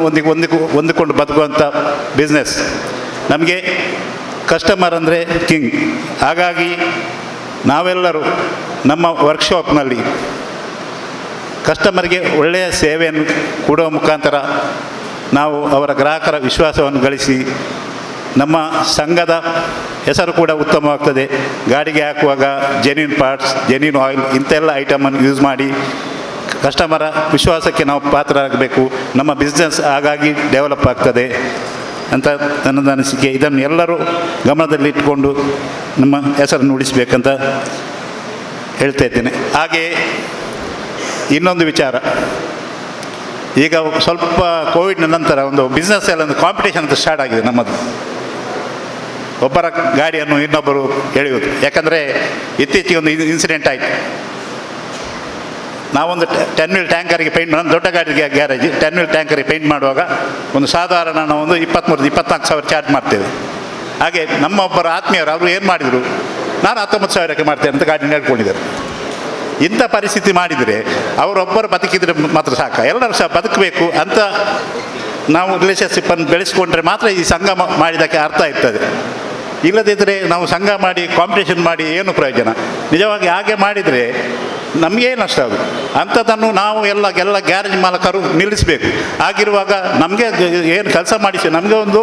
ಹೊಂದಿಕೊಂಡು ಬದುಕುವಂಥ ಬಿಸ್ನೆಸ್. ನಮಗೆ ಕಸ್ಟಮರ್ ಅಂದರೆ ಕಿಂಗ್. ಹಾಗಾಗಿ ನಾವೆಲ್ಲರೂ ನಮ್ಮ ವರ್ಕ್ಶಾಪ್ನಲ್ಲಿ ಕಸ್ಟಮರ್ಗೆ ಒಳ್ಳೆಯ ಸೇವೆಯನ್ನು ಕೊಡುವ ಮುಖಾಂತರ ನಾವು ಅವರ ಗ್ರಾಹಕರ ವಿಶ್ವಾಸವನ್ನು ಗಳಿಸಿ ನಮ್ಮ ಸಂಘದ ಹೆಸರು ಕೂಡ ಉತ್ತಮವಾಗ್ತದೆ. ಗಾಡಿಗೆ ಹಾಕುವಾಗ ಜೆನ್ಯೂನ್ ಪಾರ್ಟ್ಸ್, ಜೆನ್ಯೂನ್ ಆಯಿಲ್ ಇಂಥೆಲ್ಲ ಐಟಮನ್ನು ಯೂಸ್ ಮಾಡಿ ಕಸ್ಟಮರ ವಿಶ್ವಾಸಕ್ಕೆ ನಾವು ಪಾತ್ರರಾಗಬೇಕು. ನಮ್ಮ ಬಿಸ್ನೆಸ್ ಹಾಗಾಗಿ ಡೆವಲಪ್ ಆಗ್ತದೆ ಅಂತ ನನ್ನದು ಅನಿಸಿಕೆ. ಇದನ್ನು ಎಲ್ಲರೂ ಗಮನದಲ್ಲಿಟ್ಟುಕೊಂಡು ನಮ್ಮ ಹೆಸರನ್ನು ಉಳಿಸಬೇಕಂತ ಹೇಳ್ತಾ ಇದ್ದೇನೆ. ಹಾಗೆ ಇನ್ನೊಂದು ವಿಚಾರ, ಈಗ ಸ್ವಲ್ಪ ಕೋವಿಡ್ನ ನಂತರ ಒಂದು ಬಿಸ್ನೆಸ್ ಎಲ್ಲ ಒಂದು ಕಾಂಪಿಟೇಷನ್ ಅಂತ ಸ್ಟಾರ್ಟ್ ಆಗಿದೆ ನಮ್ಮದು. ಒಬ್ಬರ ಗಾಡಿಯನ್ನು ಇನ್ನೊಬ್ಬರು ಎಳೆಯುವುದು. ಯಾಕಂದರೆ ಇತ್ತೀಚೆಗೆ ಒಂದು ಇನ್ಸಿಡೆಂಟ್ ಆಯಿತು. ನಾವೊಂದು 10 ವೀಲ್ ಟ್ಯಾಂಕರಿಗೆ ಪೇಂಟ್ ಮಾಡೋದು, ದೊಡ್ಡ ಗಾಡಿಗೆ ಗ್ಯಾರೇಜ್ 10 ವೀಲ್ ಟ್ಯಾಂಕರಿಗೆ ಪೇಂಟ್ ಮಾಡುವಾಗ ಒಂದು ಸಾಧಾರಣ ನಾವು ಒಂದು 23-24 ಸಾವಿರ ಚಾರ್ಜ್ ಮಾಡ್ತೇವೆ. ಹಾಗೆ ನಮ್ಮ ಒಬ್ಬರ ಆತ್ಮೀಯರು ಅವರು ಏನು ಮಾಡಿದರು, ನಾನು 19,000ಕ್ಕೆ ಮಾಡ್ತೇನೆ ಅಂತ ಗಾಡಿ ನಡ್ಕೊಂಡಿದ್ದಾರೆ. ಇಂಥ ಪರಿಸ್ಥಿತಿ ಮಾಡಿದರೆ ಅವರೊಬ್ಬರು ಬದುಕಿದರೆ ಮಾತ್ರ ಸಾಕ, ಎಲ್ಲರೂ ಸಹ ಬದುಕಬೇಕು ಅಂತ ನಾವು ರಿಲೇಷನ್ಶಿಪ್ಪನ್ನು ಬೆಳೆಸ್ಕೊಂಡ್ರೆ ಮಾತ್ರ ಈ ಸಂಘ ಮಾಡಿದ್ದಕ್ಕೆ ಅರ್ಥ ಇರ್ತದೆ. ಇಲ್ಲದಿದ್ದರೆ ನಾವು ಸಂಘ ಮಾಡಿ ಕಾಂಪಿಟೇಷನ್ ಮಾಡಿ ಏನು ಪ್ರಯೋಜನ? ನಿಜವಾಗಿ ಹಾಗೆ ಮಾಡಿದರೆ ನಮಗೇ ನಷ್ಟ ಆಗುತ್ತೆ. ಅಂಥದ್ದನ್ನು ನಾವು ಎಲ್ಲ ಗ್ಯಾರೇಜ್ ಮಾಲಕರು ನಿಲ್ಲಿಸಬೇಕು. ಆಗಿರುವಾಗ ನಮಗೆ ಏನು ಕೆಲಸ ಮಾಡಿಸಿ ನಮಗೆ ಒಂದು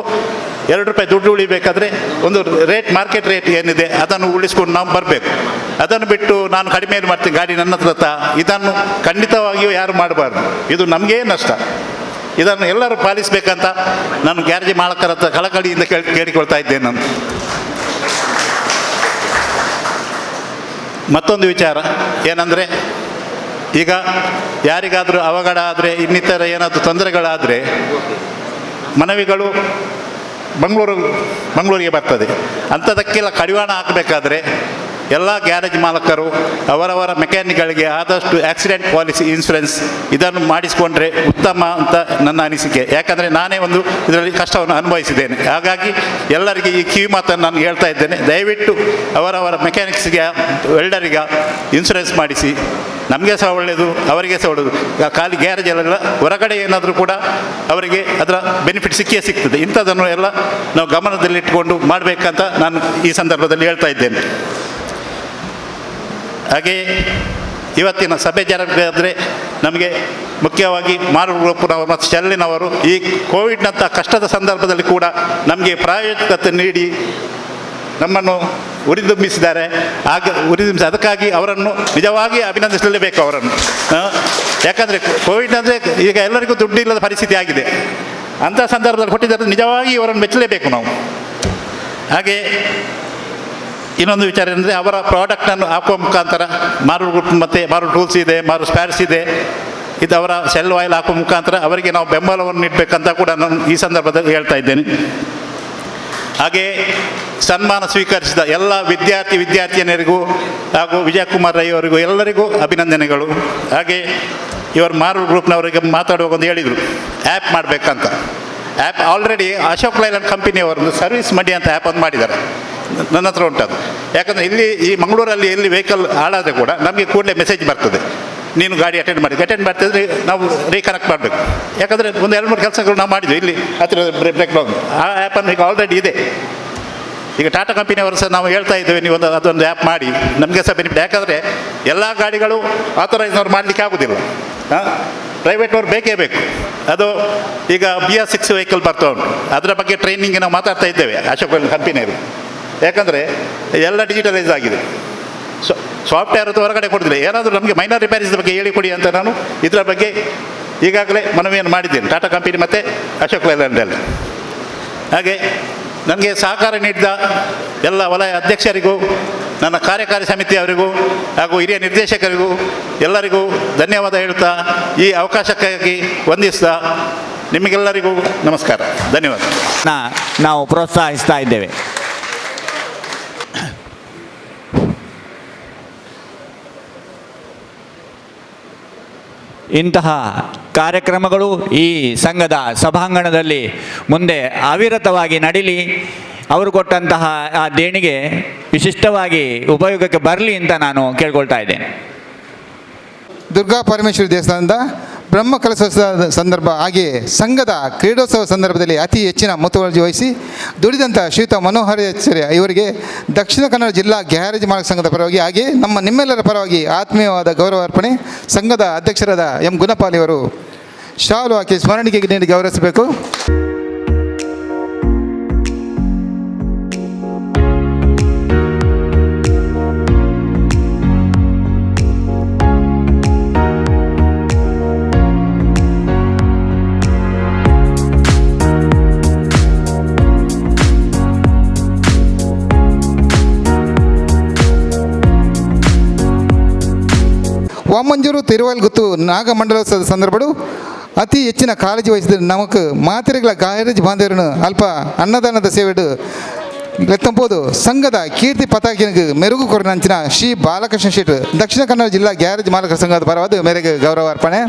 2 ರೂಪಾಯಿ ದುಡ್ಡು ಉಳಿಬೇಕಾದ್ರೆ ಒಂದು ರೇಟ್, ಮಾರ್ಕೆಟ್ ರೇಟ್ ಏನಿದೆ ಅದನ್ನು ಉಳಿಸ್ಕೊಂಡು ನಾವು ಬರಬೇಕು. ಅದನ್ನು ಬಿಟ್ಟು ನಾನು ಕಡಿಮೆಯಲ್ಲಿ ಮಾಡ್ತೀನಿ, ಗಾಡಿ ನನ್ನ ಹತ್ರ, ಇದನ್ನು ಖಂಡಿತವಾಗಿಯೂ ಯಾರು ಮಾಡಬಾರ್ದು. ಇದು ನಮಗೇ ನಷ್ಟ. ಇದನ್ನು ಎಲ್ಲರೂ ಪಾಲಿಸಬೇಕಂತ ನಾನು ಗ್ಯಾರೇಜ್ ಮಾಲಕರ ಹತ್ರ ಕಳಕಳಿಯಿಂದ ಕೇಳಿಕೊಳ್ತಾ ಇದ್ದೇನೆ. ನಾನು ಮತ್ತೊಂದು ವಿಚಾರ ಏನಂದರೆ, ಈಗ ಯಾರಿಗಾದರೂ ಅವಘಡ ಆದರೆ, ಇನ್ನಿತರ ಏನಾದರೂ ತೊಂದರೆಗಳಾದರೆ ಮನವಿಗಳು ಮಂಗಳೂರಿಗೆ ಬರ್ತದೆ. ಅಂಥದಕ್ಕೆಲ್ಲ ಕಡಿವಾಣ ಹಾಕಬೇಕಾದ್ರೆ ಎಲ್ಲ ಗ್ಯಾರೇಜ್ ಮಾಲಕರು ಅವರವರ ಮೆಕ್ಯಾನಿಕ್ಗಳಿಗೆ ಆದಷ್ಟು ಆಕ್ಸಿಡೆಂಟ್ ಪಾಲಿಸಿ ಇನ್ಶೂರೆನ್ಸ್ ಇದನ್ನು ಮಾಡಿಸಿಕೊಂಡ್ರೆ ಉತ್ತಮ ಅಂತ ನನ್ನ ಅನಿಸಿಕೆ. ಯಾಕಂದರೆ ನಾನೇ ಒಂದು ಇದರಲ್ಲಿ ಕಷ್ಟವನ್ನು ಅನುಭವಿಸಿದ್ದೇನೆ. ಹಾಗಾಗಿ ಎಲ್ಲರಿಗೆ ಈ ಕಿವಿ ಮಾತನ್ನು ನಾನು ಹೇಳ್ತಾ ಇದ್ದೇನೆ, ದಯವಿಟ್ಟು ಅವರವರ ಮೆಕ್ಯಾನಿಕ್ಸ್ಗೆ, ವೆಲ್ಡರಿಗೆ ಇನ್ಶೂರೆನ್ಸ್ ಮಾಡಿಸಿ. ನಮಗೆ ಸಹ ಒಳ್ಳೆಯದು, ಅವರಿಗೆ ಸಹ ಒಳ್ಳೆಯದು. ಖಾಲಿ ಗ್ಯಾರೇಜಲ್ಲೆಲ್ಲ ಹೊರಗಡೆ ಏನಾದರೂ ಕೂಡ ಅವರಿಗೆ ಅದರ ಬೆನಿಫಿಟ್ ಸಿಗ್ತದೆ. ಇಂಥದ್ದನ್ನು ಎಲ್ಲ ನಾವು ಗಮನದಲ್ಲಿಟ್ಟುಕೊಂಡು ಮಾಡಬೇಕಂತ ನಾನು ಈ ಸಂದರ್ಭದಲ್ಲಿ ಹೇಳ್ತಾ ಇದ್ದೇನೆ. ಹಾಗೆ ಇವತ್ತಿನ ಸಭೆ ಜರಬೇಕಾದರೆ ನಮಗೆ ಮುಖ್ಯವಾಗಿ ಮಾರೂರು ಗ್ರೂಪ್ನವರು ಮತ್ತು ಶೆಲ್ಲಿನವರು ಈ ಕೋವಿಡ್ನಂಥ ಕಷ್ಟದ ಸಂದರ್ಭದಲ್ಲಿ ಕೂಡ ನಮಗೆ ಪ್ರಾಯೋಜಕತೆ ನೀಡಿ ನಮ್ಮನ್ನು ಉರಿದುಂಬಿಸಿದ್ದಾರೆ. ಅದಕ್ಕಾಗಿ ಅವರನ್ನು ನಿಜವಾಗಿ ಅಭಿನಂದಿಸಲೇಬೇಕು ಅವರನ್ನು. ಯಾಕಂದರೆ ಕೋವಿಡ್ ಅಂದರೆ ಈಗ ಎಲ್ಲರಿಗೂ ದುಡ್ಡು ಇಲ್ಲದ ಪರಿಸ್ಥಿತಿ ಆಗಿದೆ. ಅಂಥ ಸಂದರ್ಭದಲ್ಲಿ ಕೊಟ್ಟಿದ್ದಾರೆ, ನಿಜವಾಗಿ ಇವರನ್ನು ಮೆಚ್ಚಲೇಬೇಕು ನಾವು. ಹಾಗೆ ಇನ್ನೊಂದು ವಿಚಾರ ಏನಂದರೆ, ಅವರ ಪ್ರಾಡಕ್ಟನ್ನು ಹಾಕುವ ಮುಖಾಂತರ ಮಾರೂರು ಗ್ರೂಪ್ ಮತ್ತು ಮಾರೂರು ಟೂಲ್ಸ್ ಇದೆ, ಮಾರೂರು ಸ್ಪೇರ್ಸ್ ಇದೆ, ಇದು ಅವರ ಸೆಲ್ ಆಯಿಲ್ ಹಾಕುವ ಮುಖಾಂತರ ಅವರಿಗೆ ನಾವು ಬೆಂಬಲವನ್ನು ನೀಡಬೇಕಂತ ಕೂಡ ನಾನು ಈ ಸಂದರ್ಭದಲ್ಲಿ ಹೇಳ್ತಾ ಇದ್ದೇನೆ. ಹಾಗೆ ಸನ್ಮಾನ ಸ್ವೀಕರಿಸಿದ ಎಲ್ಲ ವಿದ್ಯಾರ್ಥಿನಿಯರಿಗೂ ಹಾಗೂ ವಿಜಯಕುಮಾರ್ ರೈ ಅವರಿಗೂ ಎಲ್ಲರಿಗೂ ಅಭಿನಂದನೆಗಳು. ಹಾಗೆ ಇವರು ಮಾರೂರು ಗ್ರೂಪ್ನವರಿಗೆ ಮಾತಾಡುವಾಗ ಒಂದು ಹೇಳಿದರು, ಆ್ಯಪ್ ಮಾಡಬೇಕಂತ. ಆ್ಯಪ್ ಆಲ್ರೆಡಿ ಅಶೋಕ್ ಲೈಲ್ಯಾಂಡ್ ಕಂಪನಿಯವರೊಂದು ಸರ್ವಿಸ್ ಮಡಿ ಅಂತ ಆ್ಯಪ್ ಒಂದು ಮಾಡಿದ್ದಾರೆ. ನನ್ನ ಹತ್ರ ಉಂಟದು. ಯಾಕಂದರೆ ಇಲ್ಲಿ ಈ ಮಂಗಳೂರಲ್ಲಿ ಎಲ್ಲಿ ವೆಹಿಕಲ್ ಹಾಳಾದರೆ ಕೂಡ ನಮಗೆ ಕೂಡಲೇ ಮೆಸೇಜ್ ಬರ್ತದೆ, ನೀನು ಗಾಡಿ ಅಟೆಂಡ್ ಮಾಡ್ತಿದ್ರೆ ನಾವು ರೀಕನೆಕ್ಟ್ ಮಾಡಬೇಕು. ಯಾಕಂದರೆ ಒಂದು 2-3 ಕೆಲಸಗಳು ನಾವು ಮಾಡಿದ್ವಿ ಇಲ್ಲಿ ಹತ್ತಿರ ಬ್ರೇಕ್ ಡೌನ್. ಆ ಆ್ಯಪನ್ನು ಈಗ ಆಲ್ರೆಡಿ ಇದೆ. ಈಗ ಟಾಟಾ ಕಂಪನಿಯವರು ಸಹ ನಾವು ಹೇಳ್ತಾ ಇದ್ದೇವೆ, ನೀವು ಅದೊಂದು ಆ್ಯಪ್ ಮಾಡಿ, ನಮಗೆ ಸಹ ಬೆನಿಫಿಟ್. ಯಾಕಂದರೆ ಎಲ್ಲ ಗಾಡಿಗಳು ಆಥರೈಸ್ನವ್ರು ಮಾಡಲಿಕ್ಕೆ ಆಗೋದಿಲ್ಲ, ಪ್ರೈವೇಟ್ನವ್ರು ಬೇಕೇ ಬೇಕು. ಅದು ಈಗ BS6 ವೆಹಿಕಲ್ ಬರ್ತಾ ಉಂಟು, ಅದರ ಬಗ್ಗೆ ಟ್ರೈನಿಂಗ್ ನಾವು ಮಾತಾಡ್ತಾ ಇದ್ದೇವೆ ಅಶೋಕ್ ಕಂಪನಿಯವರು. ಯಾಕಂದರೆ ಎಲ್ಲ ಡಿಜಿಟಲೈಸ್ ಆಗಿದೆ. ಸಾಫ್ಟ್ವೇರ್ ಅದು ಹೊರಗಡೆ ಕೊಡೋದಿಲ್ಲ. ಏನಾದರೂ ನಮಗೆ ಮೈನರ್ ರಿಪೇರೀಸ್ ಬಗ್ಗೆ ಹೇಳಿಕೊಡಿ ಅಂತ ನಾನು ಇದರ ಬಗ್ಗೆ ಈಗಾಗಲೇ ಮನವಿಯನ್ನು ಮಾಡಿದ್ದೇನೆ ಟಾಟಾ ಕಂಪನಿ ಮತ್ತು ಅಶೋಕ್ ಲೇಲ್ಯಾಂಡಲ್ಲಿ. ಹಾಗೆ ನನಗೆ ಸಹಕಾರ ನೀಡಿದ ಎಲ್ಲ ವಲಯ ಅಧ್ಯಕ್ಷರಿಗೂ, ನನ್ನ ಕಾರ್ಯಕಾರಿ ಸಮಿತಿಯವರಿಗೂ ಹಾಗೂ ಹಿರಿಯ ನಿರ್ದೇಶಕರಿಗೂ ಎಲ್ಲರಿಗೂ ಧನ್ಯವಾದ ಹೇಳ್ತಾ, ಈ ಅವಕಾಶಕ್ಕಾಗಿ ವಂದಿಸ್ತಾ ನಿಮಗೆಲ್ಲರಿಗೂ ನಮಸ್ಕಾರ, ಧನ್ಯವಾದ. ನಾವು ಪ್ರೋತ್ಸಾಹಿಸ್ತಾ ಇದ್ದೇವೆ. ಇಂತಹ ಕಾರ್ಯಕ್ರಮಗಳು ಈ ಸಂಘದ ಸಭಾಂಗಣದಲ್ಲಿ ಮುಂದೆ ಅವಿರತವಾಗಿ ನಡೀಲಿ. ಅವರು ಕೊಟ್ಟಂತಹ ಆ ದೇಣಿಗೆ ವಿಶಿಷ್ಟವಾಗಿ ಉಪಯೋಗಕ್ಕೆ ಬರಲಿ ಅಂತ ನಾನು ಕೇಳ್ಕೊಳ್ತಾ ಇದ್ದೇನೆ. ದುರ್ಗಾ ಪರಮೇಶ್ವರಿ ದೇವಸ್ಥಾನದ ಬ್ರಹ್ಮ ಕಲಶೋತ್ಸವದ ಸಂದರ್ಭ ಹಾಗೆಯೇ ಸಂಘದ ಕ್ರೀಡೋತ್ಸವ ಸಂದರ್ಭದಲ್ಲಿ ಅತಿ ಹೆಚ್ಚಿನ ಮುತುವರ್ಜಿ ವಹಿಸಿ ದುಡಿದಂಥ ಶ್ರೀಯುತ ಮನೋಹರಾಚಾರ್ಯ ಇವರಿಗೆ ದಕ್ಷಿಣ ಕನ್ನಡ ಜಿಲ್ಲಾ ಗ್ಯಾರೇಜ್ ಮಾಲಕ ಸಂಘದ ಪರವಾಗಿ ಹಾಗೆಯೇ ನಿಮ್ಮೆಲ್ಲರ ಪರವಾಗಿ ಆತ್ಮೀಯವಾದ ಗೌರವ ಅರ್ಪಣೆ. ಸಂಘದ ಅಧ್ಯಕ್ಷರಾದ ಎಂ ಗುಣಪಾಲ್ ಇವರು ಶಾಲು ಹಾಕಿ ಸ್ಮರಣಿಕೆಗೆ ನೀಡಿ ಗೌರವಿಸಬೇಕು. ವಾಮಂಜೂರು ತಿರುವಲ್ಗುತ್ತು ನಾಗಮಂಡಲೋತ್ಸವದ ಸಂದರ್ಭಗಳು ಅತಿ ಹೆಚ್ಚಿನ ಕಾಳಜಿ ವಹಿಸಿದ ನಮಕ್ ಮಾತ್ರೆಗಳ ಗ್ಯಾರೇಜ್ ಬಾಂಧವರನ್ನು ಅಲ್ಪ ಅನ್ನದಾನದ ಸೇವೆಡು ಲೆತ್ತಂಬೋದು ಸಂಘದ ಕೀರ್ತಿ ಪತಾಕಿನಿಗೆ ಮೆರುಗು ಕೊರನಂಚಿನ ಶ್ರೀ ಬಾಲಕೃಷ್ಣ ಶೆಟ್ ದಕ್ಷಿಣ ಕನ್ನಡ ಜಿಲ್ಲಾ ಗ್ಯಾರೇಜ್ ಮಾಲಕರ ಸಂಘದ ಪರವಾದ ಮೇರೆಗೆ ಗೌರವ ಅರ್ಪಣೆ.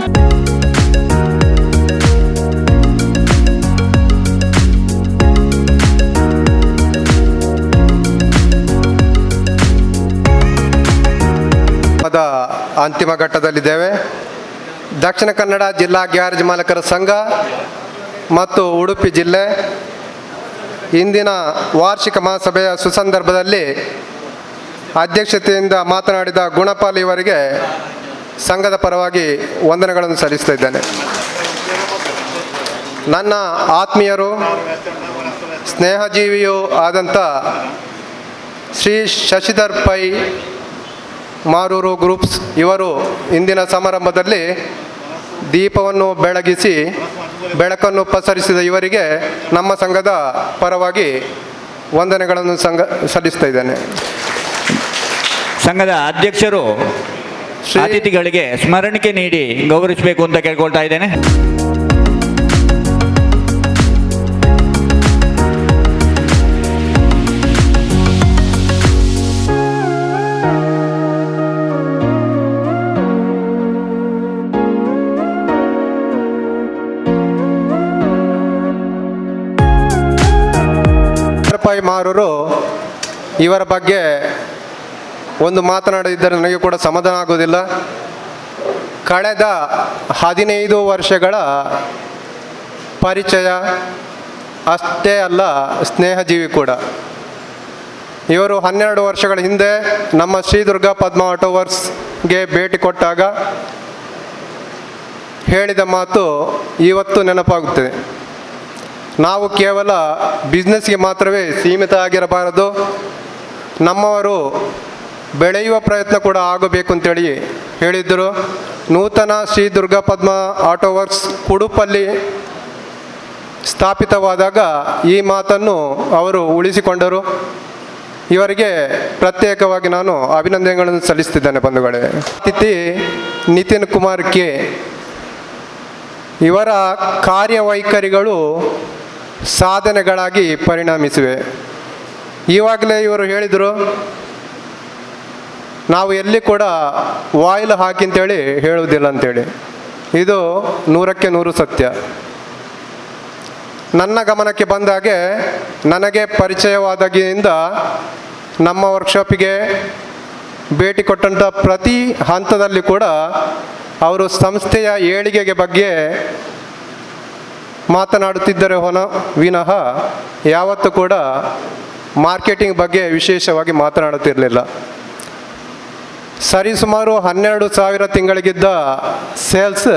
ಅಂತಿಮ ಘಟ್ಟದಲ್ಲಿದ್ದೇವೆ. ದಕ್ಷಿಣ ಕನ್ನಡ ಜಿಲ್ಲಾ ಗ್ಯಾರೇಜ್ ಮಾಲಕರ ಸಂಘ ಮತ್ತು ಉಡುಪಿ ಜಿಲ್ಲೆ ಇಂದಿನ ವಾರ್ಷಿಕ ಮಹಾಸಭೆಯ ಸುಸಂದರ್ಭದಲ್ಲಿ ಅಧ್ಯಕ್ಷತೆಯಿಂದ ಮಾತನಾಡಿದ ಗುಣಪಾಲ್ ಇವರಿಗೆ ಸಂಘದ ಪರವಾಗಿ ವಂದನೆಗಳನ್ನು ಸಲ್ಲಿಸ್ತಾ ಇದ್ದೇನೆ. ನನ್ನ ಆತ್ಮೀಯರು, ಸ್ನೇಹಜೀವಿಯೂ ಆದಂಥ ಶ್ರೀ ಶಶಿಧರ್ ಪೈ ಮಾರೂರು ಗ್ರೂಪ್ಸ್ ಇವರು ಇಂದಿನ ಸಮಾರಂಭದಲ್ಲಿ ದೀಪವನ್ನು ಬೆಳಗಿಸಿ ಬೆಳಕನ್ನು ಪಸರಿಸಿದ ಇವರಿಗೆ ನಮ್ಮ ಸಂಘದ ಪರವಾಗಿ ವಂದನೆಗಳನ್ನು ಸಲ್ಲಿಸ್ತಾ ಇದ್ದೇನೆ. ಸಂಘದ ಅಧ್ಯಕ್ಷರು ಅತಿಥಿಗಳಿಗೆ ಸ್ಮರಣಿಕೆ ನೀಡಿ ಗೌರವಿಸಬೇಕು ಅಂತ ಕೇಳ್ಕೊಳ್ತಾ ಇದ್ದೇನೆ. ಮಾರೂರು ಇವರ ಬಗ್ಗೆ ಒಂದು ಮಾತನಾಡಿದ್ದರೆ ನನಗೆ ಕೂಡ ಸಮಾಧಾನ ಆಗೋದಿಲ್ಲ. ಕಳೆದ 15 ವರ್ಷಗಳ ಪರಿಚಯ ಅಷ್ಟೇ ಅಲ್ಲ, ಸ್ನೇಹಜೀವಿ ಕೂಡ. ಇವರು 12 ವರ್ಷಗಳ ಹಿಂದೆ ನಮ್ಮ ಶ್ರೀ ದುರ್ಗಾ ಪದ್ಮ ಆಟೋ ವರ್ಕ್ಸ್ಗೆ ಭೇಟಿ ಕೊಟ್ಟಾಗ ಹೇಳಿದ ಮಾತು ಇವತ್ತು ನೆನಪಾಗುತ್ತದೆ. ನಾವು ಕೇವಲ ಬಿಸ್ನೆಸ್ಗೆ ಮಾತ್ರವೇ ಸೀಮಿತ ಆಗಿರಬಾರದು, ನಮ್ಮವರು ಬೆಳೆಯುವ ಪ್ರಯತ್ನ ಕೂಡ ಆಗಬೇಕು ಅಂತೇಳಿ ಹೇಳಿದ್ದರು. ನೂತನ ಶ್ರೀ ದುರ್ಗಾ ಪದ್ಮ ಆಟೋ ವರ್ಕ್ಸ್ ಉಡುಪಲ್ಲಿ ಸ್ಥಾಪಿತವಾದಾಗ ಈ ಮಾತನ್ನು ಅವರು ಉಳಿಸಿಕೊಂಡರು. ಇವರಿಗೆ ಪ್ರತ್ಯೇಕವಾಗಿ ನಾನು ಅಭಿನಂದನೆಗಳನ್ನು ಸಲ್ಲಿಸ್ತಿದ್ದೇನೆ ಬಂಧುಗಳೇ. ಅತಿಥಿ ನಿತಿನ್ ಕುಮಾರ್ ಕೆ ಇವರ ಕಾರ್ಯವೈಖರಿಗಳು ಸಾಧನೆಗಳಾಗಿ ಪರಿಣಮಿಸಿವೆ. ಈವಾಗಲೇ ಇವರು ಹೇಳಿದರು, ನಾವು ಎಲ್ಲಿ ಕೂಡ ವಾಯಿಲ್ ಹಾಕಿ ಅಂತೇಳಿ ಹೇಳುವುದಿಲ್ಲ ಅಂಥೇಳಿ. ಇದು 100ಕ್ಕೆ 100 ಸತ್ಯ. ನನ್ನ ಗಮನಕ್ಕೆ ಬಂದ ಹಾಗೆ ನನಗೆ ಪರಿಚಯವಾದಾಗಿನಿಂದ ನಮ್ಮ ವರ್ಕ್ಶಾಪಿಗೆ ಭೇಟಿ ಕೊಟ್ಟಂಥ ಪ್ರತಿ ಹಂತದಲ್ಲಿ ಕೂಡ ಅವರು ಸಂಸ್ಥೆಯ ಏಳಿಗೆಗೆ ಬಗ್ಗೆ ಮಾತನಾಡುತ್ತಿದ್ದರೆ ವಿನಃ ಯಾವತ್ತೂ ಕೂಡ ಮಾರ್ಕೆಟಿಂಗ್ ಬಗ್ಗೆ ವಿಶೇಷವಾಗಿ ಮಾತನಾಡುತ್ತಿರಲಿಲ್ಲ. ಸರಿಸುಮಾರು 12,000 ತಿಂಗಳಿಗಿದ್ದ ಸೇಲ್ಸ್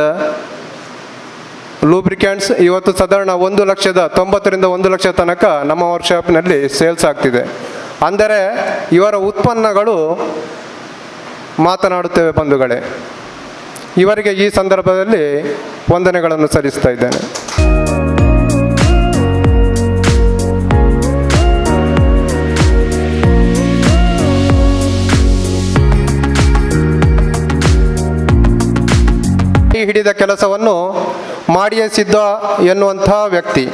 ಲೂಬ್ರಿಕೆಂಟ್ಸ್ ಇವತ್ತು ಸಾಧಾರಣ 1,90,000 1 ಲಕ್ಷ ತನಕ ನಮ್ಮ ವರ್ಕ್ಶಾಪ್ನಲ್ಲಿ ಸೇಲ್ಸ್ ಆಗ್ತಿದೆ. ಅಂದರೆ ಇವರ ಉತ್ಪನ್ನಗಳು ಮಾತನಾಡುತ್ತೇವೆ ಬಂಧುಗಳೇ. ಇವರಿಗೆ ಈ ಸಂದರ್ಭದಲ್ಲಿ ವಂದನೆಗಳನ್ನು ಸಲ್ಲಿಸ್ತಾ ಇದ್ದೇನೆ. ಹಿಡಿದ ಕೆಲಸವನ್ನು ಮಾಡಿಯೇ ಸಿದ್ಧ ಎನ್ನುವಂಥ ವ್ಯಕ್ತಿ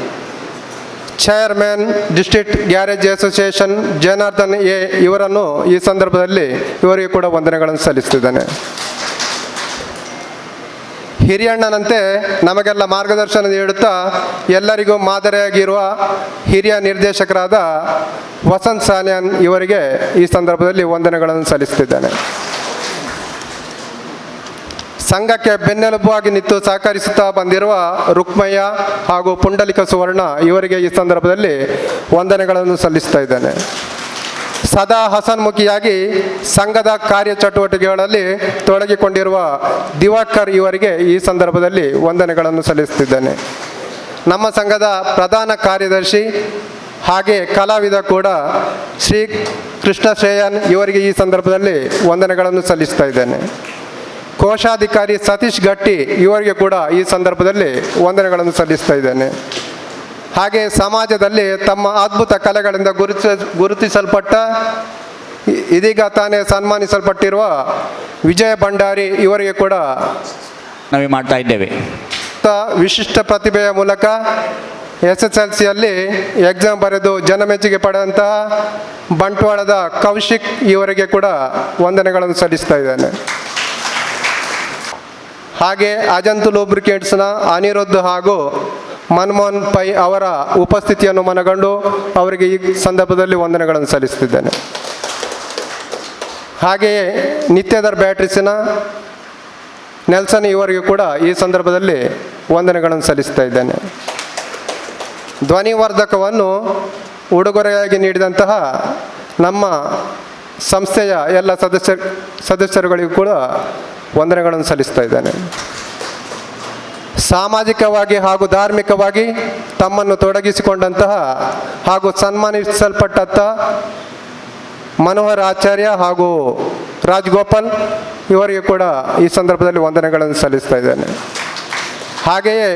chairman district garage association Janardhan A ಇವರನ್ನು ಈ ಸಂದರ್ಭದಲ್ಲಿ ಇವರಿಗೆ ಕೂಡ ವಂದನೆಗಳನ್ನು ಸಲ್ಲಿಸ್ತಿದ್ದೇನೆ. ಹಿರಿಯಣ್ಣನಂತೆ ನಮಗೆಲ್ಲ ಮಾರ್ಗದರ್ಶನ ನೀಡುತ್ತಾ ಎಲ್ಲರಿಗೂ ಮಾದರಿಯಾಗಿರುವ ಹಿರಿಯ ನಿರ್ದೇಶಕರಾದ ವಸಂತ್ ಸಾನ್ಯಾನ್ ಇವರಿಗೆ ಈ ಸಂದರ್ಭದಲ್ಲಿ ವಂದನೆಗಳನ್ನು ಸಲ್ಲಿಸ್ತಿದ್ದೇನೆ. ಸಂಘಕ್ಕೆ ಬೆನ್ನೆಲುಬಾಗಿ ನಿಂತು ಸಹಕರಿಸುತ್ತಾ ಬಂದಿರುವ ರುಕ್ಮಯ್ಯ ಹಾಗೂ ಪುಂಡಲಿಕ ಸುವರ್ಣ ಇವರಿಗೆ ಈ ಸಂದರ್ಭದಲ್ಲಿ ವಂದನೆಗಳನ್ನು ಸಲ್ಲಿಸ್ತಾ ಇದ್ದೇನೆ. ಸದಾ ಹಸನ್ಮುಖಿಯಾಗಿ ಸಂಘದ ಕಾರ್ಯಚಟುವಟಿಕೆಗಳಲ್ಲಿ ತೊಡಗಿಕೊಂಡಿರುವ ದಿವಾಕರ್ ಇವರಿಗೆ ಈ ಸಂದರ್ಭದಲ್ಲಿ ವಂದನೆಗಳನ್ನು ಸಲ್ಲಿಸುತ್ತಿದ್ದೇನೆ. ನಮ್ಮ ಸಂಘದ ಪ್ರಧಾನ ಕಾರ್ಯದರ್ಶಿ ಹಾಗೆ ಕಲಾವಿದ ಕೂಡ ಶ್ರೀ ಕೃಷ್ಣ ಶ್ರೇಯನ್ ಇವರಿಗೆ ಈ ಸಂದರ್ಭದಲ್ಲಿ ವಂದನೆಗಳನ್ನು ಸಲ್ಲಿಸ್ತಾ ಇದ್ದೇನೆ. ಕೋಶಾಧಿಕಾರಿ ಸತೀಶ್ ಗಟ್ಟಿ ಇವರಿಗೆ ಕೂಡ ಈ ಸಂದರ್ಭದಲ್ಲಿ ವಂದನೆಗಳನ್ನು ಸಲ್ಲಿಸ್ತಾ ಇದ್ದೇನೆ. ಹಾಗೆ ಸಮಾಜದಲ್ಲಿ ತಮ್ಮ ಅದ್ಭುತ ಕಲೆಗಳಿಂದ ಗುರುತಿಸಲ್ಪಟ್ಟ ಇದೀಗ ತಾನೇ ಸನ್ಮಾನಿಸಲ್ಪಟ್ಟಿರುವ ವಿಜಯ ಭಂಡಾರಿ ಇವರಿಗೆ ಕೂಡ ನಾವು ಮಾಡ್ತಾ ಇದ್ದೇವೆ. ವಿಶಿಷ್ಟ ಪ್ರತಿಭೆಯ ಮೂಲಕ SSLCಯಲ್ಲಿ ಎಕ್ಸಾಮ್ ಬರೆದು ಜನಮೆಚ್ಚುಗೆ ಪಡೆದಂತಹ ಬಂಟ್ವಾಳದ ಕೌಶಿಕ್ ಇವರಿಗೆ ಕೂಡ ವಂದನೆಗಳನ್ನು ಸಲ್ಲಿಸ್ತಾ ಇದ್ದೇನೆ. ಹಾಗೆ ಅಜಂತು ಲೂಬ್ರಿಕೆಂಟ್ಸ್ನ ಅನಿರುದ್ಧ್ ಹಾಗೂ ಮನ್ಮೋಹನ್ ಪೈ ಅವರ ಉಪಸ್ಥಿತಿಯನ್ನು ಮನಗಂಡು ಅವರಿಗೆ ಈ ಸಂದರ್ಭದಲ್ಲಿ ವಂದನೆಗಳನ್ನು ಸಲ್ಲಿಸ್ತಿದ್ದೇನೆ. ಹಾಗೆಯೇ ನಿತ್ಯದರ್ ಬ್ಯಾಟ್ರೀಸಿನ ನೆಲ್ಸನ್ ಇವರಿಗೆ ಕೂಡ ಈ ಸಂದರ್ಭದಲ್ಲಿ ವಂದನೆಗಳನ್ನು ಸಲ್ಲಿಸ್ತಾ ಇದ್ದೇನೆ. ಧ್ವನಿವರ್ಧಕವನ್ನು ಉಡುಗೊರೆಯಾಗಿ ನೀಡಿದಂತಹ ನಮ್ಮ ಸಂಸ್ಥೆಯ ಎಲ್ಲ ಸದಸ್ಯರುಗಳಿಗೂ ಕೂಡ ವಂದನೆಗಳನ್ನು ಸಲ್ಲಿಸ್ತಾ ಇದ್ದೇನೆ. ಸಾಮಾಜಿಕವಾಗಿ ಹಾಗೂ ಧಾರ್ಮಿಕವಾಗಿ ತಮ್ಮನ್ನು ತೊಡಗಿಸಿಕೊಂಡಂತಹ ಹಾಗೂ ಸನ್ಮಾನಿಸಲ್ಪಟ್ಟಂಥ ಮನೋಹರ್ ಆಚಾರ್ಯ ಹಾಗೂ ರಾಜ್ಗೋಪಾಲ್ ಇವರಿಗೆ ಕೂಡ ಈ ಸಂದರ್ಭದಲ್ಲಿ ವಂದನೆಗಳನ್ನು ಸಲ್ಲಿಸ್ತಾ ಇದ್ದೇನೆ. ಹಾಗೆಯೇ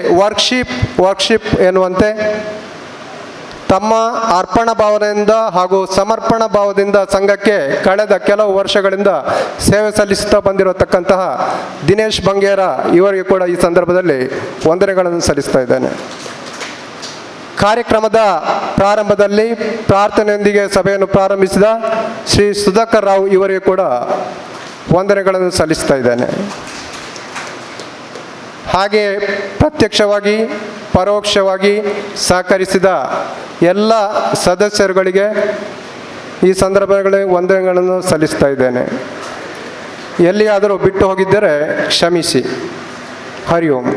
ವರ್ಕ್ಶಿಪ್ ಎನ್ನುವಂತೆ ತಮ್ಮ ಅರ್ಪಣಾ ಭಾವನೆಯಿಂದ ಹಾಗೂ ಸಮರ್ಪಣಾ ಭಾವದಿಂದ ಸಂಘಕ್ಕೆ ಕಳೆದ ಕೆಲವು ವರ್ಷಗಳಿಂದ ಸೇವೆ ಸಲ್ಲಿಸುತ್ತಾ ಬಂದಿರತಕ್ಕಂತಹ ದಿನೇಶ್ ಬಂಗೇರ ಇವರಿಗೆ ಕೂಡ ಈ ಸಂದರ್ಭದಲ್ಲಿ ವಂದನೆಗಳನ್ನು ಸಲ್ಲಿಸ್ತಾ ಇದ್ದೇನೆ. ಕಾರ್ಯಕ್ರಮದ ಪ್ರಾರಂಭದಲ್ಲಿ ಪ್ರಾರ್ಥನೆಯೊಂದಿಗೆ ಸಭೆಯನ್ನು ಪ್ರಾರಂಭಿಸಿದ ಶ್ರೀ ಸುಧಾಕರ್ ರಾವ್ ಇವರಿಗೆ ಕೂಡ ವಂದನೆಗಳನ್ನು ಸಲ್ಲಿಸ್ತಾ ಇದ್ದೇನೆ. ಹಾಗೆ ಪ್ರತ್ಯಕ್ಷವಾಗಿ ಪರೋಕ್ಷವಾಗಿ ಸಹಕರಿಸಿದ ಎಲ್ಲ ಸದಸ್ಯರುಗಳಿಗೆ ಈ ಸಂದರ್ಭಗಳಲ್ಲಿ ವಂದನೆಗಳನ್ನು ಸಲ್ಲಿಸ್ತಾ ಇದ್ದೇನೆ. ಎಲ್ಲಿಯಾದರೂ ಬಿಟ್ಟು ಹೋಗಿದ್ದರೆ ಕ್ಷಮಿಸಿ. ಹರಿ ಓಂ.